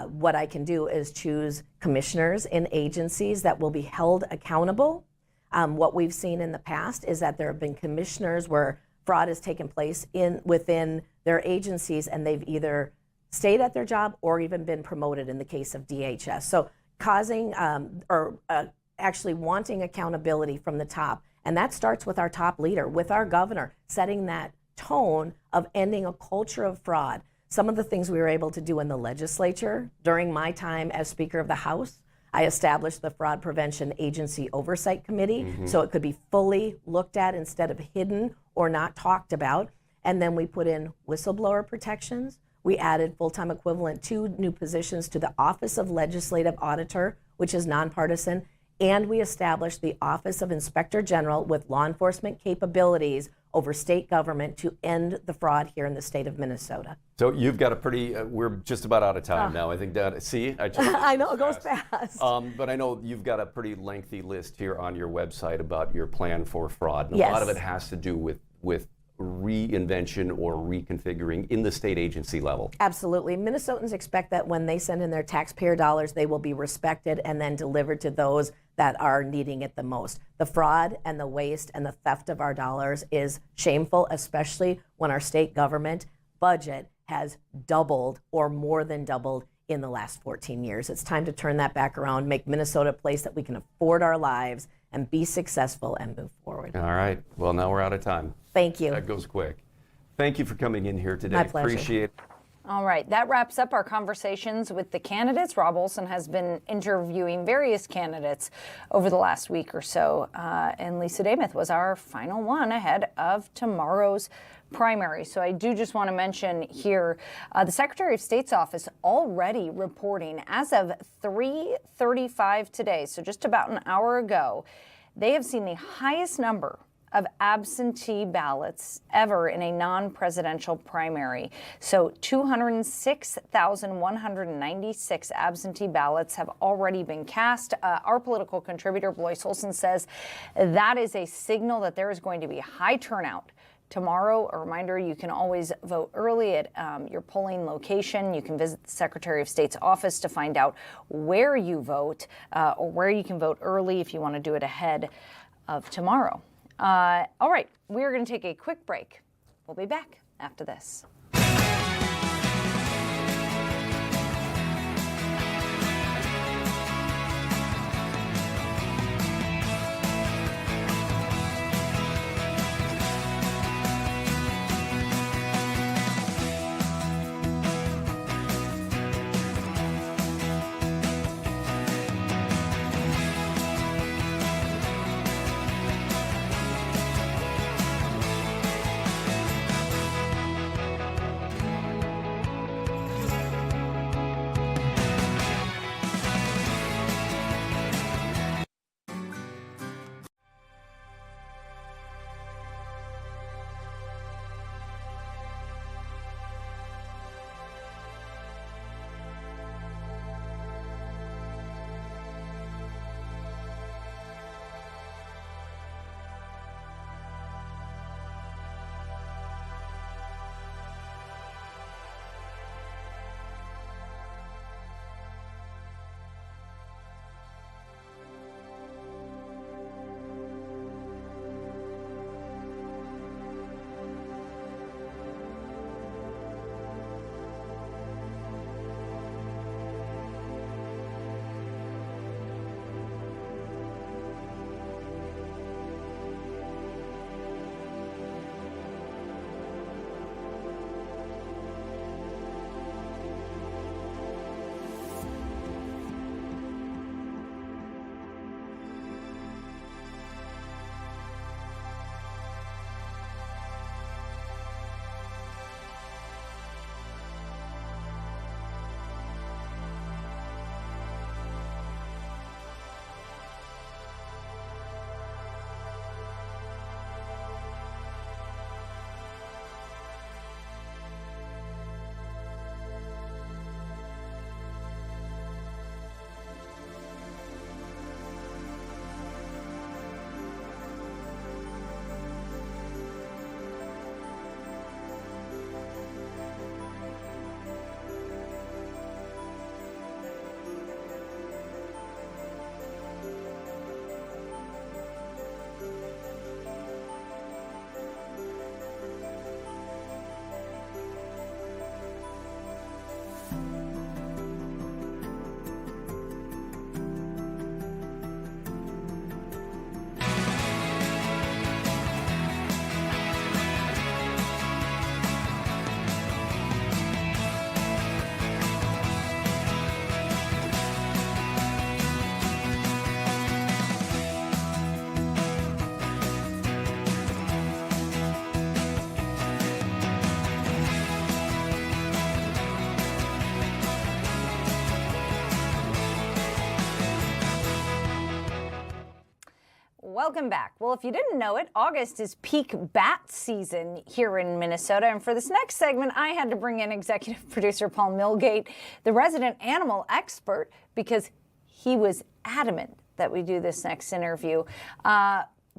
what I can do is choose commissioners in agencies that will be held accountable. What we've seen in the past is that there have been commissioners where fraud has taken place within their agencies, and they've either stayed at their job or even been promoted in the case of DHS. So causing actually wanting accountability from the top. And that starts with our top leader, with our governor, setting that tone of ending a culture of fraud. Some of the things we were able to do in the legislature during my time as Speaker of the House, I established the Fraud Prevention Agency Oversight Committee so it could be fully looked at instead of hidden or not talked about. And then we put in whistleblower protections. We added full-time equivalent 2 new positions to the Office of Legislative Auditor, which is nonpartisan. And we established the Office of Inspector General with law enforcement capabilities over state government to end the fraud here in the state of Minnesota.
So you've got a pretty, we're just about out of time now. I think that, see, I just
I know, it goes fast.
But I know you've got a pretty lengthy list here on your website about your plan for fraud. And
Yes.
a lot of it has to do with reinvention or reconfiguring in the state agency level.
Absolutely. Minnesotans expect that when they send in their taxpayer dollars, they will be respected and then delivered to those that are needing it the most. The fraud and the waste and the theft of our dollars is shameful, especially when our state government budget has doubled or more than doubled in the last 14 years. It's time to turn that back around, make Minnesota a place that we can afford our lives and be successful and move forward.
All right. Well, now we're out of time.
Thank you.
That goes quick. Thank you for coming in here today.
My pleasure.
Appreciate it.
All right, that wraps up our conversations with the candidates. Rob Olson has been interviewing various candidates over the last week or so, and Lisa Dameth was our final one ahead of tomorrow's primary. So I do just want to mention here, the Secretary of State's office already reporting as of 3:35 today, so just about an hour ago, they have seen the highest number of absentee ballots ever in a non-presidential primary. So 206,196 absentee ballots have already been cast. Our political contributor, Blois Olson, says that is a signal that there is going to be high turnout tomorrow. A reminder, you can always vote early at your polling location. You can visit the Secretary of State's office to find out where you vote or where you can vote early if you want to do it ahead of tomorrow. All right, we're going to take a quick break. We'll be back after this. Welcome back. Well, if you didn't know it, August is peak bat season here in Minnesota. And for this next segment, I had to bring in executive producer Paul Milgate, the resident animal expert, because he was adamant that we do this next interview.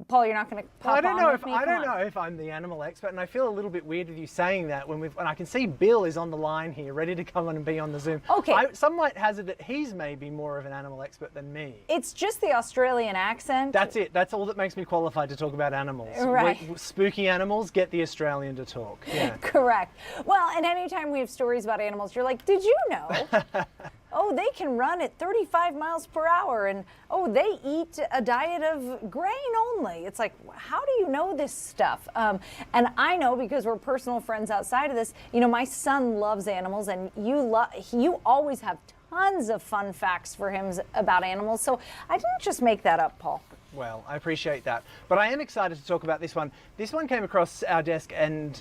Paul, you're not going to pop
I don't
on
know
with
if
me?
I
Come
don't
on.
know if I'm the animal expert, and I feel a little bit weird with you saying that when I can see Bill is on the line here, ready to come on and be on the Zoom.
Okay.
Some might hazard that he's maybe more of an animal expert than me.
It's just the Australian accent.
That's it. That's all that makes me qualified to talk about animals.
Right.
Spooky animals, get the Australian to talk. Yeah.
Correct. Well, and anytime we have stories about animals, you're like, did you know? Oh, they can run at 35 miles per hour, and oh, they eat a diet of grain only. It's like, how do you know this stuff? And I know because we're personal friends outside of this. You know, my son loves animals, and you always have tons of fun facts for him about animals. So I didn't just make that up, Paul.
Well, I appreciate that. But I am excited to talk about this one. This one came across our desk, and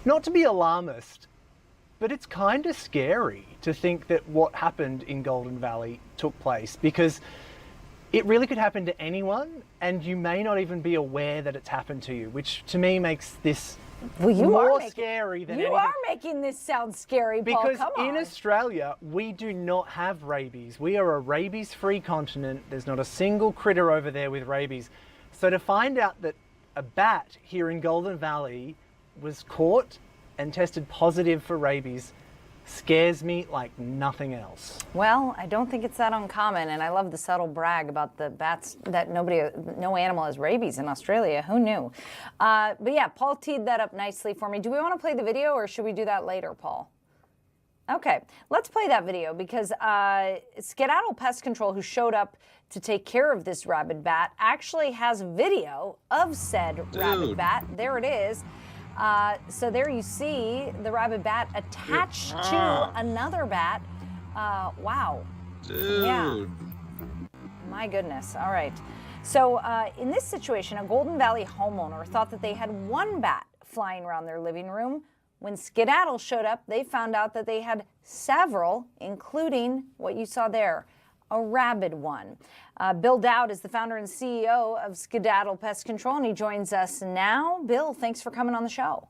not to be alarmist, but it's kind of scary to think that what happened in Golden Valley took place, because it really could happen to anyone, and you may not even be aware that it's happened to you, which to me makes this more scary than anything.
You are making this sound scary, Paul.
Because
Come on.
in Australia, we do not have rabies. We are a rabies-free continent. There's not a single critter over there with rabies. So to find out that a bat here in Golden Valley was caught and tested positive for rabies scares me like nothing else.
Well, I don't think it's that uncommon, and I love the subtle brag about the bats that no animal has rabies in Australia. Who knew? But yeah, Paul teed that up nicely for me. Do we want to play the video, or should we do that later, Paul? Okay, let's play that video, because Skedaddle Pest Control, who showed up to take care of this rabid bat, actually has video of said rabid bat. There it is. So there you see the rabid bat attached to another bat. Wow.
Dude.
Yeah. My goodness. All right. So in this situation, a Golden Valley homeowner thought that they had one bat flying around their living room. When Skedaddle showed up, they found out that they had several, including what you saw there, a rabid one. Bill Dowd is the founder and CEO of Skedaddle Pest Control, and he joins us now. Bill, thanks for coming on the show.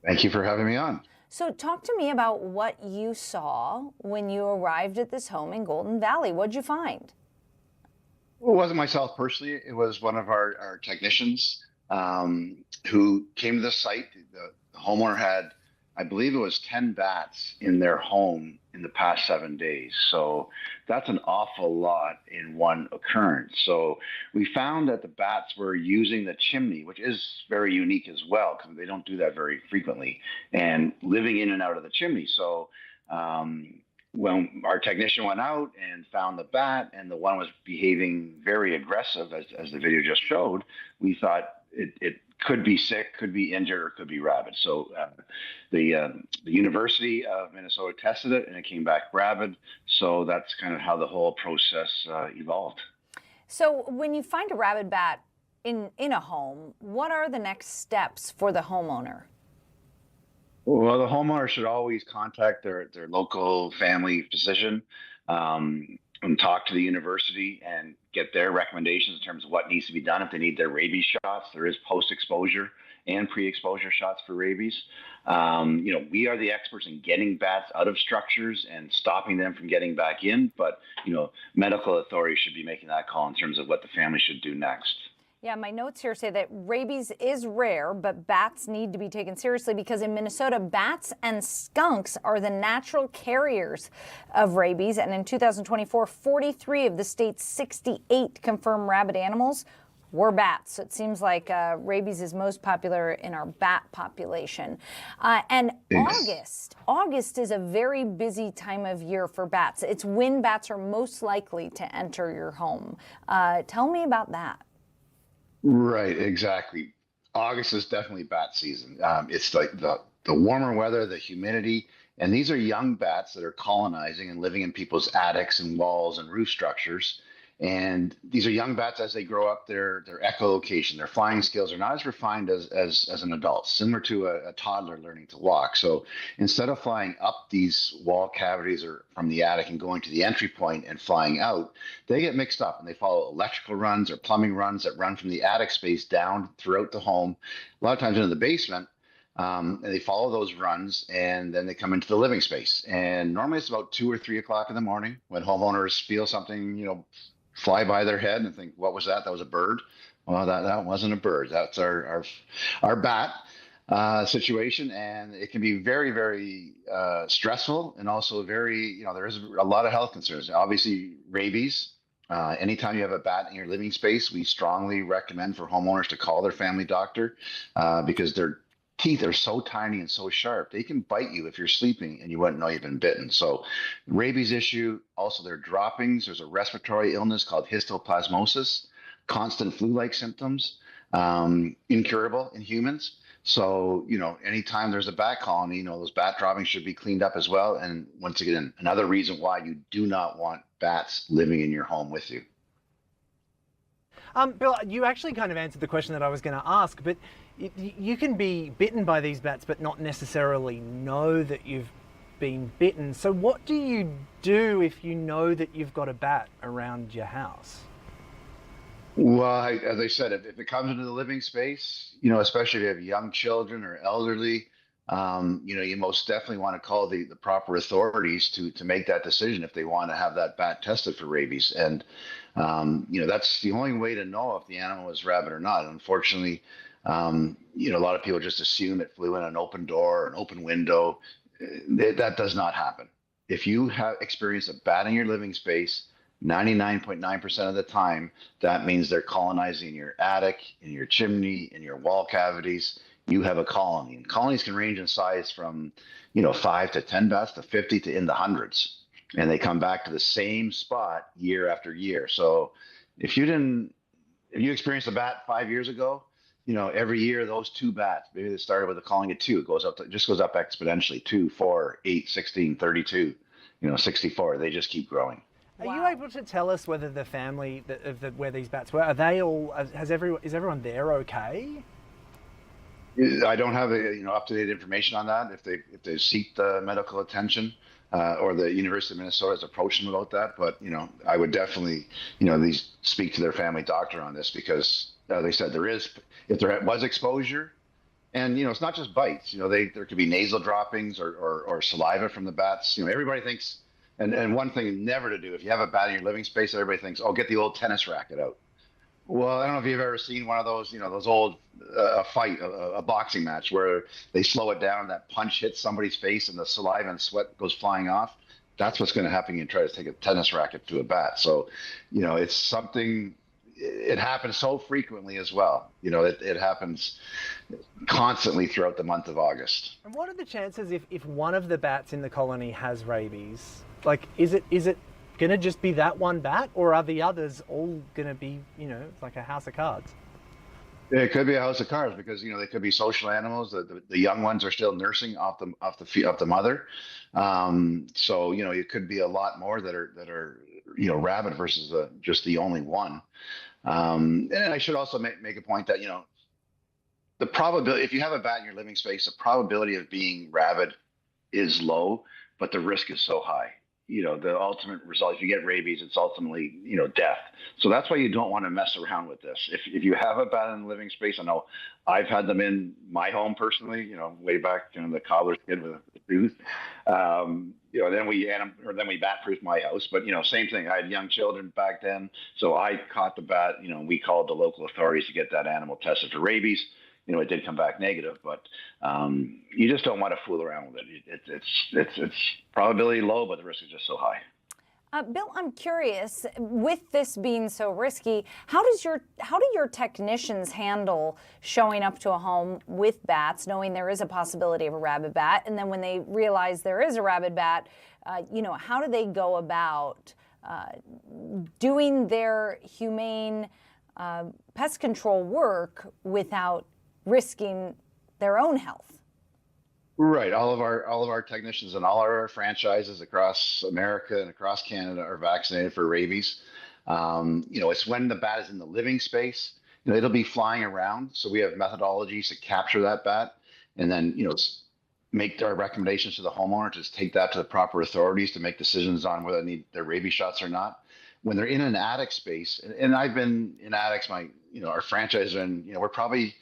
Thank you for having me on.
So talk to me about what you saw when you arrived at this home in Golden Valley. What'd you find?
Well, it wasn't myself personally. It was one of our technicians who came to the site. The homeowner had, I believe it was 10 bats in their home in the past 7 days. So that's an awful lot in one occurrence. So we found that the bats were using the chimney, which is very unique as well, because they don't do that very frequently, and living in and out of the chimney. So when our technician went out and found the bat, and the one was behaving very aggressive, as the video just showed, we thought it could be sick, could be injured, or could be rabid. So the University of Minnesota tested it, and it came back rabid. So that's kind of how the whole process evolved.
So when you find a rabid bat in a home, what are the next steps for the homeowner?
Well, the homeowner should always contact their local family physician and talk to the university and get their recommendations in terms of what needs to be done. If they need their rabies shots, there is post-exposure and pre-exposure shots for rabies. We are the experts in getting bats out of structures and stopping them from getting back in, but medical authorities should be making that call in terms of what the family should do next.
Yeah, my notes here say that rabies is rare, but bats need to be taken seriously, because in Minnesota, bats and skunks are the natural carriers of rabies. And in 2024, 43 of the state's 68 confirmed rabid animals were bats. So it seems like rabies is most popular in our bat population. And August is a very busy time of year for bats. It's when bats are most likely to enter your home. Tell me about that.
Right, exactly. August is definitely bat season. It's like the warmer weather, the humidity, and these are young bats that are colonizing and living in people's attics and walls and roof structures. And these are young bats. As they grow up, their echolocation, their flying skills are not as refined as an adult, similar to a toddler learning to walk. So instead of flying up these wall cavities or from the attic and going to the entry point and flying out, they get mixed up and they follow electrical runs or plumbing runs that run from the attic space down throughout the home, a lot of times into the basement. And they follow those runs, and then they come into the living space. And normally it's about 2 or 3 o'clock in the morning when homeowners feel something, fly by their head and think, "What was that? That was a bird." Well, that wasn't a bird. That's our bat situation, and it can be very, very stressful, and also very, there is a lot of health concerns. Obviously, rabies. Anytime you have a bat in your living space, we strongly recommend for homeowners to call their family doctor because their teeth are so tiny and so sharp, they can bite you if you're sleeping and you wouldn't know you've been bitten. So rabies issue, also their droppings. There's a respiratory illness called histoplasmosis, constant flu-like symptoms, incurable in humans. So, anytime there's a bat colony, those bat droppings should be cleaned up as well. And once again, another reason why you do not want bats living in your home with you.
Bill, you actually kind of answered the question that I was going to ask, but you can be bitten by these bats but not necessarily know that you've been bitten. So what do you do if you know that you've got a bat around your house?
Well, as I said, if it comes into the living space, especially if you have young children or elderly, you most definitely want to call the proper authorities to make that decision if they want to have that bat tested for rabies. And, that's the only way to know if the animal is rabid or not. Unfortunately, a lot of people just assume it flew in an open door or an open window. That does not happen. If you have experienced a bat in your living space, 99.9% of the time, that means they're colonizing your attic, in your chimney, in your wall cavities. You have a colony. And colonies can range in size from, 5 to 10 bats to 50 to in the hundreds. And they come back to the same spot year after year. So if you experienced a bat 5 years ago, every year those 2 bats, maybe they started with a colony of 2, it just goes up exponentially, 2, 4, 8, 16, 32, 64. They just keep growing.
Are you able to tell us whether the family where these bats were, are they all, is everyone there okay?
I don't have up-to-date information on that. If they seek the medical attention, or the University of Minnesota has approached them about that, but I would definitely these speak to their family doctor on this because they said if there was exposure, and it's not just bites. There could be nasal droppings or saliva from the bats. Everybody thinks, and one thing never to do if you have a bat in your living space, everybody thinks, oh, get the old tennis racket out. Well, I don't know if you've ever seen one of those, those old a boxing match where they slow it down and that punch hits somebody's face and the saliva and sweat goes flying off. That's what's going to happen when you try to take a tennis racket to a bat. So, it's something, it happens so frequently as well. It happens constantly throughout the month of August.
And what are the chances if one of the bats in the colony has rabies? Like, is it going to just be that one bat, or are the others all going to be, it's like a house of cards?
It could be a house of cards because they could be social animals. The young ones are still nursing off the mother, so it could be a lot more that are rabid versus just the only one. And I should also make a point that the probability, if you have a bat in your living space, the probability of being rabid is low, but the risk is so high. The ultimate result, if you get rabies, it's ultimately, death. So that's why you don't want to mess around with this. If you have a bat in the living space, I know I've had them in my home personally, way back, the cobbler's kid with a tooth. Then we bat-proofed my house. But, same thing. I had young children back then. So I caught the bat, we called the local authorities to get that animal tested for rabies. It did come back negative, but you just don't want to fool around with it. It's probability low, but the risk is just so high.
Bill, I'm curious, with this being so risky, how do your technicians handle showing up to a home with bats, knowing there is a possibility of a rabid bat, and then when they realize there is a rabid bat, how do they go about doing their humane pest control work without risking their own health?
Right. All of our technicians and all our franchises across America and across Canada are vaccinated for rabies. It's when the bat is in the living space. It'll be flying around. So we have methodologies to capture that bat, and then make our recommendations to the homeowner to take that to the proper authorities to make decisions on whether they need their rabies shots or not. When they're in an attic space, and I've been in attics, our franchise, and we're probably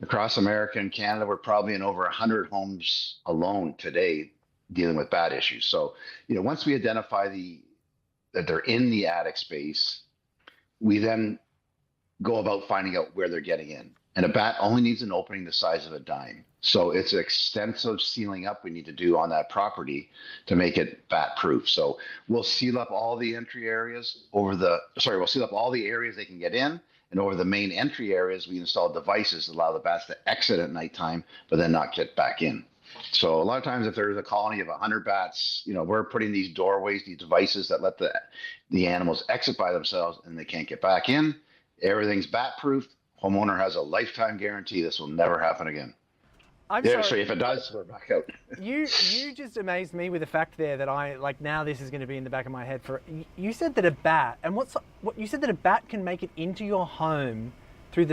across America and Canada, we're probably in over 100 homes alone today dealing with bat issues. So, once we identify that they're in the attic space, we then go about finding out where they're getting in. And a bat only needs an opening the size of a dime. So it's extensive sealing up we need to do on that property to make it bat proof. So we'll seal up all the entry areas we'll seal up all the areas they can get in. And over the main entry areas, we install devices that allow the bats to exit at nighttime, but then not get back in. So a lot of times if there's a colony of 100 bats, we're putting these doorways, these devices that let the animals exit by themselves and they can't get back in. Everything's bat proof. Homeowner has a lifetime guarantee this will never happen again. Sorry, if it does, we're back out.
You just amazed me with the fact there that now this is going to be in the back of my head. You said that a bat, and what you said that a bat can make it into your home through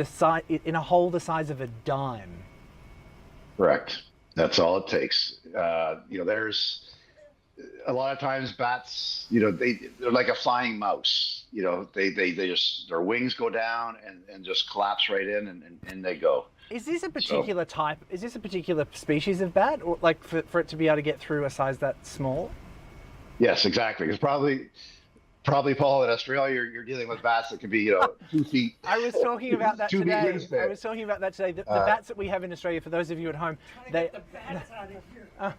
in a hole the size of a dime.
Correct. That's all it takes. There's a lot of times bats, they're like a flying mouse. They just, their wings go down and just collapse right in and they go.
Is this a particular type? Is this a particular species of bat, or for it to be able to get through a size that small?
Yes, exactly. It's probably Paul, in Australia, you're dealing with bats that can be 2 feet.
I was talking about that today.
Wingspan.
I was talking about that today. The bats that we have in Australia, for those of you at home,
Get the bats out of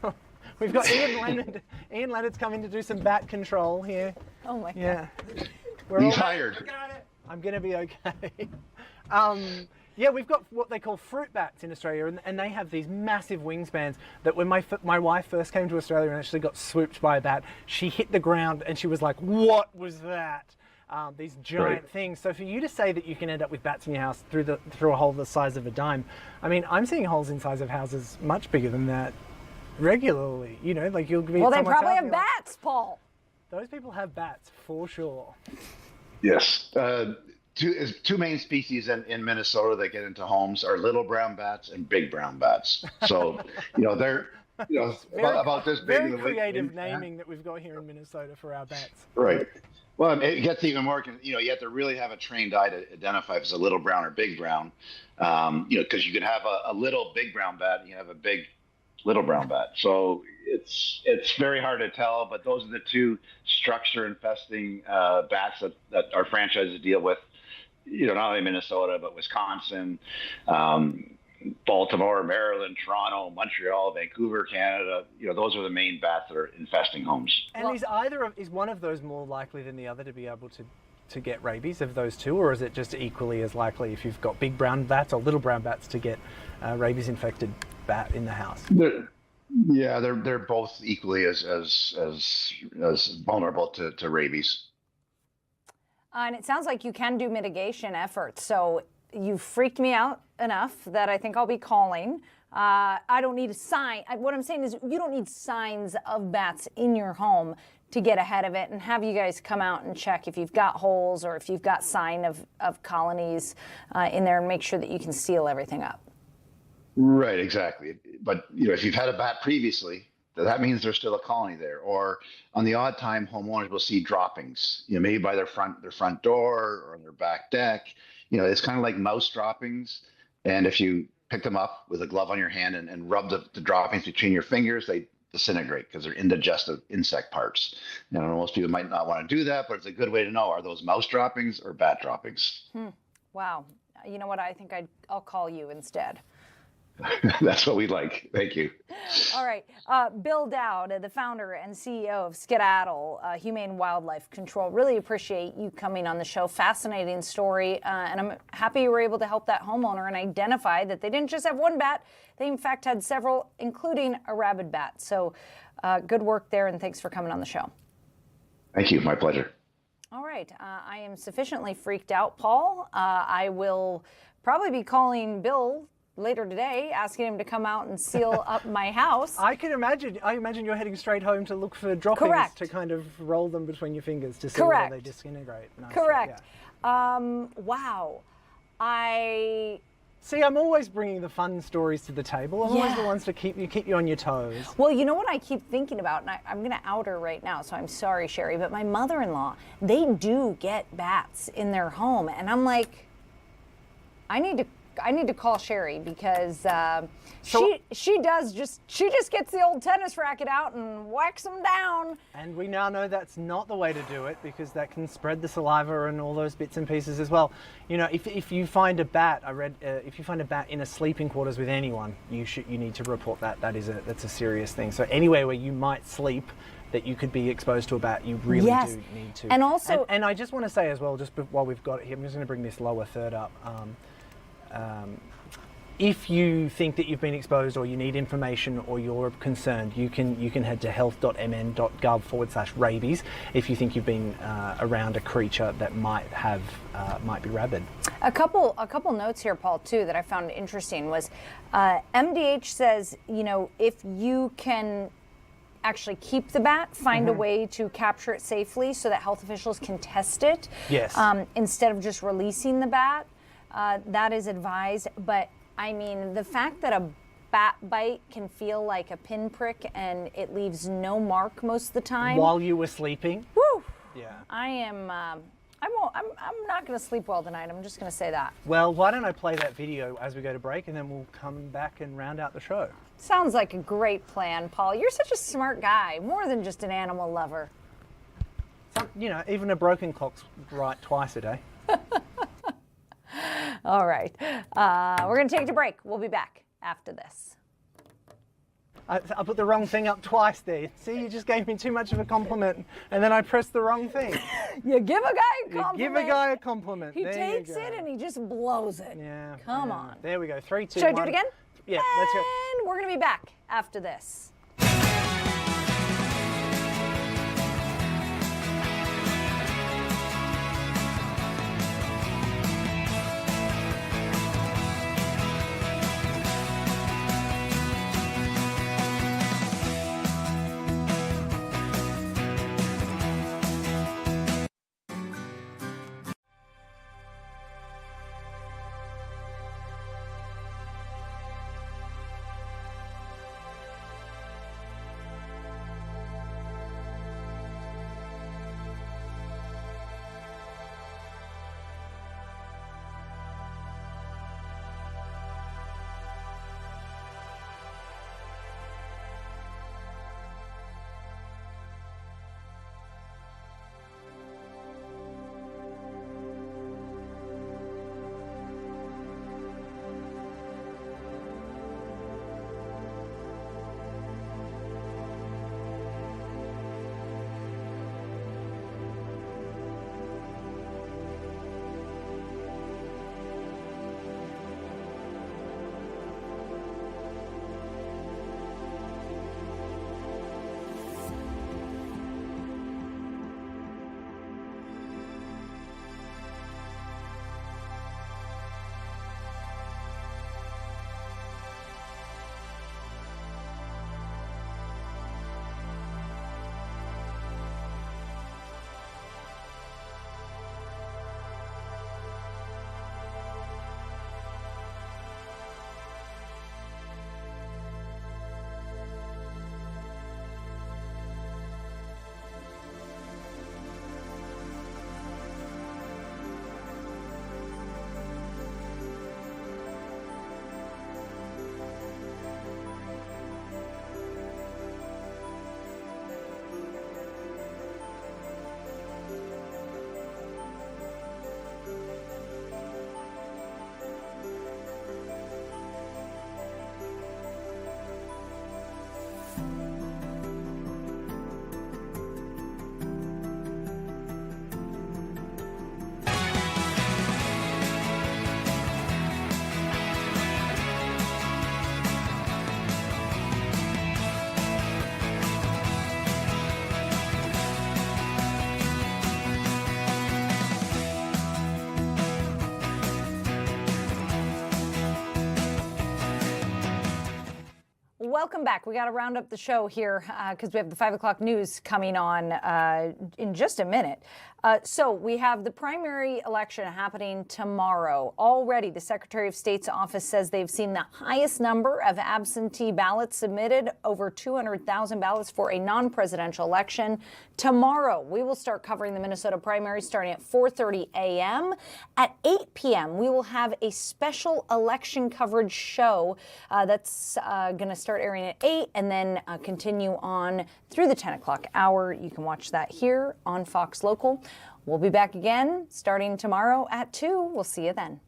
here.
We've got Ian Leonard. Ian Leonard's coming to do some bat control here.
Oh my God.
Yeah.
He's hired.
I'm going to be okay. Yeah, we've got what they call fruit bats in Australia, and they have these massive wingspans that when my wife first came to Australia and actually got swooped by a bat, she hit the ground and she was like, what was that? These giant things. So for you to say that you can end up with bats in your house through a hole the size of a dime, I mean, I'm seeing holes in size of houses much bigger than that regularly. You'll be.
Well, they probably have bats, Paul.
Those people have bats for sure.
Yes. Two main species in Minnesota that get into homes are little brown bats and big brown bats. So, they're about this big.
Very creative naming that we've got here in Minnesota for our bats.
Right. Well, it gets even more. You have to really have a trained eye to identify if it's a little brown or big brown. Because you can have a little big brown bat and you have a big little brown bat. So it's very hard to tell. But those are the two structure infesting bats that our franchises deal with. Not only Minnesota, but Wisconsin, Baltimore, Maryland, Toronto, Montreal, Vancouver, Canada. Those are the main bats that are infesting homes.
And is one of those more likely than the other to be able to get rabies of those two, or is it just equally as likely if you've got big brown bats or little brown bats to get rabies infected bat in the house?
They're both equally as vulnerable to rabies.
And it sounds like you can do mitigation efforts. So you freaked me out enough that I think I'll be calling. I don't need a sign. What I'm saying is you don't need signs of bats in your home to get ahead of it and have you guys come out and check if you've got holes or if you've got sign of colonies in there and make sure that you can seal everything up.
Right, exactly. But if you've had a bat previously, that means there's still a colony there. Or on the odd time, homeowners will see droppings, maybe by their front door or on their back deck. It's kind of like mouse droppings. And if you pick them up with a glove on your hand and rub the droppings between your fingers, they disintegrate because they're indigestive insect parts. Most people might not want to do that, but it's a good way to know, are those mouse droppings or bat droppings?
Wow. You know what? I think I'll call you instead.
That's what we like. Thank you.
All right. Bill Dowd, the founder and CEO of Skedaddle Humane Wildlife Control. Really appreciate you coming on the show. Fascinating story. And I'm happy you were able to help that homeowner and identify that they didn't just have one bat. They, in fact, had several, including a rabid bat. So good work there. And thanks for coming on the show.
Thank you. My pleasure.
All right. I am sufficiently freaked out, Paul. I will probably be calling Bill later today, asking him to come out and seal up my house.
I imagine you're heading straight home to look for droppings
Correct.
to kind of roll them between your fingers to see
Correct.
whether they disintegrate. Nicely.
Correct.
Yeah.
Wow.
See, I'm always bringing the fun stories to the table. I'm always
Yeah.
the ones to keep you on your toes.
Well, you know what I keep thinking about, and I'm going to out her right now, so I'm sorry, Sherry, but my mother-in-law, they do get bats in their home, and I'm like, I need to call Sherry because she just gets the old tennis racket out and whacks them down.
And we now know that's not the way to do it because that can spread the saliva and all those bits and pieces as well. You know, if you find a bat, if you find a bat in a sleeping quarters with anyone, you need to report that. That's a serious thing. So anywhere where you might sleep, that you could be exposed to a bat, you really do need to.
And also,
and I just want to say as well, just while we've got it here, I'm just going to bring this lower third up. If you think that you've been exposed or you need information or you're concerned, you can head to health.mn.gov/rabies if you think you've been around a creature that might be rabid.
A couple notes here, Paul, too, that I found interesting was MDH says, you know, if you can actually keep the bat, find a way to capture it safely so that health officials can test it.
Yes.
Instead of just releasing the bat, that is advised. But I mean, the fact that a bat bite can feel like a pinprick and it leaves no mark most of the time.
While you were sleeping.
Woo!
Yeah.
I'm not going to sleep well tonight. I'm just going to say that.
Well, why don't I play that video as we go to break and then we'll come back and round out the show.
Sounds like a great plan, Paul. You're such a smart guy, more than just an animal lover.
You know, even a broken clock's right twice a day.
All right. We're going to take it to break. We'll be back after this.
I put the wrong thing up twice there. See, you just gave me too much of a compliment, and then I pressed the wrong thing.
You give a guy a compliment.
You give a guy a compliment.
He
There
takes
you go.
it and he just blows it.
Yeah.
Come on.
There we go. 3, 2,
Should I
1.
do it again?
Yeah, let's go.
And we're going to be back after this. welcome back. We got to round up the show here because we have the 5 o'clock news coming on in just a minute. So we have the primary election happening tomorrow. Already, the Secretary of State's office says they've seen the highest number of absentee ballots submitted, over 200,000 ballots for a non-presidential election. Tomorrow, we will start covering the Minnesota primary starting at 4:30 a.m. At 8 p.m., we will have a special election coverage show that's going to start airing at 8 and then continue on through the 10 o'clock hour. You can watch that here on Fox Local. We'll be back again starting tomorrow at 2. We'll see you then.